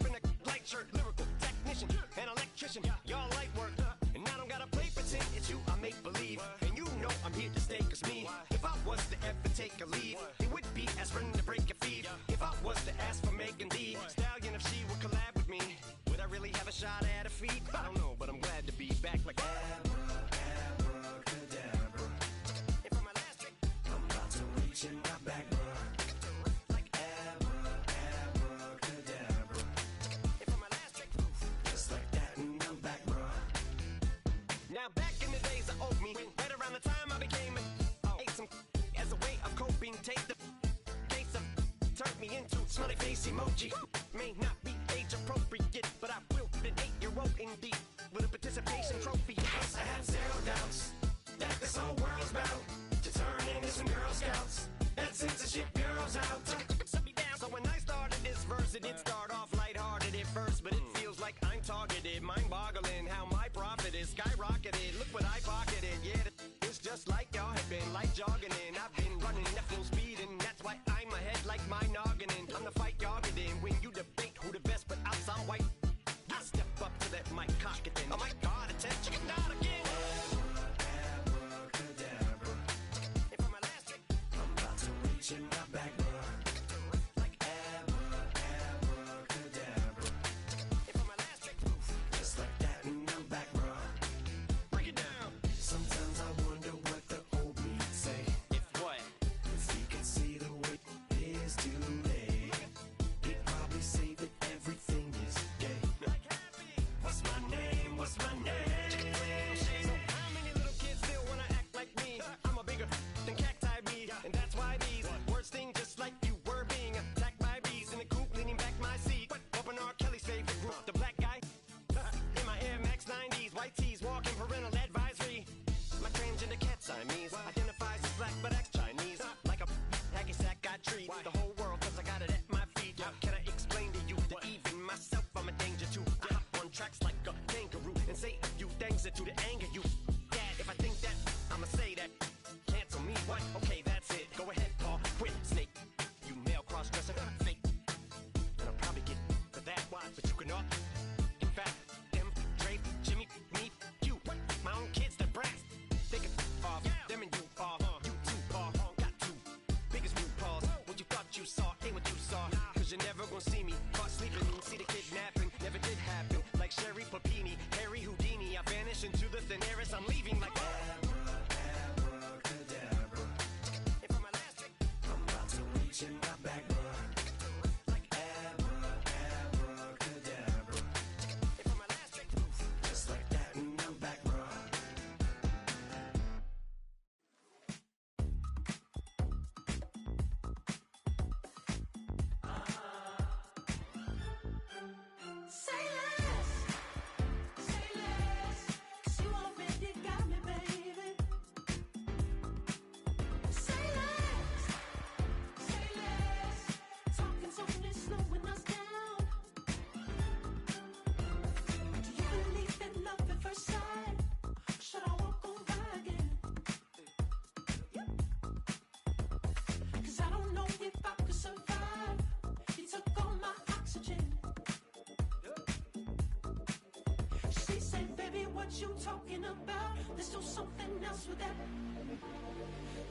in a light shirt. Lyrical technician, an electrician, y'all light work. And I don't gotta play pretend, it's you I make believe. And you know I'm here to stay, cause me, if I was to ever take a lead, it would be aspirin to break your feet. If I was to ask for Megan D Stallion, if she would collab with me, would I really have a shot at her feet? I don't know, but I'm glad to be back like abracadabra. And for my last trick, I'm about to reach in my back, bruh. Like abracadabra. And for my last trick, just like that, and I'm back, bruh. Now back in the days of old me, right around the time I became ate some as a way of coping. Take the case of turned me into smiley face emoji. May not be age appropriate, but I will be an 8-year-old indeed with a participation trophy. Yes, I have zero doubts that this whole world's bound to turn into some Girl Scouts. That censorship bureau's out. Shut me down. So when I started this verse, it did start off lighthearted at first, but it feels like I'm targeted. Mind-boggling how my profit is skyrocketed. Look what I pocketed. Yeah, it's just like y'all have been like jogging in. I've been running at full speed, and that's why I'm ahead like my noggin. I'm the fight y'all get in when you debate who the best, but I'll sound white. I step up to that mic, cock it then. Oh my God, attention, chicken out again. Abracadabra. And for my last trick, I'm about to reach in my back, bruh. Like abracadabra. And for my last trick, just like that, and I'm back, bruh. Break it down. Sometimes I wonder what the old me'd say. If what? If he could see the way it is today, he'd probably say that everything is gay. What's my name? What's my name? So how many little kids still wanna act like me? I'm a bigger than cacti me, and that's why these words sting just like you were being attacked by bees in the coop, leaning back my seat. Open R. Kelly's favorite group, the black guy. In my Air Max 90s, white tees, walking parental advisory. My transgender cat Siamese identifies as black but acts Chinese. Like a hacky sack I treat the whole world cause I got it at my feet. How can I explain to you that even myself I'm a danger to? I hop on tracks like a kangaroo and say a few things that to the anger you. Dad, if I think that, I'ma say that. Cancel me, what? Okay, that's it. Go ahead, Paul, quit, snake. You male cross-dresser, fake. And I'll probably get for that, but you can all. In fact, them, Dre, Jimmy, me, you. My own kids, the brats. They can off, them and you off. You too, Paul, got two biggest blue paws. What you thought you saw ain't what you saw. Cause you're never gonna see me caught sleeping. See the kidnapping, never did happen. Like Sherry Papini, Harry Houdini. I vanish into the thin air as I'm leaving like abracadabra. And for my last trick, I'm about to reach in my back, bruh. Like abracadabra. And for my last trick, just like that, and I'm back, bruh. Say less, 'cause you already got me, baby. Say less, talking softly, slowing us down. Do you believe in love at first sight? Should I walk on by again? 'Cause I don't know if I could survive. You took all my oxygen. She said, baby, what you talking about? Let's do something else with that.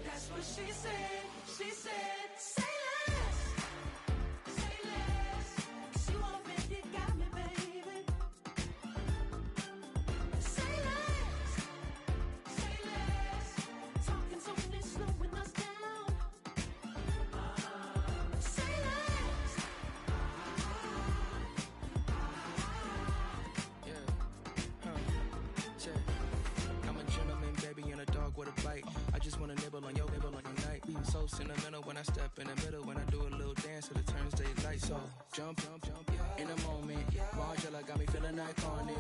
That's what she said. She said, say less, 'cause you already got me, baby. Say less, talking softly, slowing us down. Say less. I'm a gentleman, baby, and a dog. step in the middle when I do a little dance to the turns they lights off. Jump, jump, jump, in the moment. Margella got me feeling iconic.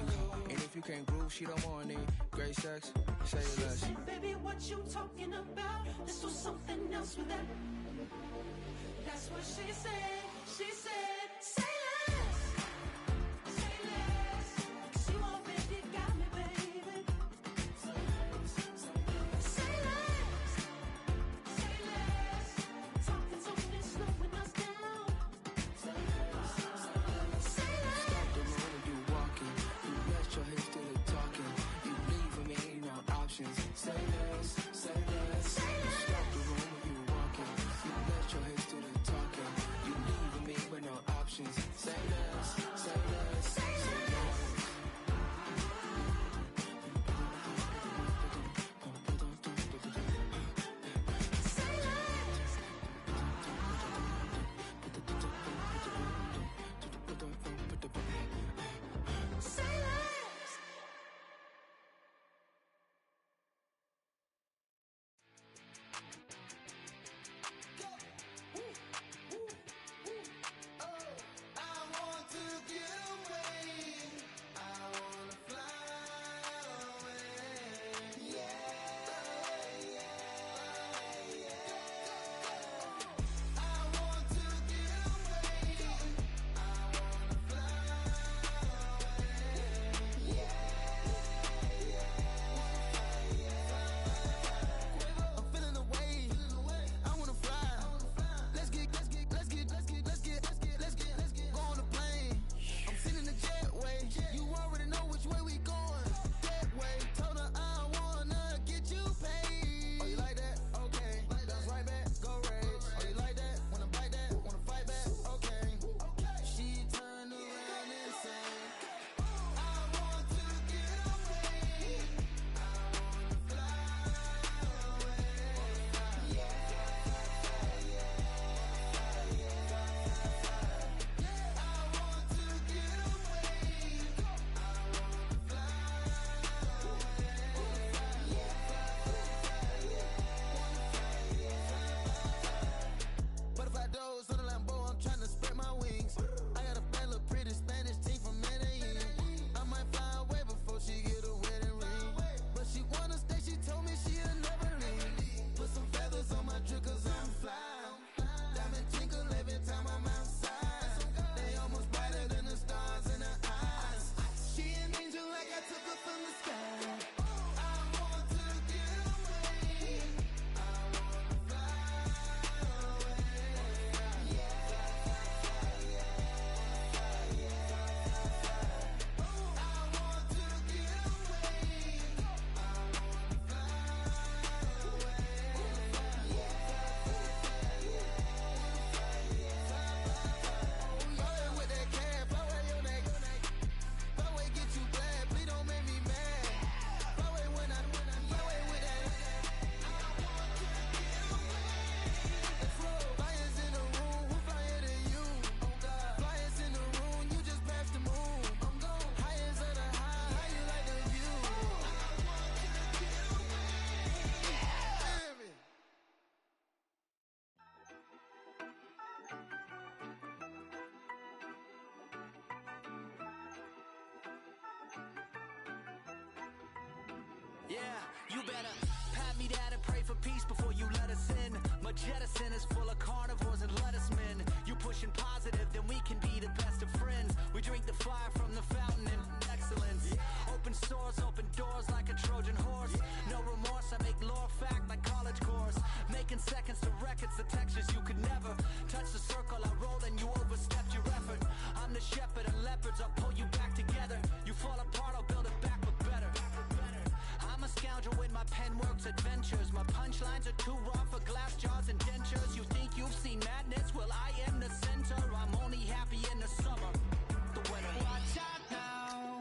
And if you can't groove, she don't want it. Great sex, say less. She said, baby, what you talking about? This was something else with that. That's what she said. She said, say less. Say less. She already got me, baby. Say less. Say less. Talking so fast, slowing us down. Say less. Say less. Stop the road when you walking. You let your hips do the talking. You leaving me no options. Say less. Say less. Stop the road when you walking. You let your hips do the talking. You leaving me with no options. Say less. Say less. Say less. Yeah, you better pat me down and pray for peace before you let us in. My jettison is full of carnivores and lettuce men. You pushing positive, then we can be the best of friends. We drink the fire from the fountain in excellence. Open sores, open doors like a Trojan horse. No remorse, I make lore fact like college course. Making seconds to records, the textures you could never touch the circle I rolled and you overstepped your effort. I'm the shepherd and leopards, I'll pull you back together. You fall apart, I'll build it back but better. I'm a scoundrel with my pen works adventures. My punchlines are too raw for glass jars and dentures. You think you've seen madness? Well, I am the center. I'm only happy in the summer. The winter. Watch out now,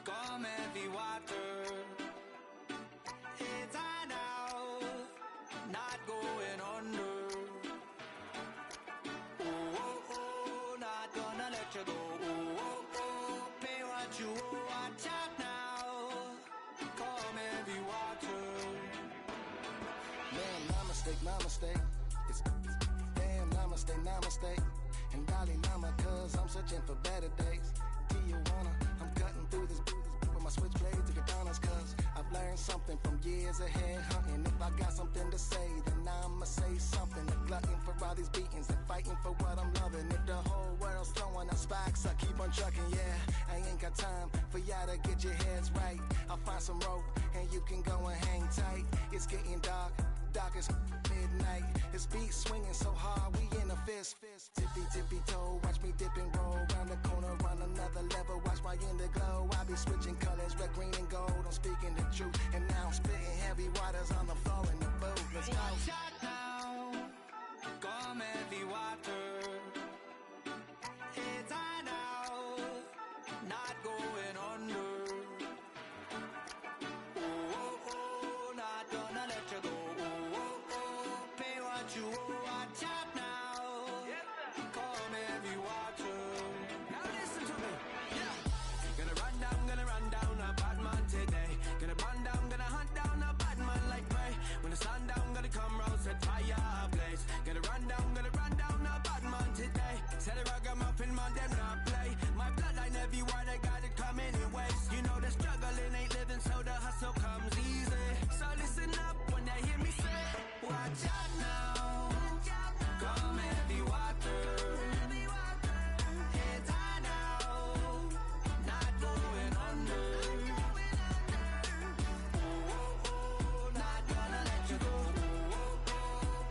come heavy water. It's high now, not going under. Oh, oh, oh, not gonna let you go. Oh, oh, oh, pay what you owe. Watch out now, come heavy water. Man, my mistake. It's namaste. And Dalai Lama, cause I'm searching for better days. Tijuana, I'm cutting through this with my switchblade to katanas, cause I've learned something from years of head hunting. If I got something to say, then I'ma say something. A glutton for all these beatings and fighting for what I'm loving. If the whole world's throwing up spikes, I keep on trucking, yeah. I ain't got time for y'all to get your heads right. I'll find some rope and you can go and hang tight. It's getting dark as midnight. This beat swinging so hard, we in a fist. Tippy, tippy toe, watch me dip and roll. Round the corner, run another level, watch my glow. I be switching colors, red, green, and gold. I'm speaking the truth, and now I'm spitting heavy waters on the floor in the booth. Let's go. Watch out now, come heavy water. It's high now, not going under. Oh, not gonna let you go. Pay what you owe. Watch out now, come heavy water. Now listen to me, yeah. Gonna run down a bad man today. Gonna run down, gonna hunt down a bad man like prey. When the sun down, gonna come round, set fire ablaze. Gonna run down a bad man today. Said the ragamuffin man, them not play. My bloodline everywhere, they got it coming in waves. You know the struggling ain't living, so the hustle comes easy. So listen up when they hear me say, watch out now, come heavy water. Heads high now, not going under. Not gonna let you go.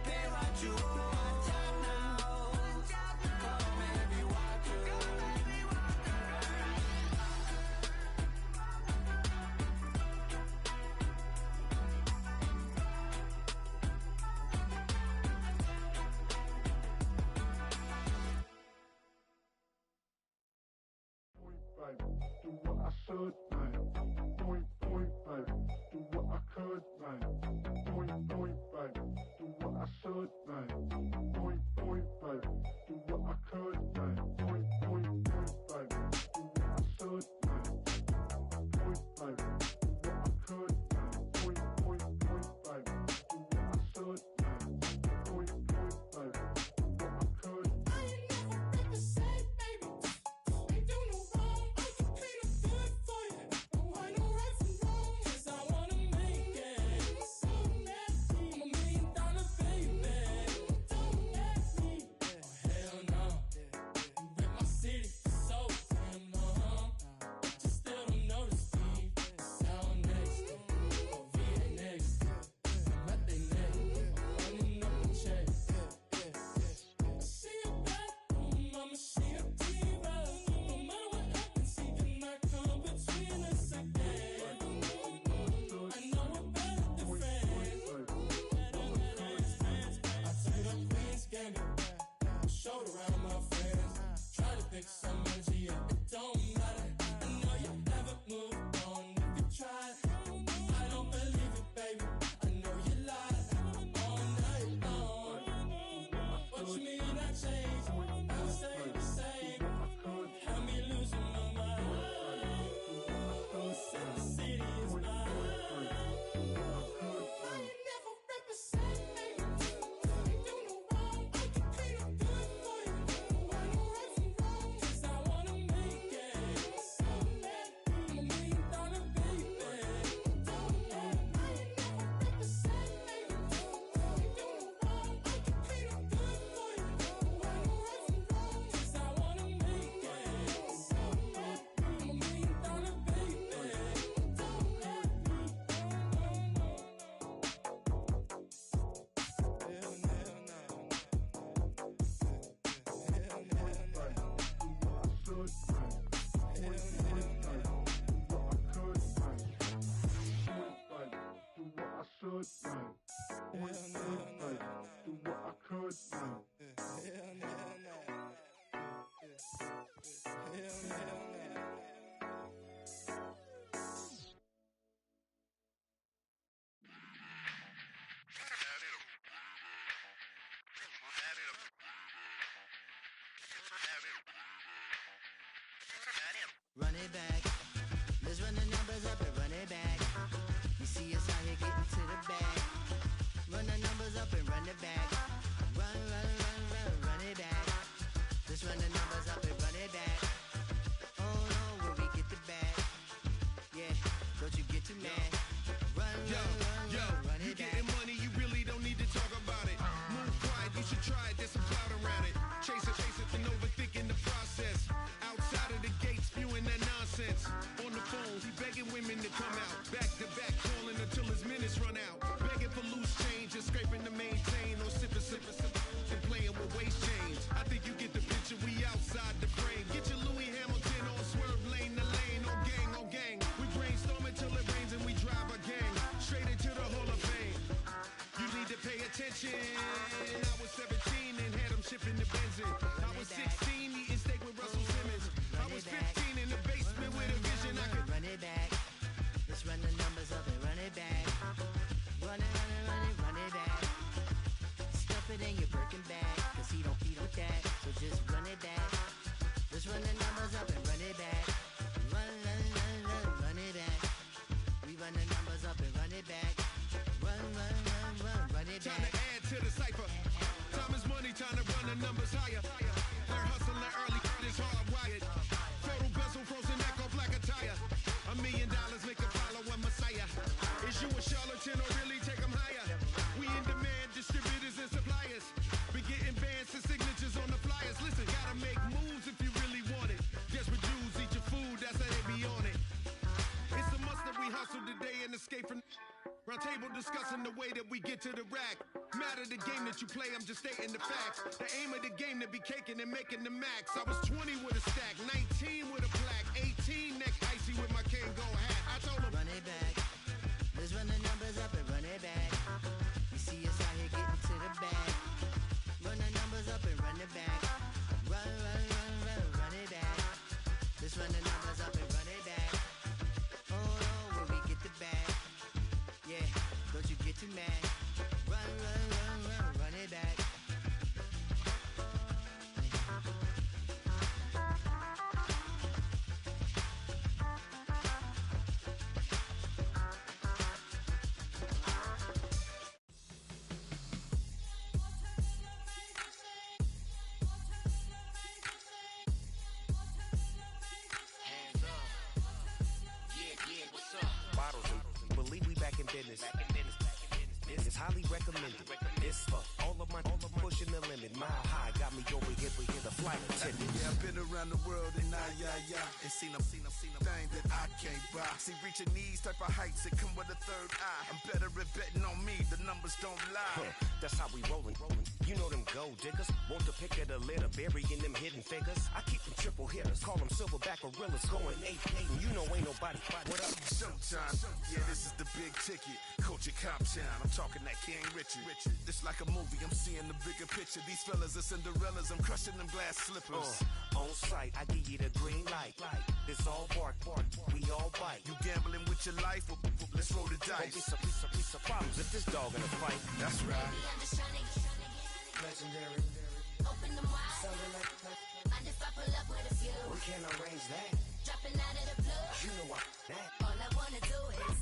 Pay what you owe. Watch out now, come heavy water. Do what I should, man. Point, baby. Do what I could, man. Point, baby. Do what I should, man. Point, baby. Do what I could, man. Point, baby. Do what I should, man. Point, baby. Do what I could, man. Point, baby. Do what I should, man. Point, baby. Do what I could. I ain't never been the same, baby. Ain't do no wrong. I can clean up good for you. No, I know right from wrong. 'Cause I wanna make it. So nasty. I'm $1 million baby. Don't let me. Oh hell no. You rip my city so damn long. But you still don't notice me. Sound next. Oh VA next. Let they neck. Running up the check. See you back home, mama, she a diva. No matter what happens, he cannot come between us again. I know we're better than friends. I took up Queen's Gambit, showed around my friends. Try to pick some energy, yeah, it don't matter. I know you haven't moved on if you tried. I don't believe it, baby. I know you lied all night long. What you mean I changed? I stay the same. Had me losing my mind. Sin City is mine. I ain't never represent, baby. Ain't do no wrong. I can clean up good for you. No, I know right from wrong. 'Cause I wanna make it. So let me. I'm $1 million baby. Don't let me. I ain't never represent, baby. Ain't do no wrong. I can clean up good for you. No, I know right from wrong. 'Cause I wanna make it. So let me. I'm $1 million baby. Don't let me. Run it back. Let's run the numbers up and run it back. You see us out here getting to the bag. Run the Don't you get too mad. Run, run You it back. getting money, you really don't need to talk about it. Move quiet, you should try it, there's some cloud around it. Chase it, and overthinking the process. Outside of the gates, spewing that nonsense. On the phone, he begging women to come out. Back to back, calling until his minutes run out. Begging for loose change, just scraping to maintain. Or sipping, and playing with waist chains. I think you get the picture, we outside the frame. Get your Louis Hamilton on swerve lane to lane. On gang. We brainstorm until it rains and we drive a gang. Straight into the Hall of Fame. You need to pay attention. I was 17 and had them shipping the benzin. I was 16 eating steak with Russell Simmons. I was 15 in the basement with a vision. I could run it back. Let's run the numbers up and run it back. Run it back. Stuff it in your Birkin bag, cause he don't feed with that. So just run it back. Let's run the numbers up and run it back. Run it back. We run the numbers up and run it back. Run it back. time to add to the cipher. Time is money, time to run the numbers higher. Learn hustling early, it's hardwired. Photo bezel, frozen echo, black attire. $1 million make a follow a messiah. Is you a charlatan or really take them higher? We in demand, distributors and suppliers. Be getting bands and signatures on the flyers. Listen, gotta make moves if you really want it. Desperate Jews eat your food, that's how they be on it. It's a must that we hustle today and escape from round table discussing the way that we get to the rack. Matter the game that you play, I'm just stating the facts. The aim of the game to be caking and making the max. I was 20 with a stack, 19 with a plaque, 18 neck icy with my Kango hat. I told him, run it back. Let's run the numbers up and run it back. You see us out here getting to the bag. Run the numbers up and run it back. Run it back. Let's run the numbers up and run it back. Oh, when we get the bag. Yeah, don't you get too mad. Run it back. Bottles and believe we back in business. This is highly recommended. It's for all of my pushing the limit. Mile high got me over here the flight attendant. Yeah, I've been around the world and and seen them thing that I can't buy. See, reaching these type of heights, it come with a third eye. I'm better at betting on me, the numbers don't lie. That's how we rollin'. You know them gold diggers, want the pick of the litter, burying them hidden figures. I keep them triple hitters, call them silverback gorillas, going 8-8, and you know ain't nobody. What up? Showtime, yeah, this is the big ticket. Culture Cop Town, I'm talking that King Richard. This like a movie, I'm seeing the bigger picture. These fellas are Cinderellas, I'm crushing them glass slippers. On sight, I give you the green light. It's all bark, we all bite. You gambling with your life? Well, let's roll the dice. Piece of problems if this dog in a fight. That's right. Legendary. Open them wide. Sounding like Mind if I pull up with a few? we can't arrange that. Dropping out of the blue. You know what? That. All I wanna do is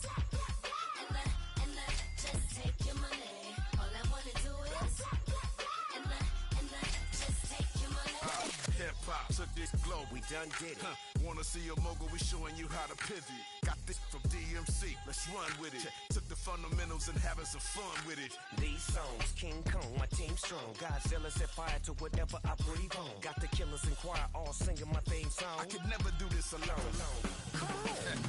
and just take your money. All I wanna do is and just take your money. Hip hop took this globe. We done did it. Wanna see a mogul? We showing you how to pivot. Got this from DMC. Let's run with it. Took the fundamentals and having some fun with it. These songs, King Kong, my team strong. Godzilla set fire to whatever I breathe on. Got the killers in choir all singing my theme song. I could never do this alone.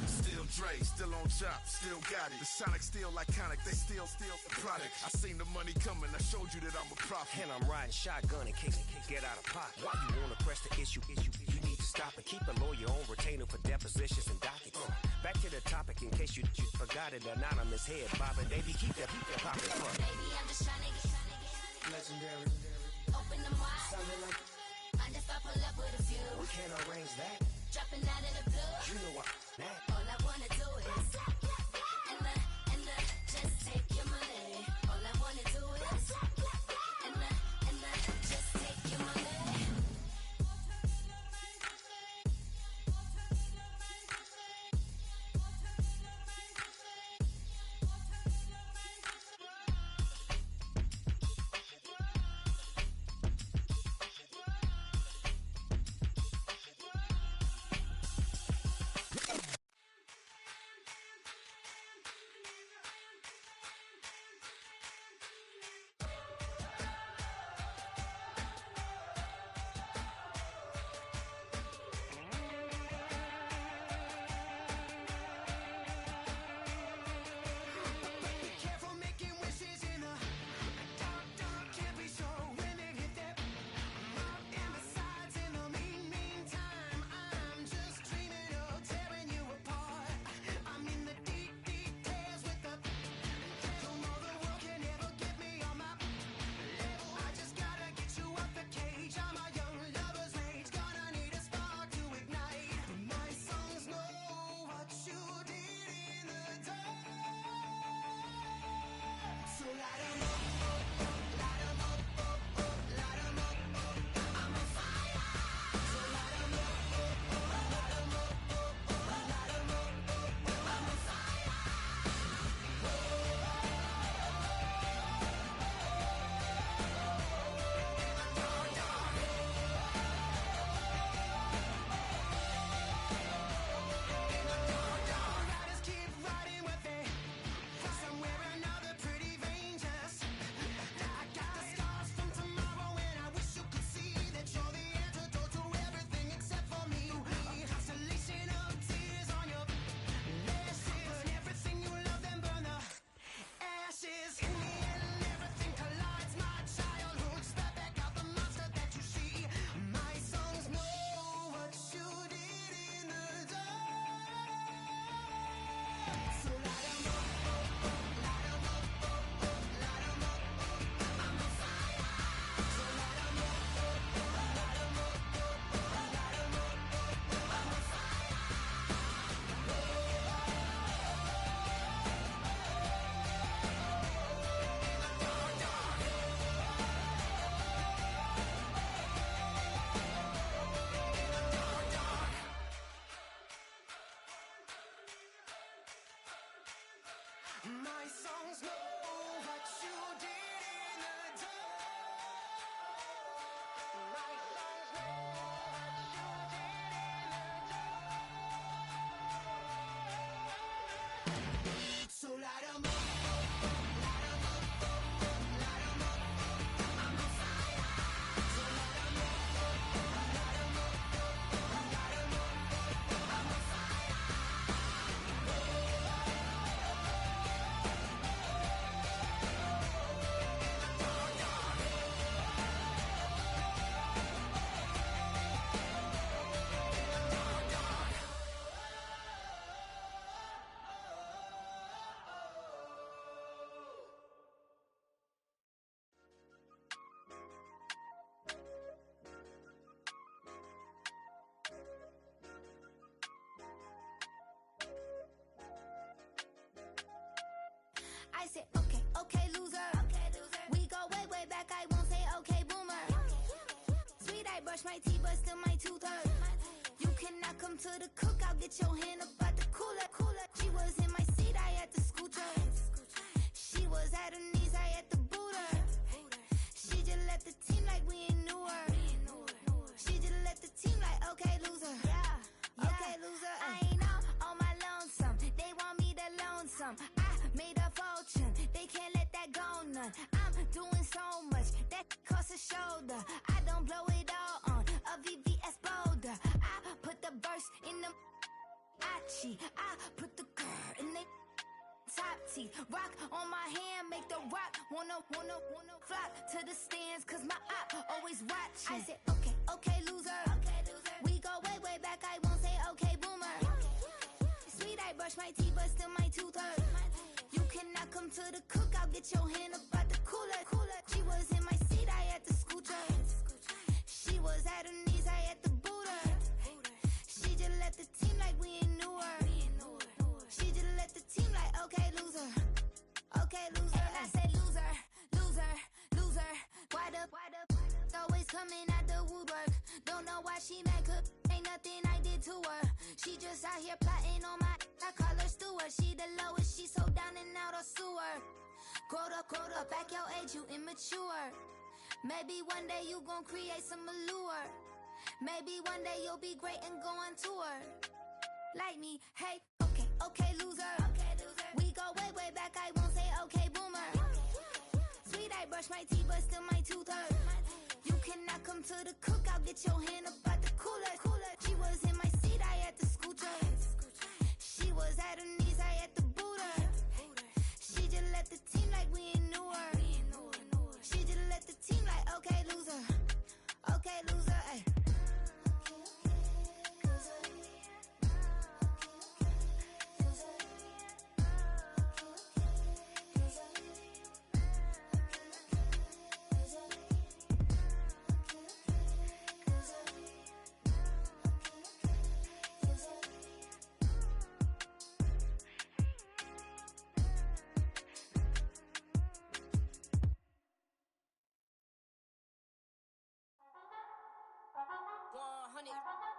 Still Dre, still on top, still got it. The Sonic still iconic, they still the product. I seen the money coming, I showed you that I'm a prophet. And I'm riding shotgun in case get out of pocket. Why you wanna press the issue? You need to stop and keep a lawyer on retainer for depositions and dockets. Back to the topic in case you forgot it. Anonymous head bobbing, baby, keep that pocket full. Baby, I'm just trying to get Legendary. open them wide. Sounding like Mind if I pull up with a few? we can't arrange that. Dropping out of the blue. You know what? That. All I wanna do is and just take your money. All I wanna do is and just take your money. My songs know what you did in the dark. My songs know what you did in the dark. So light 'em up, light 'em up, light 'em up. I'm on fire. So light 'em up, light 'em up, light 'em up. I'm on fire. I said, okay, okay, loser. We go way, way back. I won't say okay, boomer. Sweet, I brush my teeth, but still my tooth hurt. You cannot come to the cookout. Get your hand up out the cooler. She was in my seat. I had to scoot her. She was at her knees. I had to boot her. She just left the team like we ain't knew her. She just left the team like, okay, loser. Okay, loser. I ain't on my lonesome. They want me to loan some. I made a fortune. They can't let that go none. I'm doing so much that costs a shoulder. I don't blow it all on a VVS boulder. I put the verse in the Achi. I put the girl in the top teeth. Rock on my hand, make the rock wanna flock to the stands, cause my op always watching. I said, okay, okay, loser. We go way, way back. I won't say okay, boomer. Sweet, I brush my teeth, but still my tooth hurt. You cannot come to the cookout. Get your hand up out the cooler. She was in my seat. I had to scoot her. She was at her knees. I had to boot her. She just left the team like we ain't knew her. She just left the team like, okay, loser. Okay, loser. And I said, loser, loser, loser. Why the always coming out the woodwork? Don't know why she mad, cause ain't nothing I did to her. She just out here plotting on my, I call her steward. She the lowest, she so down and out of sewer. Growed up, back your age, you immature. Maybe one day you gon' create some allure. Maybe one day you'll be great and go on tour. Like me, hey, okay, okay, loser. We go way, way back, I won't say okay, boomer. Sweet, I brush my teeth, but still my tooth hurt. You cannot come to the cookout. Get your hand up out the cooler. She was in my seat. I had to scoot her. She was at her knees. I had to boot her. She just left the team like we ain't knew her. She just left the team like, okay, loser. Okay, loser, ay.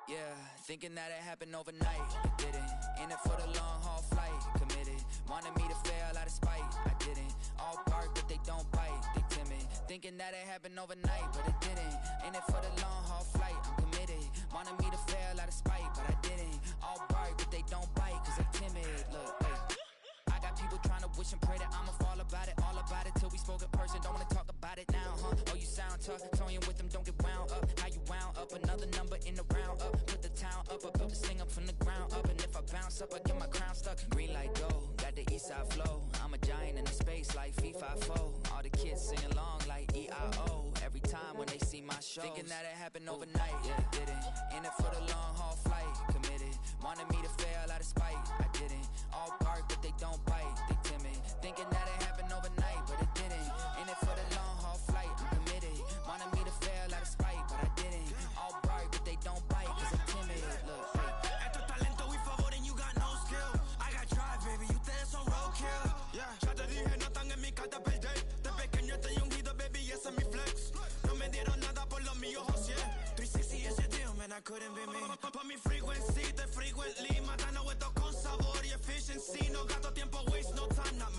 Yeah, thinking that it happened overnight. It didn't. In it for the long haul flight. Committed. Wanted me to fail out of spite. I didn't. All bark, but they don't bite. They timid. Thinking that it happened overnight, but it didn't. In it for the long haul flight. I'm committed. Wanted me to fail out of spite, but I didn't. All bark, but they don't bite, cause they timid. Look, wait. I got people trying to wish and pray that I'ma fall about it. All about it till we spoke in person. Don't wanna talk about it now, huh? Oh, you sound tough. Toying with them, don't get wound up. How you wound up? Another number in the round up. Put the town up. I built this thing up from the ground up. And if I bounce up, I get my crown stuck. Green light go. Got the east side flow. I'm a giant in the space like FIFA 4. All the kids sing along like EIO. Every time when they see my show. Thinking that it happened overnight. Yeah, it didn't. In it for the long haul flight. Committed. Wanted me to fail out of spite. I didn't. All bark, but they don't bite. They timid. Thinking that it happened overnight, but it didn't. In it for the long haul flight. I'm committed. Wanted me to fail out of spite, but I didn't. All bark, but they don't bite, cause I'm timid. Look, Esto es talento y favor and you got no skill. I got drive, baby, ustedes son roadkill. Yeah, ya te dije, no están en mi carta perder. De pequeño estoy ungido, baby, ese es mi flex. No me dieron nada por lo mío, José. 360 is your deal, man, I couldn't be me. Pa' mi frequency, te frequently. Matando esto con sabor y efficiency. No gasto tiempo, waste no time, not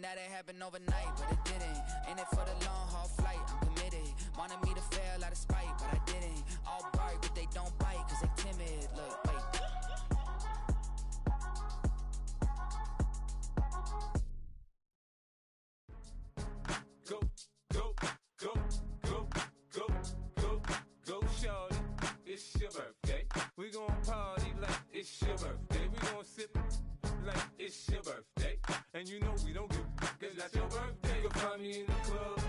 hoping that it happened overnight, but it didn't. In it for the long haul flight, I'm committed. Wanted me to fail out of spite, but I didn't. All bark, but they don't bite, cause they timid. Look, wait. Go, go, go, go, go, go, go, shorty. It's your birthday. We gon' party like it's your birthday. We gon' sip like it's your birthday. And you know we don't give cause that's your birthday. You can find me in the club,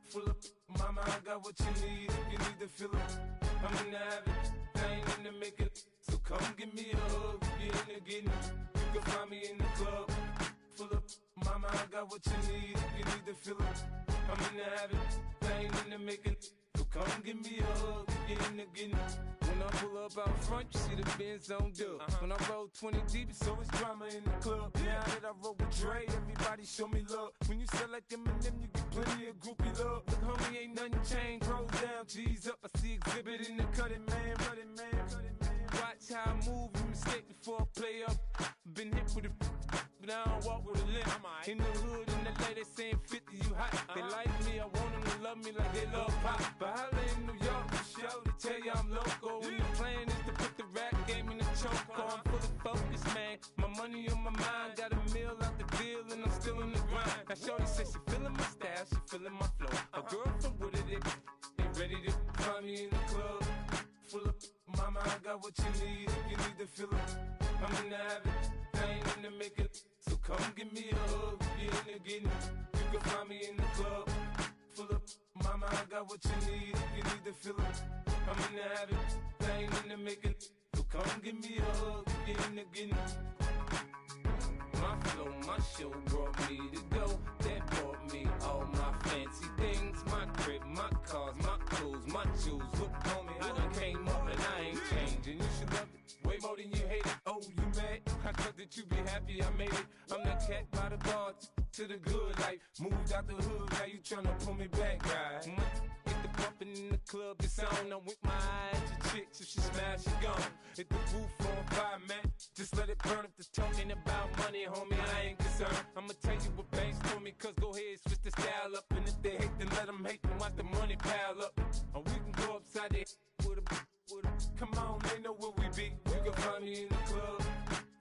full of mama, I got what you need. If you need to fill up, I'm in the habit, I ain't in the making. So come give me a hug, get in the getting. You can find me in the club, full of mama, I got what you need. If you need to fill up, I'm in the habit, I ain't in the making. So come give me a hug, get in the getting. When I pull up out front, you see the Benz on dub. When I roll 20 deep, it's always drama in the club. Now that I roll with Dre, everybody show me love. When you sell like Eminem, you get plenty of groupie love. Look, homie, ain't nothing changed. Rolls down, G's up. I see exhibit in the cutting, man. Running, man. Watch how I move, you mistake before I play up. Been hit with a but I don't walk with a limp. In the hood, in the lady saying 50, you hot. They like me, I want them to love me like they love pop. But holla in New York, the show, they tell you I'm local. And the plan is to put the rap game in the choke. I'm fully focused, man. My money on my mind, got a meal out the deal, and I'm still in the grind. Now shorty says she feeling my style, she feeling my flow. A girl from Wooded, they ready to find me in the club. Full of mama, I got what you need. If you need to fill up, I'm in the habit, I ain't in the making. So come give me a hug, get in the getting. You can find me in the club, full of mama, I got what you need. If you need to fill up, I'm in the habit, I ain't in the making. So come give me a hug, get in the getting. My flow, my show brought me to go. That brought me all my fancy things. My crib, my cars, my clothes, my shoes. Look, homie, I done came up and I ain't changing. You should love it way more than you hate it. Oh, you mad? I thought that you be happy I made it. I'm that cat by the bar to the good life. Moved out the hood, now you tryna pull me back, right? Get the bumpin' in the club, it's on. I'm with my eyes to chicks, if she smash, she gone. Hit the roof on fire, man. Just let it burn if the talking about money, homie, I ain't concerned. I'ma tell you what banks told me, cause go ahead, switch the style up. And if they hate, then let them hate, then watch the money pile up. Or we can go upside there with a come on, they know where we be. You can find me in the club,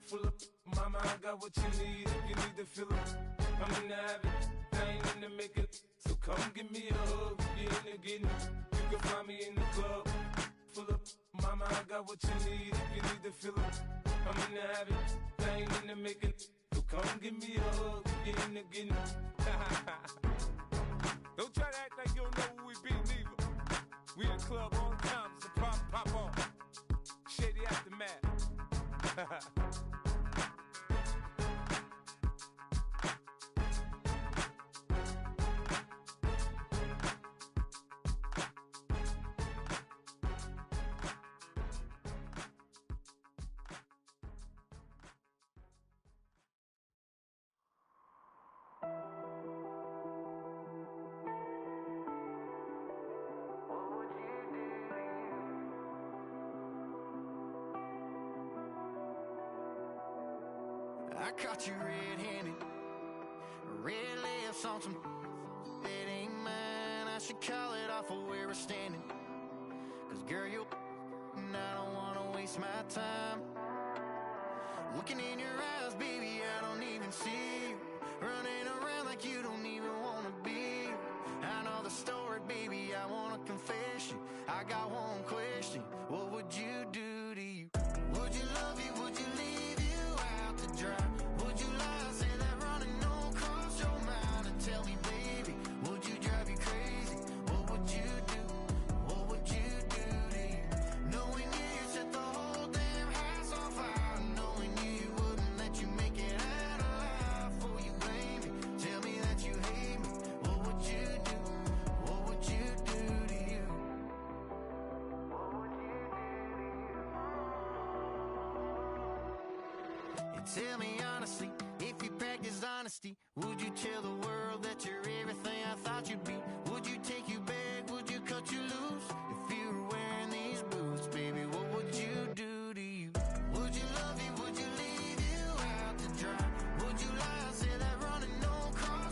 full of mama, I got what you need. If you need to fill up, I'm in the habit, I ain't in the making. So come give me a hug, get in the getting. You can find me in the club, full of mama, I got what you need. If you need to fill up, I'm in the habit, I ain't in the making. So come give me a hug, get in the getting. Don't try to act like you don't know where we be, neither. We in the club all the time, so pop on. Shady Aftermath. I caught you red-handed, red lips on some that ain't mine. I should call it off of where we're standing, cause girl, you and I don't wanna waste my time. Looking in your eyes, baby, I don't even see you. Running around like you don't even wanna be. I know the story, baby, I wanna confess you. I got one question, what would you do to you? Would you love you, would you leave you out to dry? Would you lie, say that running don't cross your mind? And tell me, baby, would you drive you crazy? What would you do? What would you do to you? Knowing you set the whole damn house on fire. Knowing you wouldn't let you make it out alive. For you blame me, tell me that you hate me. What would you do? What would you do to you? What would you do to you? And tell me honestly, if you practice honesty, would you tell the world that you're everything I thought you'd be? Would you take you back? Would you cut you loose? If you were wearing these boots, baby, what would you do to you? Would you love you? Would you leave you out to dry? Would you lie, say that running don't cross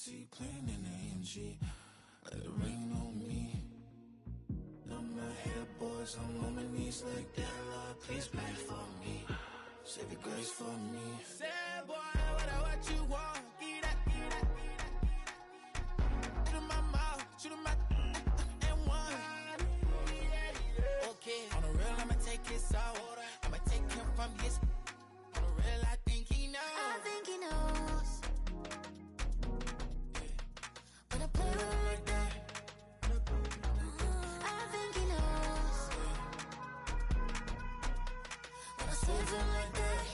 T, playing in AMG. Let it rain on me. I'm not here, boys, I'm on my knees like that. Lord, please pray for me. Save your grace for me. Sad boy, what you want? Get that, get that, get that. Shoot in my mouth, shoot in my and one. Okay, on the real, I'ma take his out. I'ma take him from his. On the real, I think he knows. I think he knows. When I play with him like that, I think he knows. When I save him like that,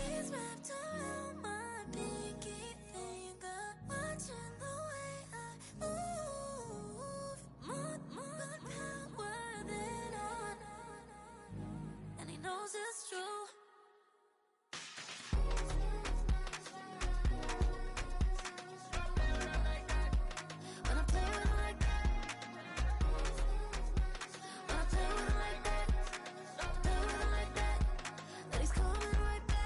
he's wrapped around my pinky finger, watching the way I move. More power than on, and he knows it's true. When I play with him like that, when I play with him like that, play with him like that, that he's coming right back.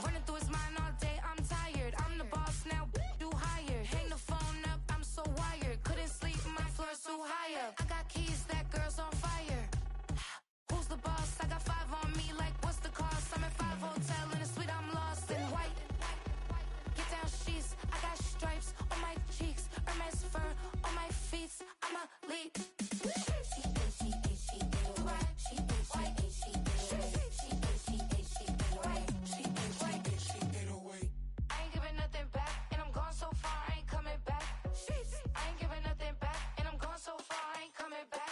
Running through his mind all day, I'm tired. I'm the boss now, do higher. Hang the phone up, I'm so wired. Couldn't sleep, my floor's too high up. I got keys, that girl's on fire. Who's the boss? I got 5 on me, like what's the cost? I'm at 5 hotel in a suite, I'm lost in white. Get down sheets, I got stripes on my cheeks, Hermes fur on my feet. I'm a lead. I ain't giving nothing back, and I'm gone so far, I ain't coming back. I ain't giving nothing back, and I'm gone so far, I ain't coming back.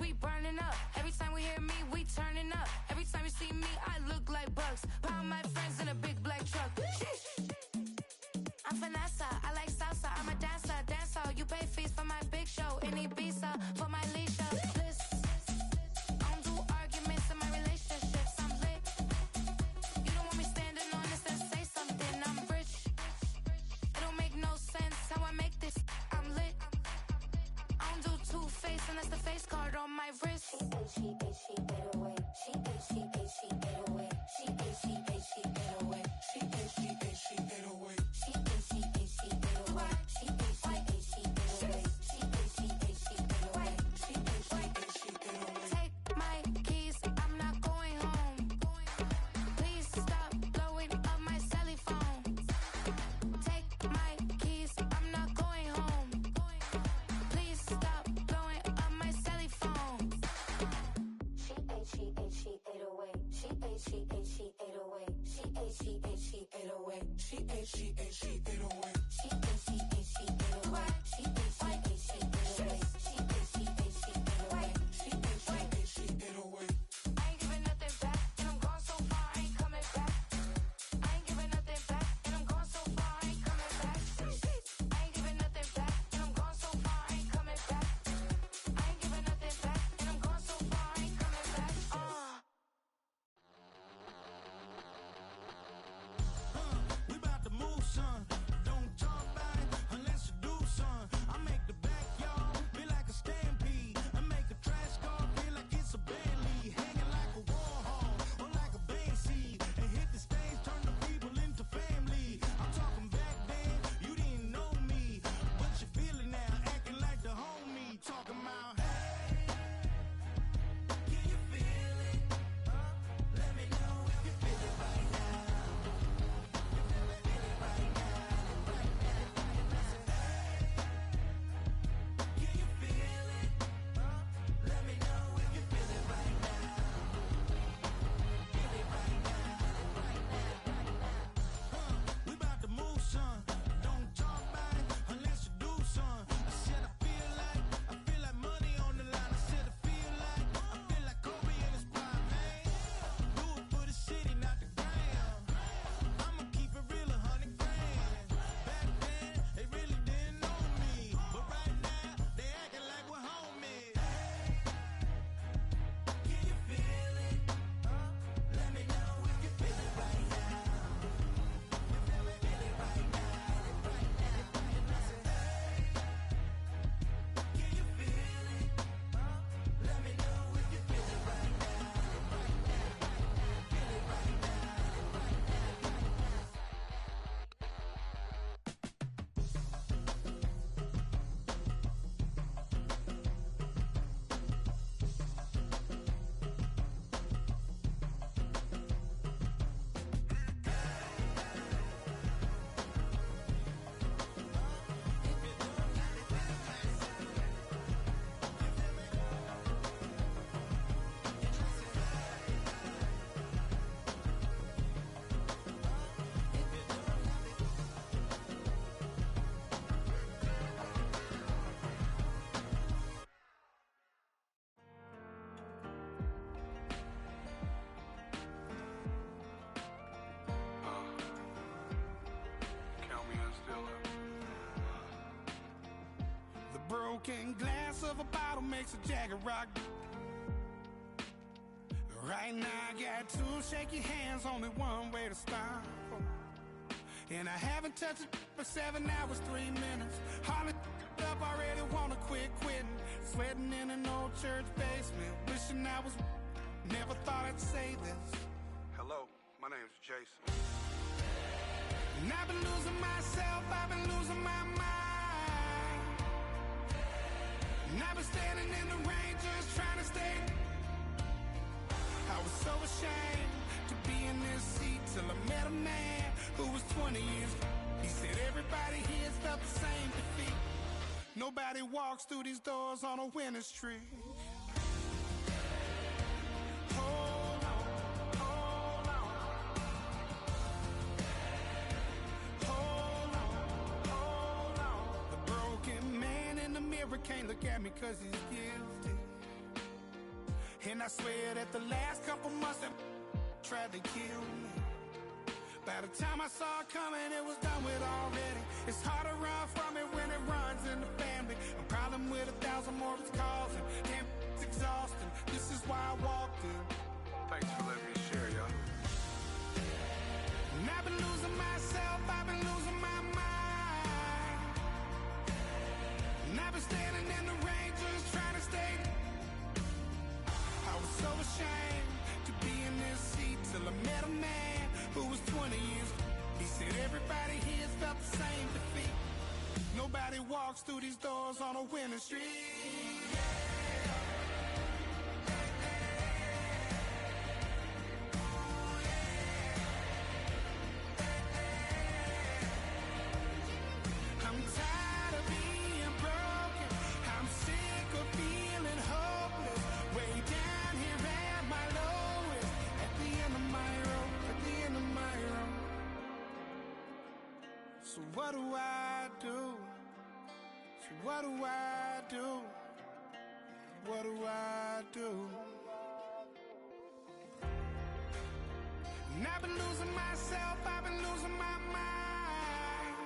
We burning up. Every time we hear me, we turning up. Every time you see me, I look like bugs. Pound my friends in a big black truck. I'm Vanessa, I like salsa, I'm a dancer, dancer. You pay fees for my big show in Ibiza, for my leisure. Bliss. I don't do arguments in my relationships, I'm lit. You don't want me standing on this and say something, I'm rich. It don't make no sense how I make this, I'm lit. I don't do two-face unless the face card on my wrist. Take my keys, I'm not going home. Please stop blowing up my celly phone. Take my keys, I'm not going home. Please stop blowing up my celly phone. She ate, she ate, she ate away. She ate, she ate, she ate away. She ate, she ate, she ate away. She ate, she ate, she ate away. She ate, she ate, she ate away. She ate, she ate, she ate away. She ate, she ate, she ate away. She ate, she ate, she ate away. I ain't giving nothing back, and I'm gone so far, I ain't coming back. I ain't giving nothing back, and I'm gone so far, I ain't coming back. I ain't giving nothing back, and I'm gone so far, I ain't coming back. I ain't giving nothing back, and I'm gone so far, I ain't coming back. We about to move, son. broken glass of a bottle makes a Jagger rock. Right now I got two shaky hands, only one way to stop. And I haven't touched it for 7 hours, 3 minutes. Hardly up, already wanna quit quitting. Sweating in an old church basement, wishing I was. Never thought I'd say this. Hello, my name's Jason. And I've been losing myself, I've been losing my mind. And I've been standing in the rain just trying to stay. I was so ashamed to be in this seat till I met a man who was 20 years. He said everybody here's felt the same defeat. Nobody walks through these doors on a winning streak. Hold on, hold on. Hold on, hold on. The broken man in the mirror can't look at me 'cause he's guilty. And I swear that the last couple months that tried to kill me. By the time I saw it coming, it was done with already. It's hard to run from it when it runs in the family. A problem with 1,000 more it's causing. Damn, it's exhausting. This is why I walked in. Thanks for letting me share, y'all. And I've been losing myself, I've been losing my mind. And I've been standing in the rain just trying to stay. I was so ashamed to be in this seat till I met a man who was 20 years. He said everybody here's felt the same defeat. Nobody walks through these doors on a winning streak. I'm tired of being broken. I'm sick of feeling hopeless. Way down here at my lowest. At the end of my road, at the end of my road. So what do I do? So what do I do? What do I do? And I've been losing myself, I've been losing my mind.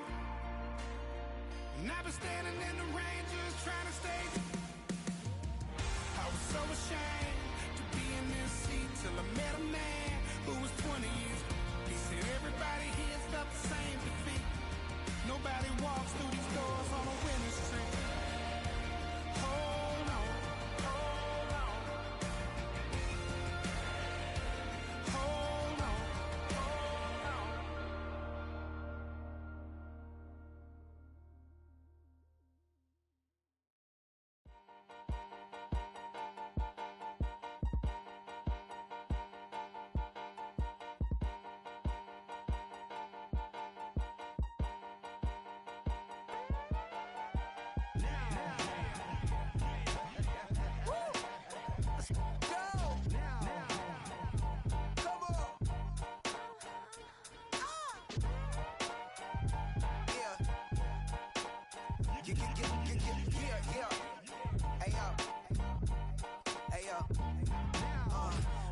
And I've been standing in the rain just trying to stay. I was so ashamed to be in this seat till I met a man who was 20 years. He said everybody here's felt the same defeat. Nobody walks through these doors on a winning streak. Hold on, hold on. Hold on, hold on.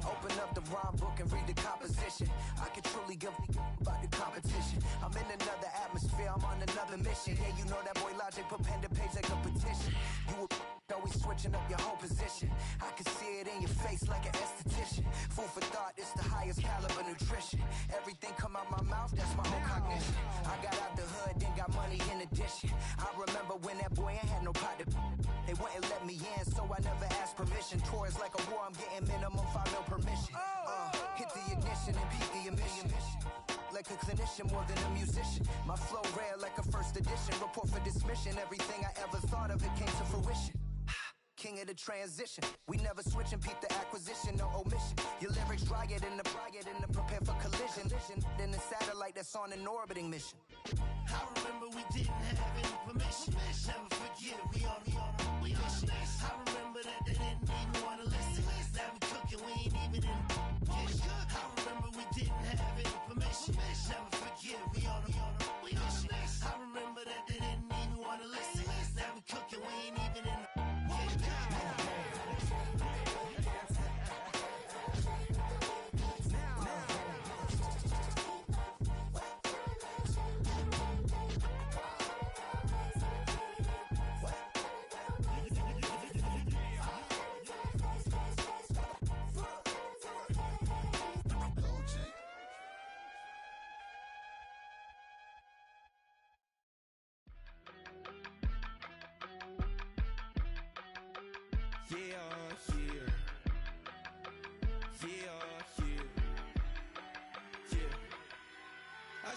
Open up the rhyme book and read the composition. I can truly give about the competition. I'm in another atmosphere, I'm on another mission. Yeah, you know that boy Logic put pen to page like a petition. You always switching up your whole position. I can see it in your face like an esthetician. Food for thought, it's the highest caliber nutrition. Everything come out my mouth, that's my whole cognition. I got out the hood, then got money in addition. I remember when that boy ain't had no pot to. They wouldn't let me in, so I never asked permission. Tours like a war, I'm getting minimum 5 mil permission. Hit the ignition and beat the emission. Like a clinician more than a musician. My flow rare like a first edition. Report for dismission. Everything I ever thought of, it came to fruition. King of the transition. We never switch and peep the acquisition, no omission. Your lyrics dry it in the prepare for collision. Then the satellite that's on an orbiting mission. I remember we didn't have any permission. Never forget it, we on a mission. I remember that they didn't even want to listen. Now we cooking, we ain't even in the kitchen. I remember we didn't have any permission. Never forget it, we on a mission. I remember that they didn't even want to listen. Now we cooking, we ain't even in the kitchen.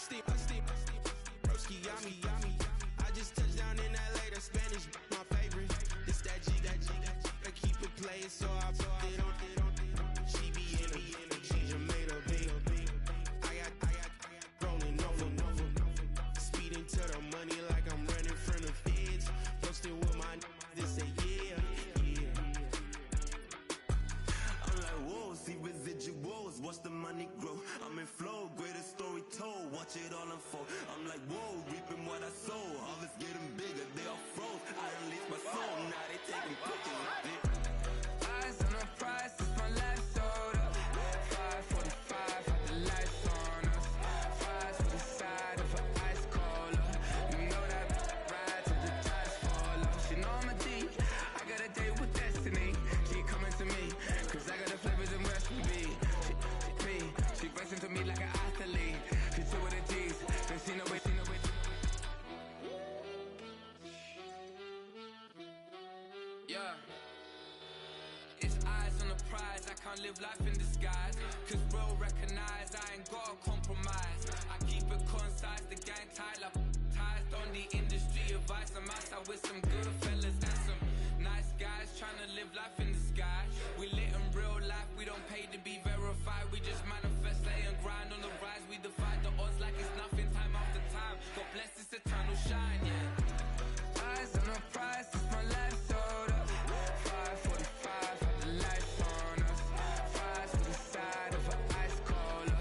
Broski, yummy. I just touched down in LA, the Spanish, my favorite. This that G. I keep it playing, so I put it on. She be in a she just made a big. I got rolling over. Speeding to the money like I'm running from the feds. Posting with my they say yeah. I'm like, whoa, see residuals, watch the money grow. I'm in flow, greatest story told, watch it all unfold. I'm like, whoa, reaping what I sow. Harvest getting bigger, they all froze. I release my soul, now they taking pictures of it. Eyes on the prize, it's my life sold up. 5:45, had the lights on us. Fries for the side of an ice cola. You know that ride till the tires fall off. She know I'm a D, I got a date with destiny. She coming to me, cause I got the flavors and recipe. She pressing to me like an athlete. She two with the G's, then she know it. Yeah. It's eyes on the prize, I can't live life in disguise. Cause bro recognize I ain't gotta compromise. I keep it concise, the gang tight like ties. On the industry advice, I'm outside with some good fellas and some nice guys trying to live life in the sky. We lit in real life, we don't pay to be verified. We just manifest, lay and grind on the rise. We defy the odds like it's nothing, time after time. God bless this eternal shine, yeah. Eyes on the prize, it's my life sold up. 5:45, had the lights on us. Fries for the side of an ice cola.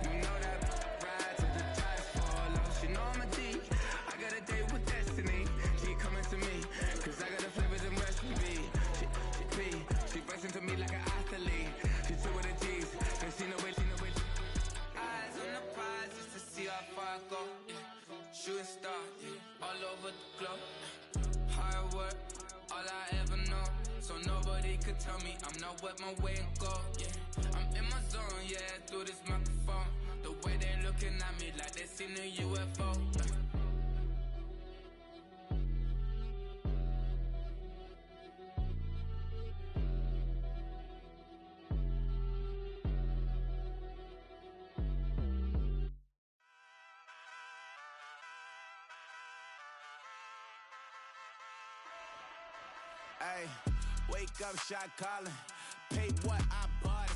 You know that ride till the tires fall off. She know I'm a D, I got a date with destiny. She coming to me, cause I got the flavors and recipe. She pressing to me like an athlete. She two with the G's, then she know it. Eyes on the prize just to see how far I go. Yeah. Shooting star, yeah. All over the globe. Hard work, all I ever know. So nobody could tell me I'm not what my way and go. Yeah, I'm in my zone, yeah, through this microphone. The way they looking at me like they seen a UFO. Ay, wake up, shot calling. Pay what I bought it.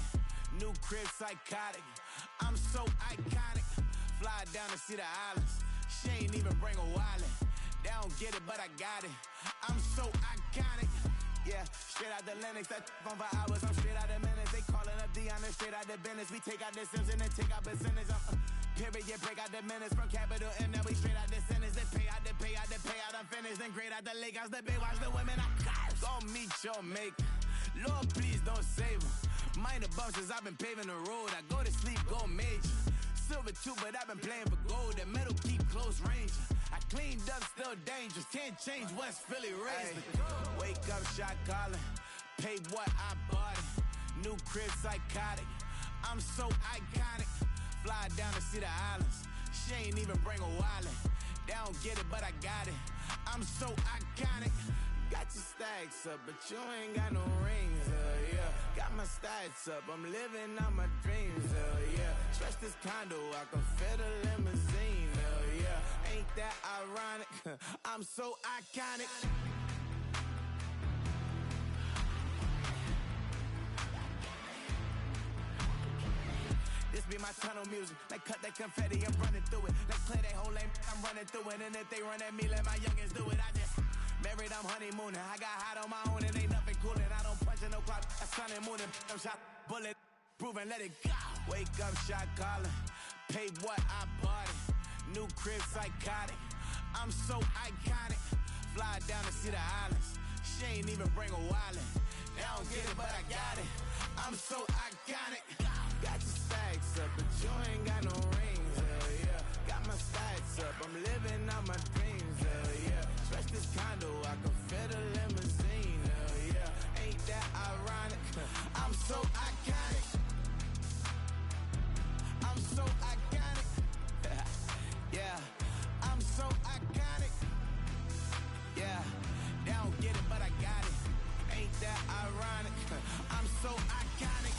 New crib, psychotic. I'm so iconic. Fly down to see the islands. She ain't even bring a wallet. They don't get it, but I got it. I'm so iconic. Yeah, straight out the Lennox, that on for hours. I'm straight out the minutes. They calling up Dion, straight out the business. We take out the Sims and then take out percentage. Period, break out the minutes from capital M. Now we straight out the sentence. They pay out, I'm finished. Then great out the Lakers, the big watch the women. I got it. Go meet your maker. Lord, please don't save them. Minor bumps as I've been paving the road. I go to sleep, go major. Silver too, but I've been playing for gold. The metal keep close range. I cleaned up, still dangerous. Can't change West Philly raised. Wake up, shot calling. Pay what I bought it. New crib, psychotic. I'm so iconic. Fly down to see the islands. She ain't even bring a wallet. They don't get it, but I got it. I'm so iconic. Got your stacks up, but you ain't got no rings, yeah. Got my stats up, I'm living out my dreams, yeah. Stretch this condo, I can fit a limousine, yeah. Ain't that ironic? I'm so iconic. This be my tunnel music. Like cut that confetti, I'm running through it. Like play that whole lane, I'm running through it. And if they run at me, let my youngins do it. I just married, I'm honeymooning. I got hot on my own and ain't nothing coolin'. I don't punch in no clock, I sun and moon. I'm shot, bullet, proven, let it go. Wake up, shot calling. Pay what I bought it. New crib, psychotic. I'm so iconic. Fly down to see the islands. She ain't even bring a wallet. They don't get it, but I got it. I'm so iconic. Got your stacks up, but you ain't got no rings, yeah. Got my stats up, I'm living out my dreams, yeah. Stretch this condo, I can fit a limousine, yeah. Ain't that ironic? I'm so iconic. I'm so iconic. Yeah, I'm so iconic. Yeah, they don't get it, but I got it. Ain't that ironic? I'm so iconic.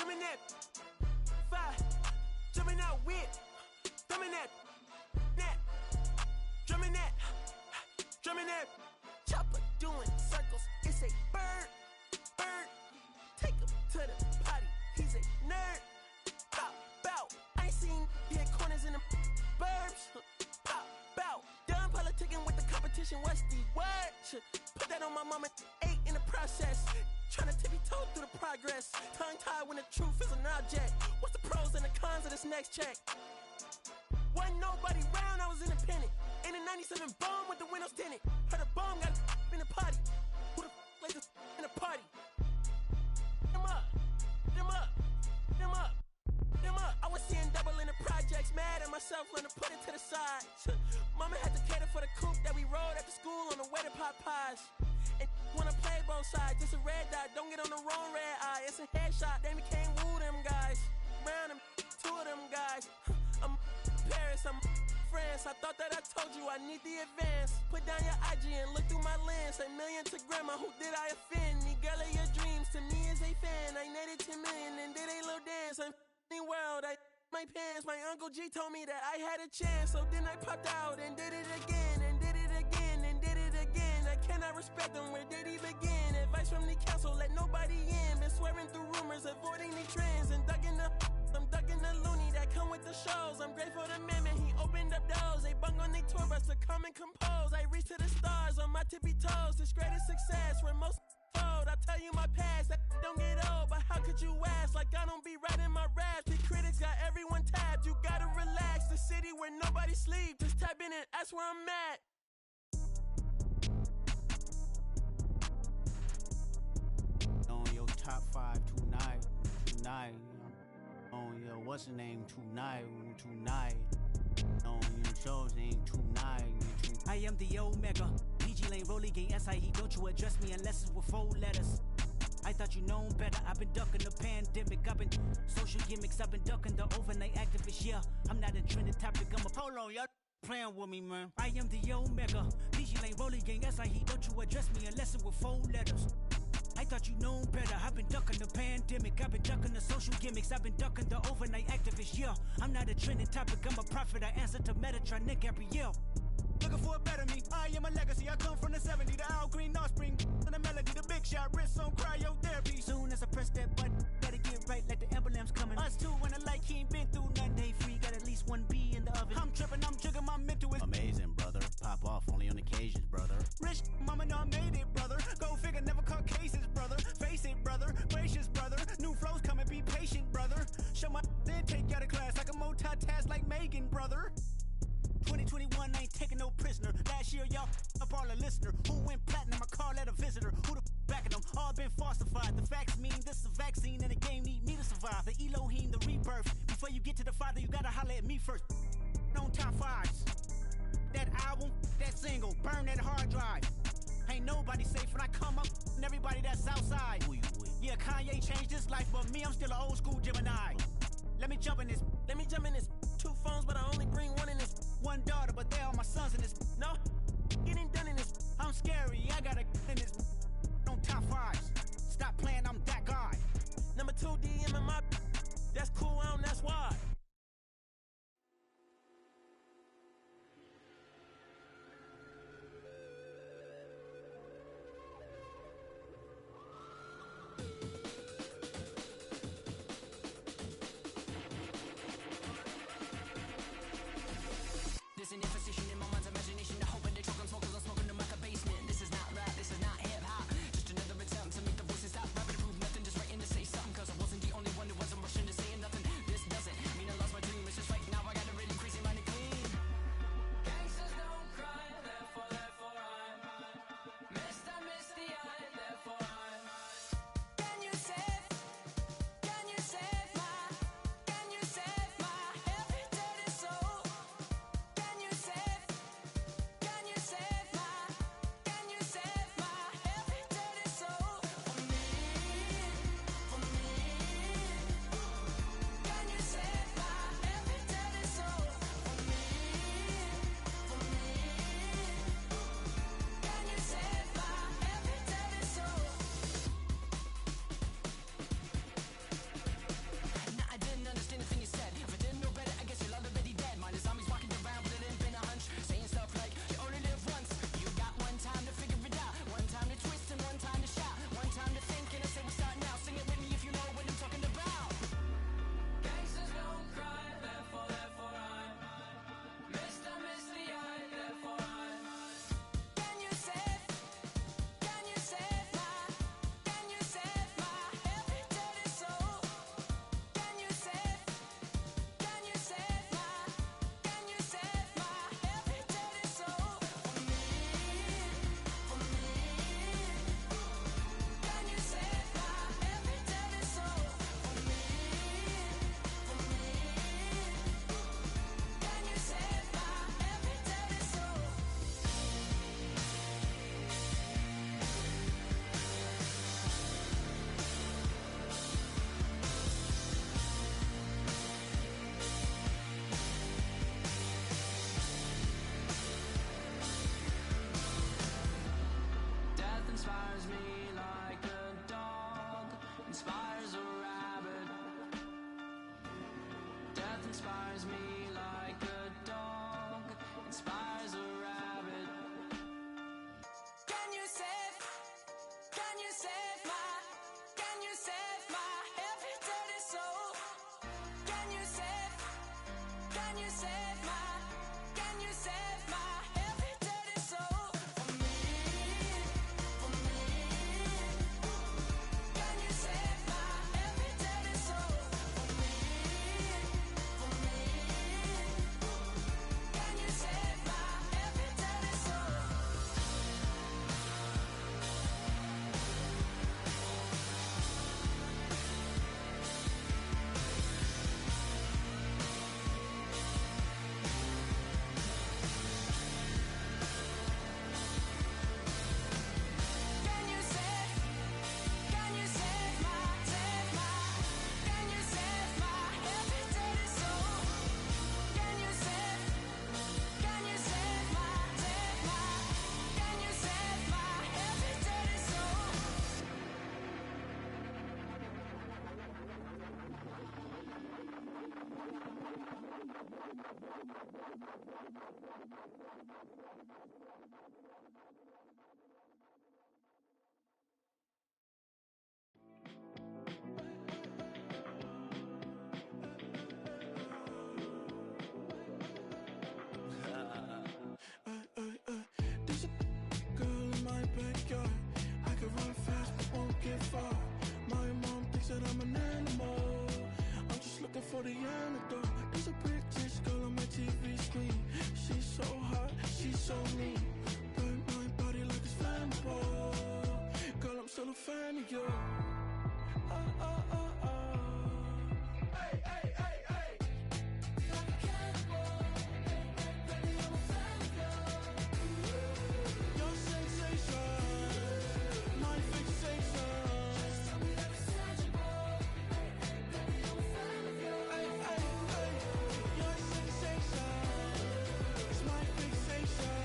drumming that fire, jumping out with, drumming that, drumming that, chopper doing circles. It's a bird, take him to the potty. He's a nerd. Pop out, I ain't seen hit corners in the burbs. Pop out, done politicking with the competition. What's the word? Put that on my mama. 8 in the process. Trying to tippy-toe through the progress. Tongue-tied when the truth is an object. What's the pros and the cons of this next check? Wasn't nobody round, I was independent. In a 97 bomb with the windows tinted. Heard a bomb got in the party. Who the like this in a party? Them up, them up, them up, them up. I was seeing double in the projects, mad at myself, learning to put it to the side. Mama had to cater for the coupe that we rode after school on the way to Popeyes. And wanna play both sides, it's a red dot, don't get on the wrong red eye. It's a headshot, they became woo them guys. Round them, 2 of them guys. I'm Paris, I'm France. I thought that I told you I need the advance. Put down your IG and look through my lens. A million to grandma, who did I offend? The girl of your dreams to me is a fan. I netted 10 million and did a little dance. I'm f***ing world, I my pants. My Uncle G told me that I had a chance. So then I popped out and did it again and did it again and did it again. I cannot respect them, where did he begin? Advice from the council, let nobody in. Been swearing through rumors, avoiding the trends. And ducking I'm ducking the loony that come with the shows. I'm grateful to Mammon, he opened up doors. They bung on their tour bus to come and compose. I reach to the stars on my tippy toes. This greatest success where most fold. I tell you my past, that don't get old. But how could you ask? Like I don't be writing my raps. The critics got everyone tapped. You gotta relax. The city where nobody sleep. Just tap in and ask where I'm at. On your top 5 tonight. On your what's the name tonight. On your show's name tonight. I am the Omega. PG Lane, Rolly Gang, SIE. Don't you address me unless it's with 4 letters. I thought you known better. I've been ducking the pandemic. I've been social gimmicks. I've been ducking the overnight activists. Yeah, I'm not a trending topic. I'm a hold on, y'all playing with me, man. I am the Omega. PG Lane, Rolly Gang, SIE. Don't you address me unless it's with 4 letters. I thought you known better. I've been ducking the pandemic. I've been ducking the social gimmicks. I've been ducking the overnight activists. Yeah, I'm not a trending topic. I'm a prophet. I answer to Metatron, Nick Gabrielle. Looking for a better me. I am a legacy. I come from the 70s. The Al Green offspring. The melody, the big shot. Wrist on cryotherapy. Soon as I press that button, better get right like the emblem's coming. Us two when I like he ain't been through nothing. Day free, got at least 1 B in the oven. I'm tripping, I'm jigging, my mental is amazing, brother. Pop off only on occasions, brother. Rich mama know I made it, brother. Go figure, never caught cases, brother. Face it, brother. Gracious, brother. New flows coming, be patient, brother. Show my then take you out of class like a multitask like Megan, brother. 2021 ain't taking no prisoner. Last year, y'all up all the listener. Who went platinum? I call that a visitor. Who the back of them? All been falsified. The facts mean this is a vaccine and the game need me to survive. The Elohim, the rebirth. Before you get to the Father, you gotta holler at me first. On top 5s. That album, that single, burn that hard drive. Ain't nobody safe when I come up and everybody that's outside. Who you with? Yeah, Kanye changed his life, but me, I'm still an old school Gemini. Let me jump in this. 2 phones, but I only bring 1 in this. 1 daughter, but they all my sons in this. No, getting done in this. I'm scary, I gotta in this. On top 5s. Stop playing, I'm that guy. Number 2 DM in my. That's cool, that's why. This an imposition in my mind's imagination. I hope they choke on smoke 'cause I'm smoking them like a basement. This is not rap, this is not hip-hop. Just another attempt to make the voices stop rapping to prove nothing. Just writing to say something 'cause I wasn't the only one who wasn't rushing to saying nothing. This doesn't mean There's a girl in my backyard. I can run fast but won't get far. My mom thinks that I'm an animal. I'm just looking for the antidote. There's a British girl on my TV screen. She's so hot, she's so mean. Burn my body like it's flammable. Girl, I'm still a fan of you. Hey, hey, hey, hey. Like a cannibal. Baby, I'm a fan of you. Your sensation, my fixation. Just tell me that it's tangible. Hey, hey, baby, I'm a fan of you. Hey, hey, hey. Your sensation is my fixation.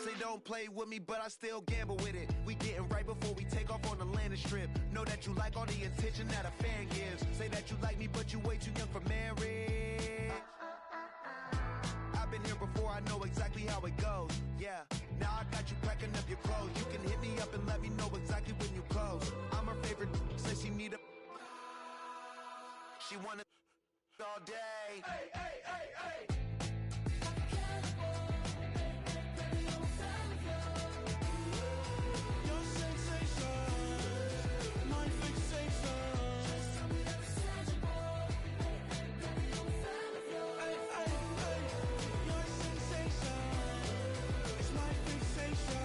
Say don't play with me, but I still gamble with it. We getting right before we take off on the landing strip. Know that you like all the attention that a fan gives. Say that you like me, but you way too young for marriage. I've been here before, I know exactly how it goes. Yeah, now I got you packing up your clothes. You can hit me up and let me know exactly when you close. I'm her favorite, say she need a... She wanna all day. Hey, hey, hey, hey. Like a cannibal. Baby, I'm a fan of you. Your sensation, my fixation. Just tell me that it's tangible. Hey, hey, baby, I'm a fan of you. Hey, hey, hey. Your sensation is my fixation.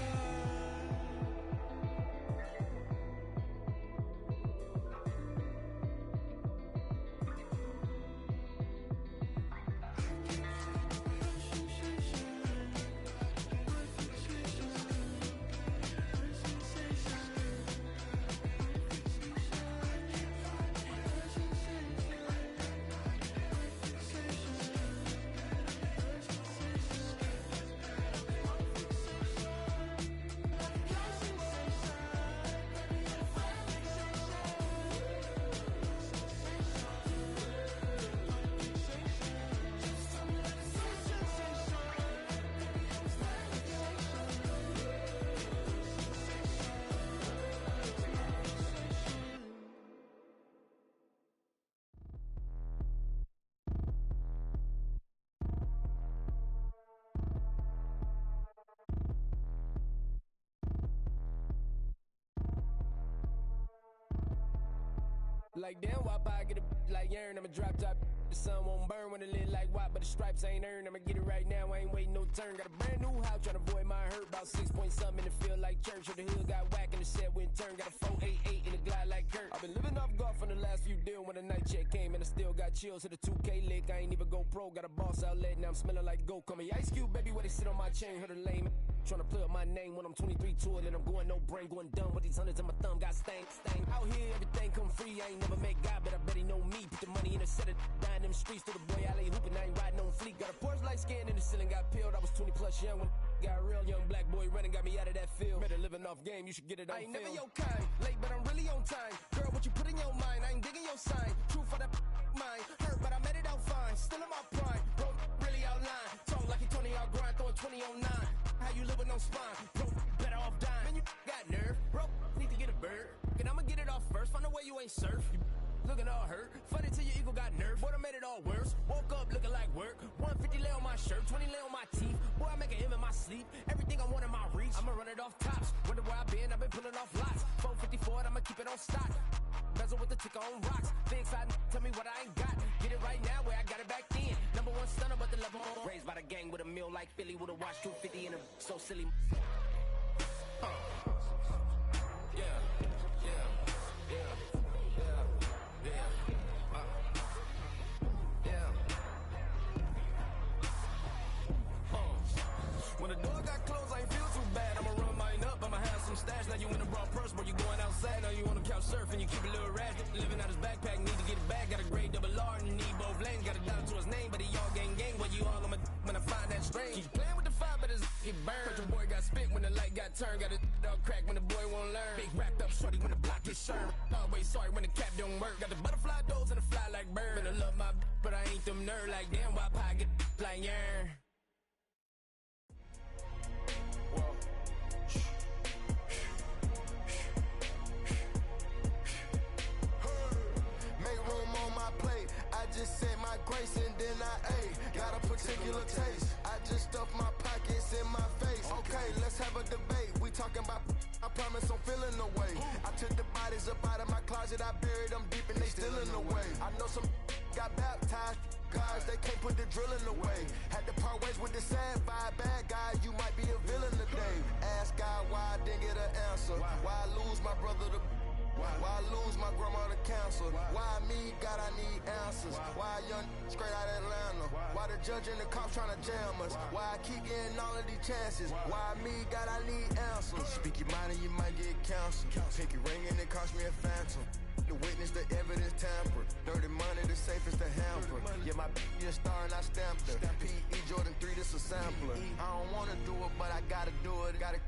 Like damn, why I get a like urn? I'ma drop top. The sun won't burn when it lit like white, but the stripes ain't earned. I'ma get it right now, I ain't waiting no turn. Got a brand new house, tryna avoid my hurt. About 6 point something in the field like church. Or the hood got whack and the set went turn. Got a 488 in the glide like Kurt. I've been living off golf on the last few deals. When the night check came and I still got chills. Hit a 2K lick, I ain't even go pro. Got a boss outlet, now I'm smelling like gold. Call me Ice Cube, baby, where they sit on my chain. Heard a lame tryna play up my name when I'm 23 to it. And I'm going no brain, going dumb with these hundreds in my thumb. Got stank. Out here, everything come free. I ain't never met God, but I bet he know me. Put the money in a set of dying them streets. To the boy alley hooping, I ain't riding on fleek. Got a Porsche light scan in the ceiling, got peeled. I was 20 plus young when got real. Young black boy running, got me out of that field. Better living off game, you should get it on. I ain't never your kind, late but I'm really on time. Girl, what you put in your mind, I ain't digging your sign. True for that mine, hurt but I made it out fine. Still in my prime, bro, really outline. Talk like you Tony out grind, throwing 20 on 9. How you live with no spine, bro, better off dying. Man, you got nerve, bro, need to get a bird. And I'ma get it off first, find a way you ain't surf. You looking all hurt, funny till your ego got nerve. Boy, I made it all worse, woke up looking like work. 150 lay on my shirt, 20 lay on my teeth. Boy, I make an M in my sleep, everything I want in my reach. I'ma run it off tops, wonder where I've been pulling off lots. 454, I'ma keep it on stock. Bezel with the ticker on rocks. Big side, tell me what I ain't got. Get it right now where I got it back then. Number one stunner, but the level on. Raised by the gang with a meal like Philly with a watch 250 in a so silly. When the door got closed, I ain't feel too bad. I'ma run mine up, I'ma have some stash. Now you in a broad purse, but you going outside. Now you on the couch surfing, you keep a little rat. Living out his backpack, need to get it back. Got a grade double R and need both lanes. Got a dollar to his name, but he all gang. What you all on my when I find that strange. Keep playing with the fire, but his get burned. But your boy got spit when the light got turned. Got a dog crack when the boy won't learn. Big wrapped up shorty when the block gets served. Always sorry when the cap don't work. Got the butterfly doors and the fly like bird. And I love my but I ain't them nerd like damn why pie get like yarn. Make room on my plate. I just said my grace and then I ate. Got a particular taste. I just stuffed my pockets in my face. Okay, let's have a debate. We talking about, I promise I'm feeling the way. I took the bodies up out of my closet. I buried them deep and they still in the way. I know some got baptized. Guys, they can't put the drilling away. Had to part ways with the sad vibe. Bad guy, you might be a villain today. Ask God why I didn't get an answer. Why I lose my brother to why I lose my grandma to cancer? Why me, God, I need answers. Why a young straight out of Atlanta? Why the judge and the cops trying to jam us? Why I keep getting all of these chances? Why me, God, I need answers. Speak your mind and you might get counseled. Pick your ring and it cost me a phantom. The witness, the evidence tampered. Dirty money, the safest to hamper. Yeah, my b***h a star and I stamped her. P.E. Jordan 3, this a sampler. I don't wanna do it, but I gotta do it. Gotta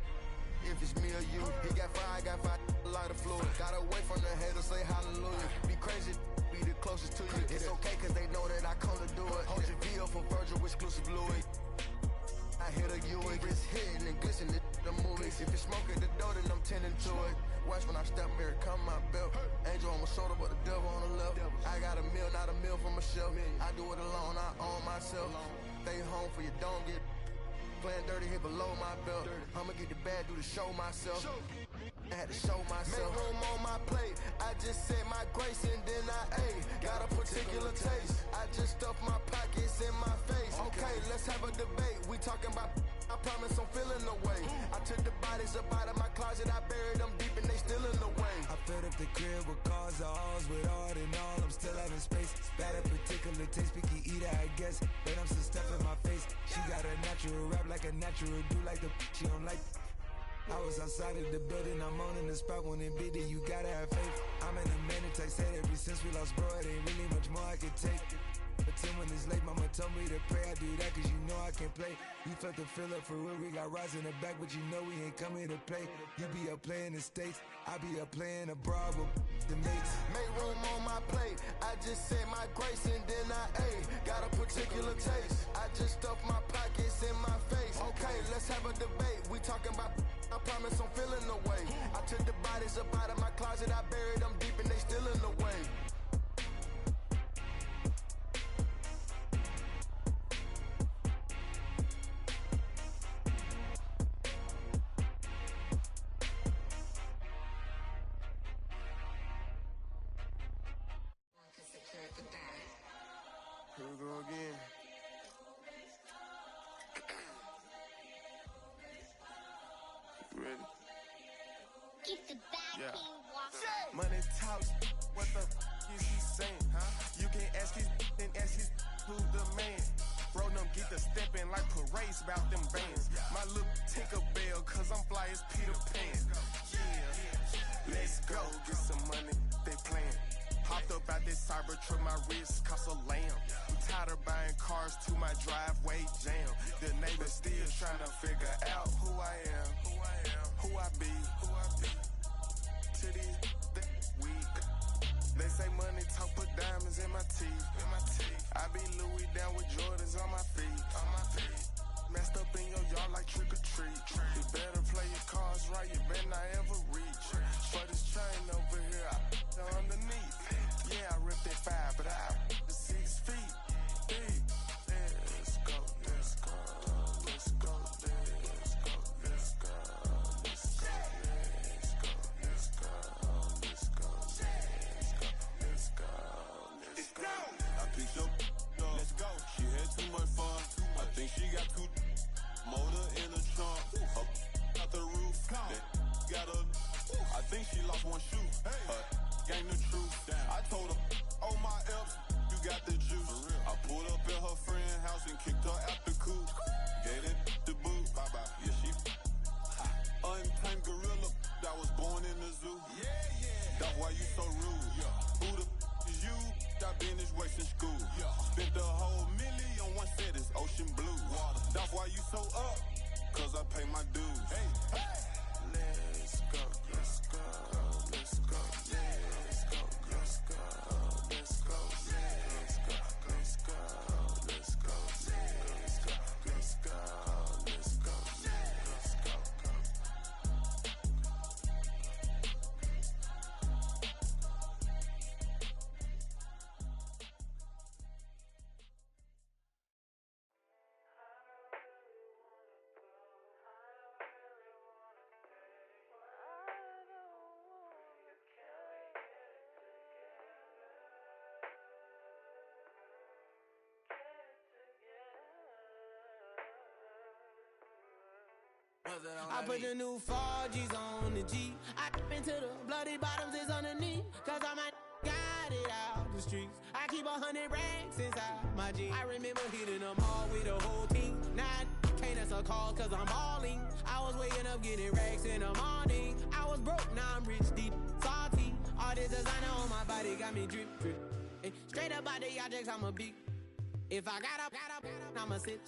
if it's me or you. He got five, a lot of fluid. Got away from the haters, say hallelujah. Be crazy, be the closest to you. It's okay, cause they know that I come to do it. Hold your VO for Virgil, exclusive Louis. I hit a Ewing, it's hitting and glisten the movies. If it's smoke at the door, then I'm tending to it. Watch when I step here, come my belt. Angel on my shoulder, but the devil on the left. I got a meal, not a meal from a shelf. I do it alone, I own myself. Stay home for you, don't get playing dirty here below my belt. I'ma get the bad, do to show myself. I had to show myself. Make room on my plate. I just said my grace and then I ate. Got a particular taste. I just stuffed my pockets in my face. Okay, let's have a debate. We talking about, I promise I'm feeling the way. I took the bodies up out of my closet. I buried them deep and they still in the way. I filled up the crib with cars, the halls with art and all. I'm still having space. Got a particular taste, picky eater, I guess. But I'm still stuff in my face. She got a natural rap like a natural do like the she don't like. I was outside of the building, I'm on in the spot when it be there, you gotta have faith. I'm in a mandatory said ever since we lost bro, it ain't really much more I can take. Pretend when it's late, mama told me to pray, I do that cause you know I can play. You felt the fill up for real, we got rides in the back, but you know we ain't coming to play. You be up playing the States, I be up playing abroad with the mates. Make room on my plate, I just said my grace and then I ate. Got a particular taste, I just stuffed my pockets in my face. Okay, let's have a debate, we talking about, I promise I'm feeling the way. I took the bodies up out of my closet, I buried them deep and they still in the way. Here we go again. Ready? Keep the back Yeah. Money talks, what the is he saying? Huh? You can ask his and ask his who the man. Bro, them get the steppin' like parades about them bands. My little Tinkerbell, cause I'm fly as Peter Pan. Yeah, let's go, get some money, they playin'. Hopped up out this cyber truck, my wrist cost a lamb. I'm tired of buying cars to my driveway jam. The neighbors still trying to figure out who I am, who I be. To these weak. They say money talk, put diamonds in my teeth. I be Louis down with Jordans on my feet. Messed up in your yard like trick or treat. You better play your cards right, you better not ever reach. For this chain over here, I underneath. Yeah, I ripped it 5, but I the 6 feet deep. Let's go, let's go, let's go, let's go, let's go, let's go, let's go, let's go, let's go, let's go. I picked up, let's go. She had too much fun. I think she got too motor in the trunk. Up out the roof. Got a. I think she lost one shoe. Ain't the truth. I told her, oh my F's, you got the juice. I pulled up at her friend's house and kicked her out the coop. Gave it the boot. Bye bye. Yeah, she. Untamed gorilla. I was born in the zoo. That's why you so rude. Who the is you? I been this way since school. Spent the whole million on one set, it's ocean blue. That's why you so up, cause I pay my dues. Let's go, let's go. I put the new 4Gs on the G. I into the bloody bottoms is underneath. Cause I'm a got it out the streets. I keep 100 racks inside my jeans. I remember hitting them all with the whole team. Now I can't answer calls cause I'm balling. I was waking up getting racks in the morning. I was broke, now I'm rich, deep, salty. All this designer on my body got me drip, drip. Hey, straight up out the objects, I'm a big. If I got up, I'ma sip.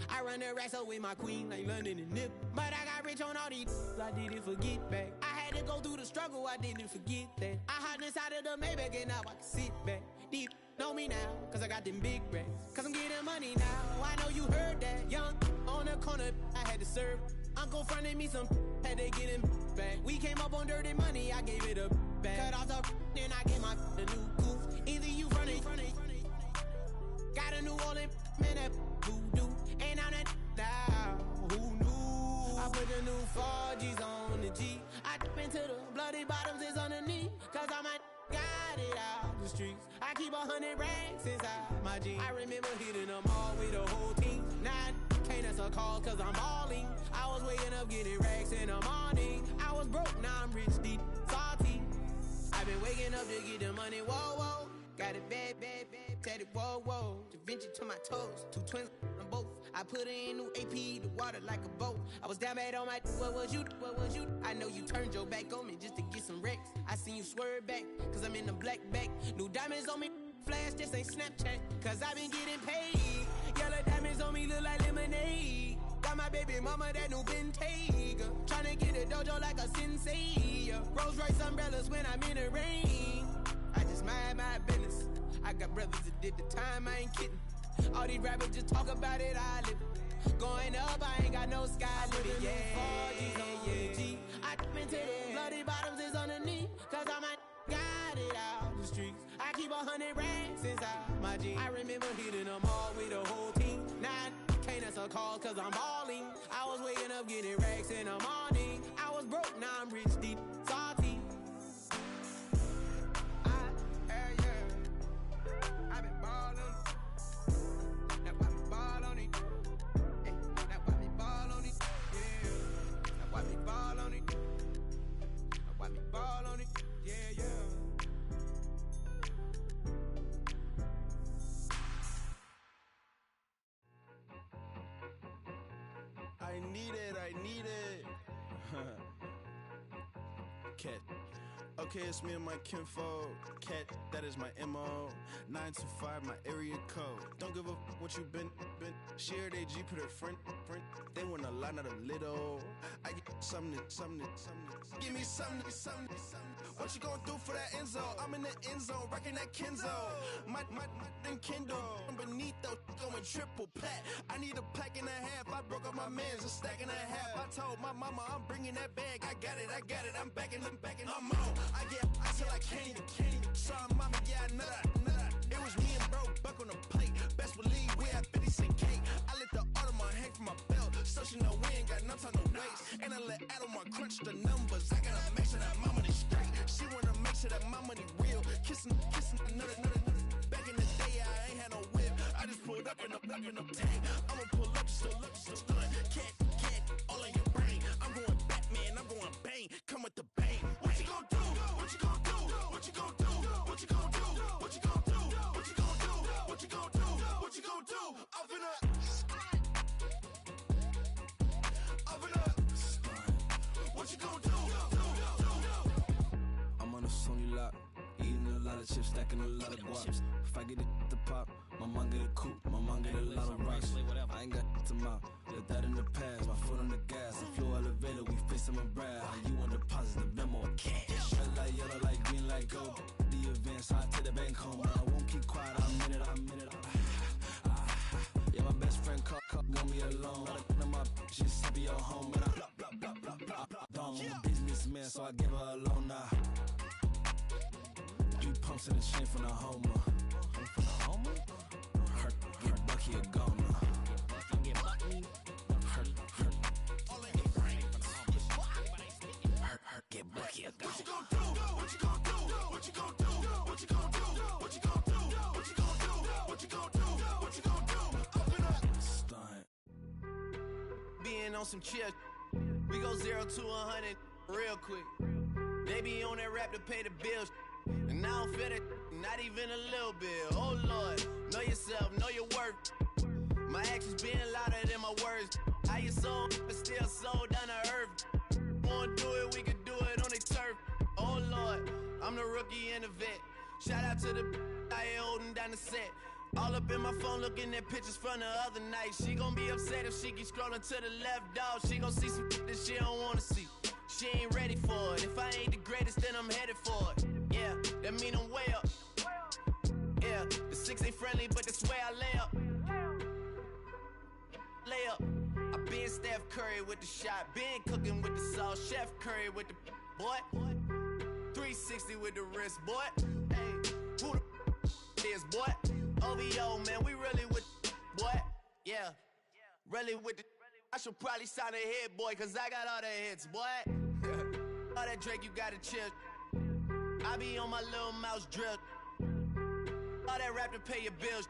I run the racks up with my queen like London and Nip. But I got rich on all these, I didn't forget back. I had to go through the struggle, I didn't forget that. I hopped inside of the Maybach and now I can sit back. Deep, know me now, cause I got them big racks. Cause I'm getting money now, I know you heard that. Young, on the corner, I had to serve. Uncle fronted me some, had to get him back. We came up on dirty money, I gave it a back. Cut off the, then I gave my a new goof. Either you fronted. Got a New Orleans, man, that voodoo. Ain't on that now, who knew? I put the new 4Gs on the G. I dip into the bloody bottoms is underneath. Cause I'm a got it out the streets. I keep 100 racks inside my jeans. I remember hitting them all with the whole team. Now I can't answer calls cause I'm balling. I was waking up getting racks in the morning. I was broke, now I'm rich, deep, salty. I've been waking up to get the money, whoa, whoa. Got it bad, tatted, whoa, whoa. Da Vinci to my toes, 2 twins on both. I put in new AP, the water like a boat. I was down bad on my, what was you? I know you turned your back on me just to get some wrecks. I seen you swerve back, cause I'm in the black back. New diamonds on me, flash, this ain't Snapchat. Cause I been getting paid. Yellow diamonds on me look like lemonade. Got my baby mama that new Bentayga. Tryna get a dojo like a sensei. Rolls Royce umbrellas when I'm in the rain. I just mind my business. I got brothers that did the time, I ain't kidding. All these rappers just talk about it, I live it. Going up, I ain't got no sky limit. Yeah, 4Gs on the G. I dip into the bloody bottoms is underneath. Cause I'm a got it out the streets. I keep 100 racks inside my jeans. I remember hitting them all with the whole team. Now I can't answer calls cause I'm balling. I was waking up getting racks in the morning. I was broke, now I'm rich, deep, salty. I've been ballin'. That's why we ball on it. Hey, that's why we ball on it. Yeah. That's why we ball on it. That's why we ball on it. Yeah, yeah. I need it. Cat. Okay, it's me and my kinfolk. Cat, that is my MO. 925, my area code. Don't give a what you been. Shared AG, put her friend. They want a lot, not a little. I get something. Give me something. What you gonna do for that end zone? I'm in the end zone, rocking that Kenzo. My thing Kindle. Beneath though, going triple plat. I need a pack and a half. I broke up my mans, a stack and a half. I told my mama I'm bringing that bag. I got it. I'm backing. I'm on. I get till I can't. Sorry, mama, yeah, nut. It was me and bro, buck on the plate. Best believe we had 50 cent cake. I let the Audemars hang from my belt, so she know we ain't got no time to waste. And I let Adelmar crunch the numbers. I gotta make sure that my money straight. She wanna make sure that my money real. Kissing another. Back in the day, I ain't had no whip. I just pulled up in the tank. I'ma pull up just to stun. Cat, all in your brain. I'm going Batman, I'm going bang. Come with the bang. What you gon' do? What you gon' do? What you gon' do? What you gon' do? What you gon' do? What you gon' do? What you gon' do? What you gon' do? I'm finna. What you gon' do? I'm on a Sony lot, eating a lot of chips, stacking a lot of guaps. If I get it to pop, my mom get a coupe, my mom get a lot of rocks. I ain't got to mouth, let that in the past. My foot on the gas, I flew elevator, we facing my brad. How you want deposits, the Venmo or cash? Red light, yellow light, green light, gold. The event, so I take the bank home. I won't keep quiet, I'm in it. Yeah, my best friend called, want me alone. None of my bitches happy at home, and I'm a businessman, so I give her a loan now. 3 pumps in the chain from the Homer. Hurt Bucky a goner. Hurt get Bucky a goner. What you gon' do? What you gon' do? What you gon' do? What you gon' do? What you gon' do? What you gon' do? What you gon' do? What you gon' do? Open up. Stunt. Being on some chill. go 0 to 100 real quick. They be on that rap to pay the bills. And I don't feel it, not even a little bit. Oh Lord, know yourself, know your worth. My actions being louder than my words. How you soul, but still soul down to earth. Wanna do it, we can do it on the turf. Oh Lord, I'm the rookie and the vet. Shout out to the I ain't holding down the set. All up in my phone looking at pictures from the other night. She gon' be upset if she keep scrolling to the left, dog. She gon' see some that she don't wanna see. She ain't ready for it. If I ain't the greatest, then I'm headed for it. Yeah, that mean I'm way up. Yeah, the 6 ain't friendly, but that's where I lay up. Lay up. I been Steph Curry with the shot. Been cooking with the sauce. Chef Curry with the boy. 360 with the wrist, boy. Hey, who the is, boy? OVO, man, we really with boy. Yeah, really with the. I should probably sign a hit, boy, cause I got all the hits, boy. All that Drake, you gotta chill. I be on my little mouse drip. All that rap to pay your bills.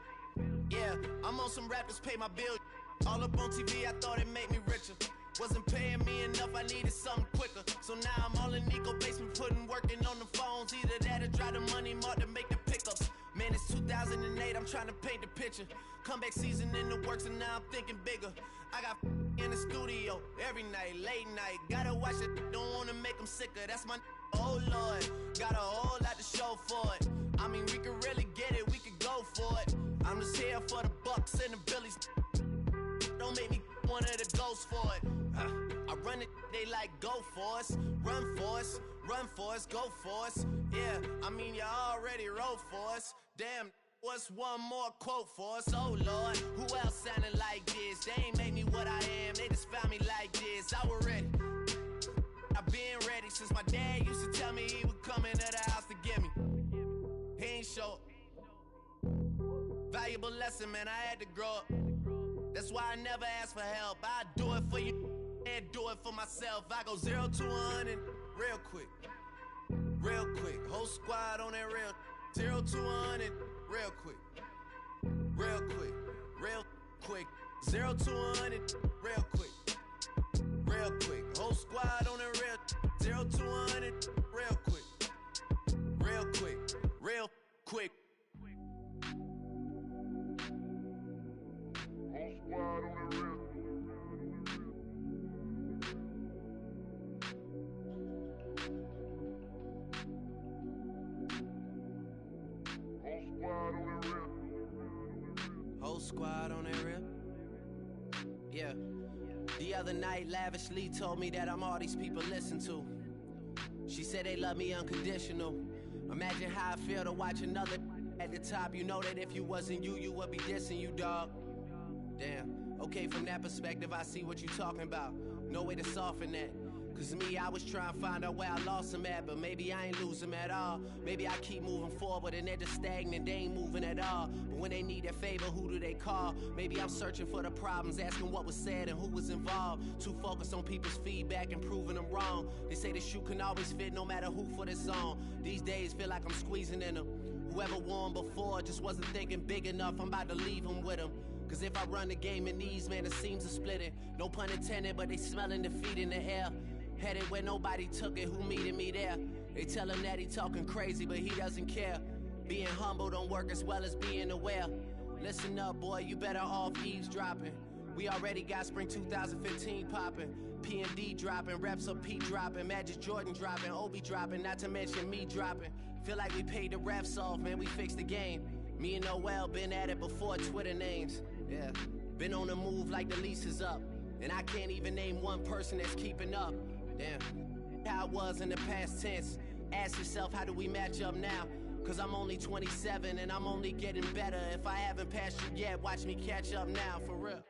Yeah, I'm on some rappers pay my bills. All up on TV, I thought it made me richer. Wasn't paying me enough, I needed something quicker. So now I'm all in Nico basement, working on the phones. Either that or drive the money mark to make the pickups. Man, it's 2008, I'm trying to paint the picture. Comeback season in the works and now I'm thinking bigger. I got in the studio every night, late night. Gotta watch it, don't wanna make them sicker. That's my oh Lord, got a whole lot to show for it. I mean, we could really get it, we could go for it. I'm just here for the Bucks and the Billies. Don't make me one of the ghosts for it. I run it, they like go for us. Run for us, run for us, go for us. Yeah, I mean, you already wrote for us. Damn, what's one more quote for us? Oh Lord, who else sounding like this? They ain't made me what I am, they just found me like this. I was ready. I've been ready since my dad used to tell me he would come into the house to get me. He ain't show. Valuable lesson, man, I had to grow up. That's why I never ask for help. I do it for you and do it for myself. I go 0 to 100 real quick. Real quick. Whole squad on that real 0 to 100 real quick. Real quick. Real quick. 0 to 100 real quick. Real quick. Whole squad on that real 0 to 100 real quick. Real quick. Real quick. Whole squad on that real. Yeah. The other night, lavishly told me that I'm all these people listen to. She said they love me unconditional. Imagine how I feel to watch another at the top. You know that if you wasn't you, you would be dissing you, dog. Damn. Okay, from that perspective, I see what you talking about. No way to soften that. Cause me, I was trying to find out where I lost them at, but maybe I ain't lose them at all. Maybe I keep moving forward and they're just stagnant, they ain't moving at all. But when they need a favor, who do they call? Maybe I'm searching for the problems, asking what was said and who was involved. Too focused on people's feedback and proving them wrong. They say the shoe can always fit no matter who for this song. These days feel like I'm squeezing in them. Whoever won before just wasn't thinking big enough, I'm about to leave them with them. Cause if I run the game in these, man, the seams are splitting. No pun intended, but they smelling defeat in the air. Headed where nobody took it, who meeting me there? They tell him that he talking crazy, but he doesn't care. Being humble don't work as well as being aware. Listen up, boy, you better off eavesdropping. We already got spring 2015 popping. P&D dropping, reps up P dropping, Magic Jordan dropping, Obi dropping, not to mention me dropping. Feel like we paid the refs off, man, we fixed the game. Me and Noel been at it before Twitter names. Yeah, been on the move like the lease is up. And I can't even name one person that's keeping up. Damn, how it was in the past tense. Ask yourself, how do we match up now? Cause I'm only 27 and I'm only getting better. If I haven't passed you yet, watch me catch up now, for real.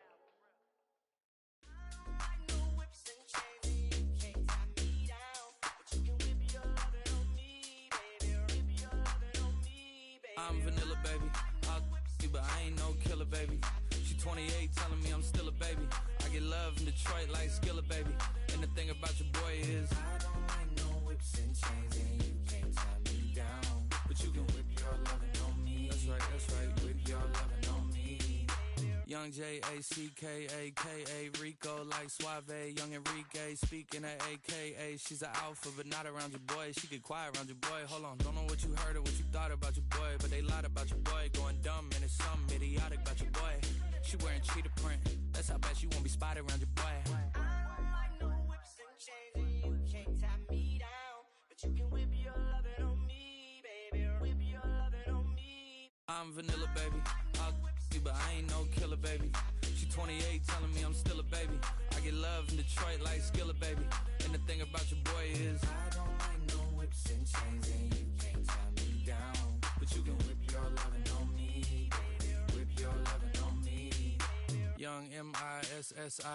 I'm vanilla, baby. I'll you, but I ain't no killer, baby. She 28, telling me I'm still a baby. I get love in Detroit like Skilla, baby. And the thing about your boy is I don't like no whips and chains, and you can't tie me down. But you can whip your lovin' on me. That's right, whip your lovin' on me. Young Young J-A-C-K-A-K-A, Rico like Suave, young Enrique, speaking at AKA. She's an alpha, but not around your boy. She get quiet around your boy. Hold on, don't know what you heard or what you thought about your boy, but they lied about your boy. Going dumb and it's something idiotic about your boy. She wearing cheetah print, that's how bad she won't be spotted around your boy. I don't like no whips and chains, and you can't tie me down, but you can whip your lovin' on me, baby. Whip your lovin' on me. I'm vanilla, baby. I'll you, but I ain't no killer, baby. She 28, telling me I'm still a baby. I get love in Detroit like Skilla, baby. And the thing about your boy is I don't like no whips and chains, and you can't tie me down, but you can whip your lovin' on me, baby. Whip your lovin' on me. Young M-I-S-S-I-O-N-A-R-Y.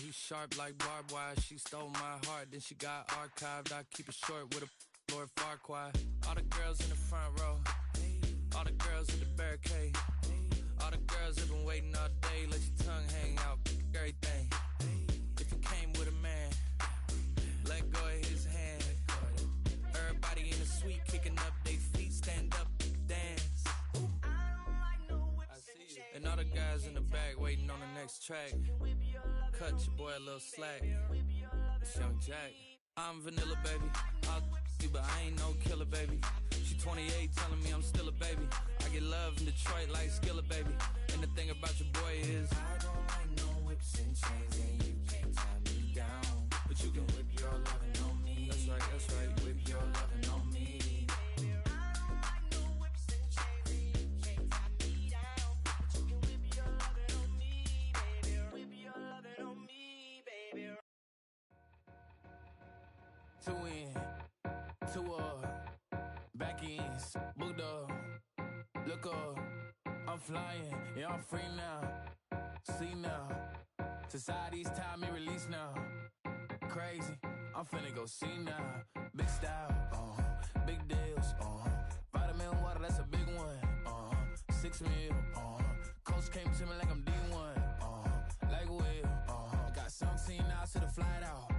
He's sharp like barbed wire. She stole my heart, then she got archived. I keep it short with a Lord Farquaad. All the girls in the front row, all the girls in the barricade, all the girls have been waiting all day. Let your tongue hang out, everything. If you came with a man, let go of his hand. Everybody in the suite kicking up their feet, stand up, dance. I see you. And all the guys in the back waiting on the next track. Cut your boy a little slack. It's Young Jack. I'm vanilla, baby. I'll you, but I ain't no killer, baby. She 28, telling me I'm still a baby. I get love in Detroit like Skilla, baby. And the thing about your boy is I don't like no whips and chains, and you can't tie me down, but you can whip your lovin' on me. That's right, that's right. Whip your lovin' on me. Two in, two back ends, booked up, look up, I'm flying, yeah I'm free now, see now, society's time me release now, crazy, I'm finna go see now, big style, big deals, vitamin water, that's a big one, 6 mil, coach came to me like I'm D1, like Will, got 17 hours to the flight out.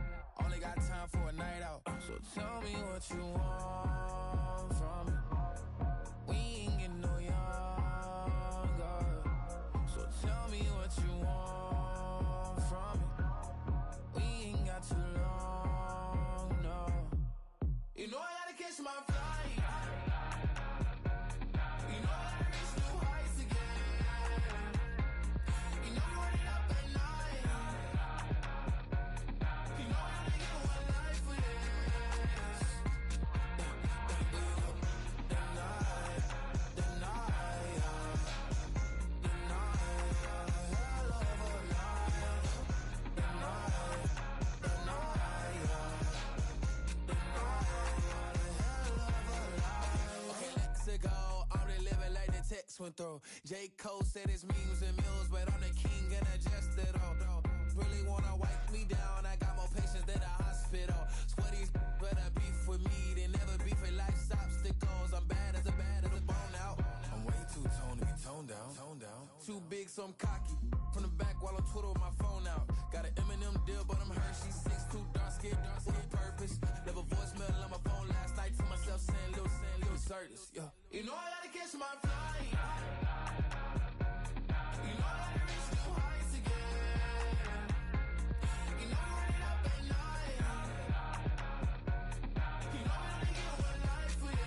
Only got time for a night out. So tell me what you want from me. We ain't getting no younger. So tell me what you want from me. We ain't got too long, no. You know I gotta catch my flight. You know I gotta reach new heights again. You know you run it up at night. You know I went through. J. Cole said it's memes and mules, but I'm the king and I just it all. Really wanna wipe me down, I got more patience than a hospital. Sweaties better beef with me than never beef with life's obstacles. I'm bad as a bone out. I'm way too toned to be toned down. Too big, so I'm cocky. From the back while I'm Twitter with my phone out. Got an Eminem deal, but I'm Hershey. 6'2", dark skin, with a purpose. Never voicemail on my phone last night to myself saying little Curtis, yeah. You know I gotta catch my flight. You know I gotta reach new heights again. You know I run it up at night. You know I only get one life for this.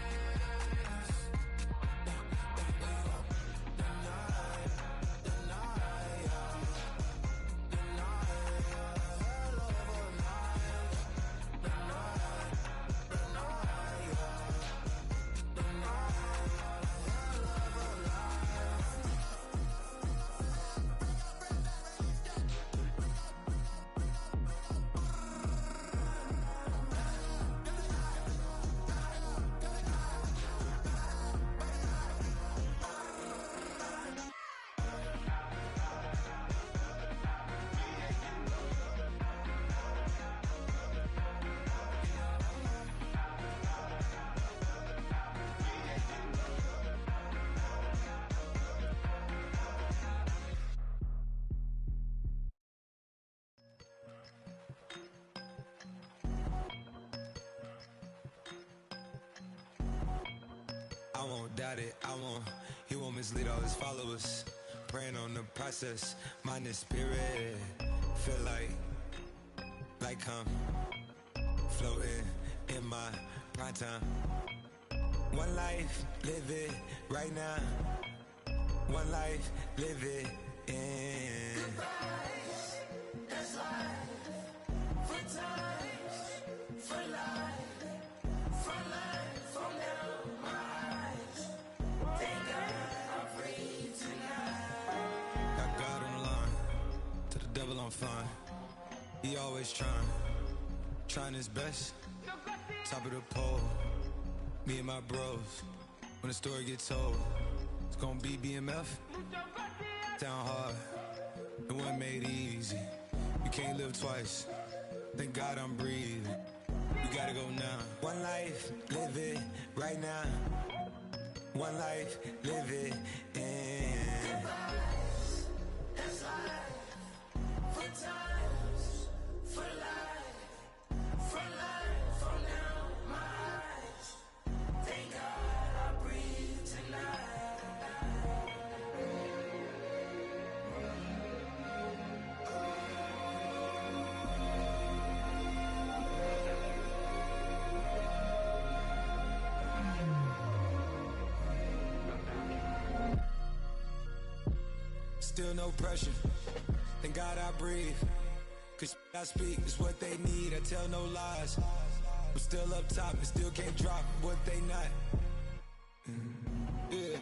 I won't doubt it, he won't mislead all his followers. praying on the process. Mind and spirit. Feel like I'm floating in my prime time. One life, live it right now. One life, live it in. Goodbyes, that's life. For times, for life. For life, from now, my eyes. Thank God I'm free tonight. Got God on the line. To the devil I'm fine. He always trying his best. Top of the pole, me and my bros. When the story gets told, it's gonna be BMF. Down hard, it wasn't made easy. You can't live twice. Thank God I'm breathing. We gotta go now. One life, live it right now. One life, live it in. Goodbyes, that's life. For times, for life. For life, from now, my eyes. Thank God I breathe tonight. Still no pressure. Thank God I breathe. Cause I speak is what they need. I tell no lies. I'm still up top and still can't drop what they not. Yeah.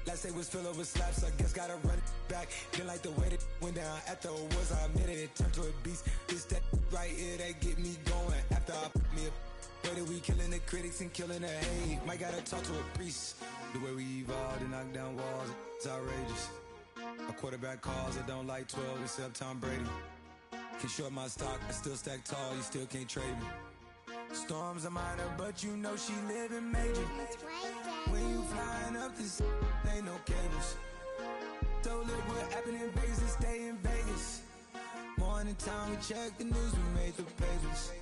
Last day was filled over slaps. I guess gotta run it back. Didn't like the way that went down. After it was, I admitted it turned to a beast. It's that right here that get me going. After I put me a way that we killing the critics and killing the hate. Might gotta talk to a priest. The way we evolved and knock down walls, it's outrageous. A quarterback calls, I don't like 12 except Tom Brady. Can short my stock, I still stack tall, you still can't trade me. Storms are minor, but you know she living major. When you flying up this, ain't no cables. Don't look what happened in Vegas and stay in Vegas. Morning time, we check the news, we made the pages.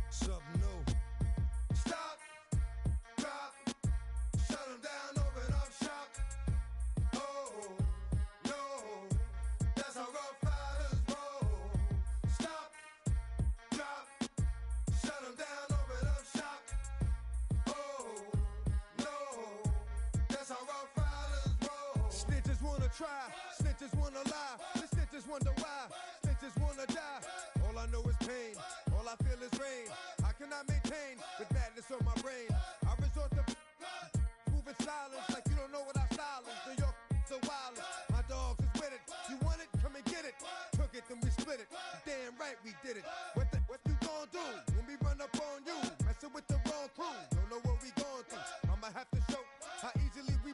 Something new. Stop, drop, shut 'em down, open up shop. Oh, no, that's how rough riders roll. Stop, drop, shut 'em down, open up shop. Oh, no, that's how rough riders roll. Snitches wanna try, snitches wanna lie, the snitches wonder why, snitches wanna die. All I know is pain, all I feel is rain. How can I maintain with madness on my brain? I resort to moving silence like you don't know what our style is. New York, the wildest. My dogs is with it. You want it? Come and get it. Took it, then we split it. Damn right we did it. What you gon' do when we run up on you? Messing with the wrong crew. Don't know what we going through. I'ma have to show how easily we.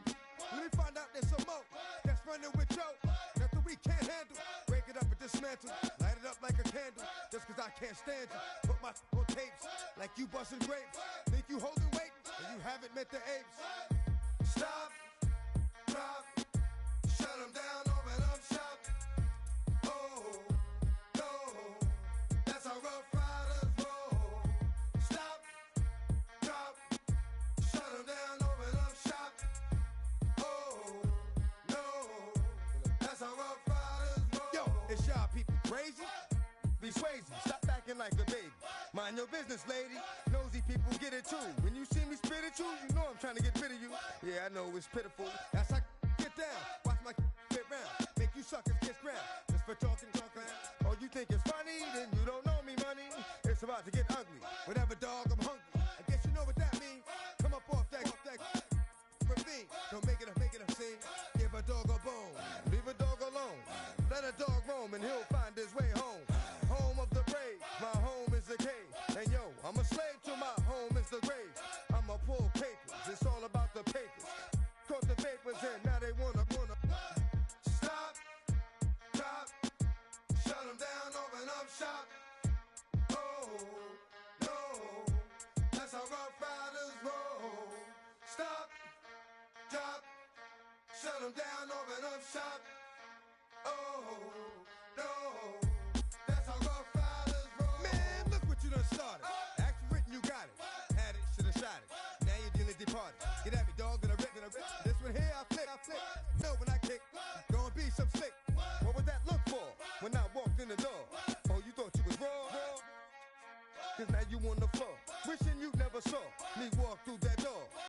Let me find out there's some more that's running with Joe. Nothing we can't handle. Break it up and dismantle. Light it up like a candle. Just cause I can't stand you. Put my on tapes like you busting grapes. Think you holding weight and you haven't met the apes. Stop, drop, shut 'em down, open up shop. Oh, no, that's how rough riders roll. Stop, drop, shut 'em down, open up shop. Oh, no, that's how rough riders roll. Yo, it's y'all people crazy? Be Swayze, stop acting like a baby. Mind your business, lady. Nosy people get it too. When you see me spit at you, you know I'm trying to get rid of you. Yeah, I know it's pitiful. That's how get down. Watch my get round. Make you suckers kiss ground. Just for talking. Oh, you think it's funny? Then you don't know me, money. It's about to get ugly. Whatever, dog, I'm hungry. I guess you know what that means. Come up off that ravine. Don't make it a scene. Give a dog a bone. Leave a dog alone. Let a dog them down, open up shop. Oh, no, that's how rough riders roll. Man, look what you done started. Act written, you got it. Had it, shoulda shot it. Now you're dealing departed. Get at me, dog, then I rip. This one here, I flip. No, when I kick, gonna be some slick. What would that look for when I walked in the door? Oh, you thought you was raw? Cause now you on the floor, wishing you never saw me walk through that door.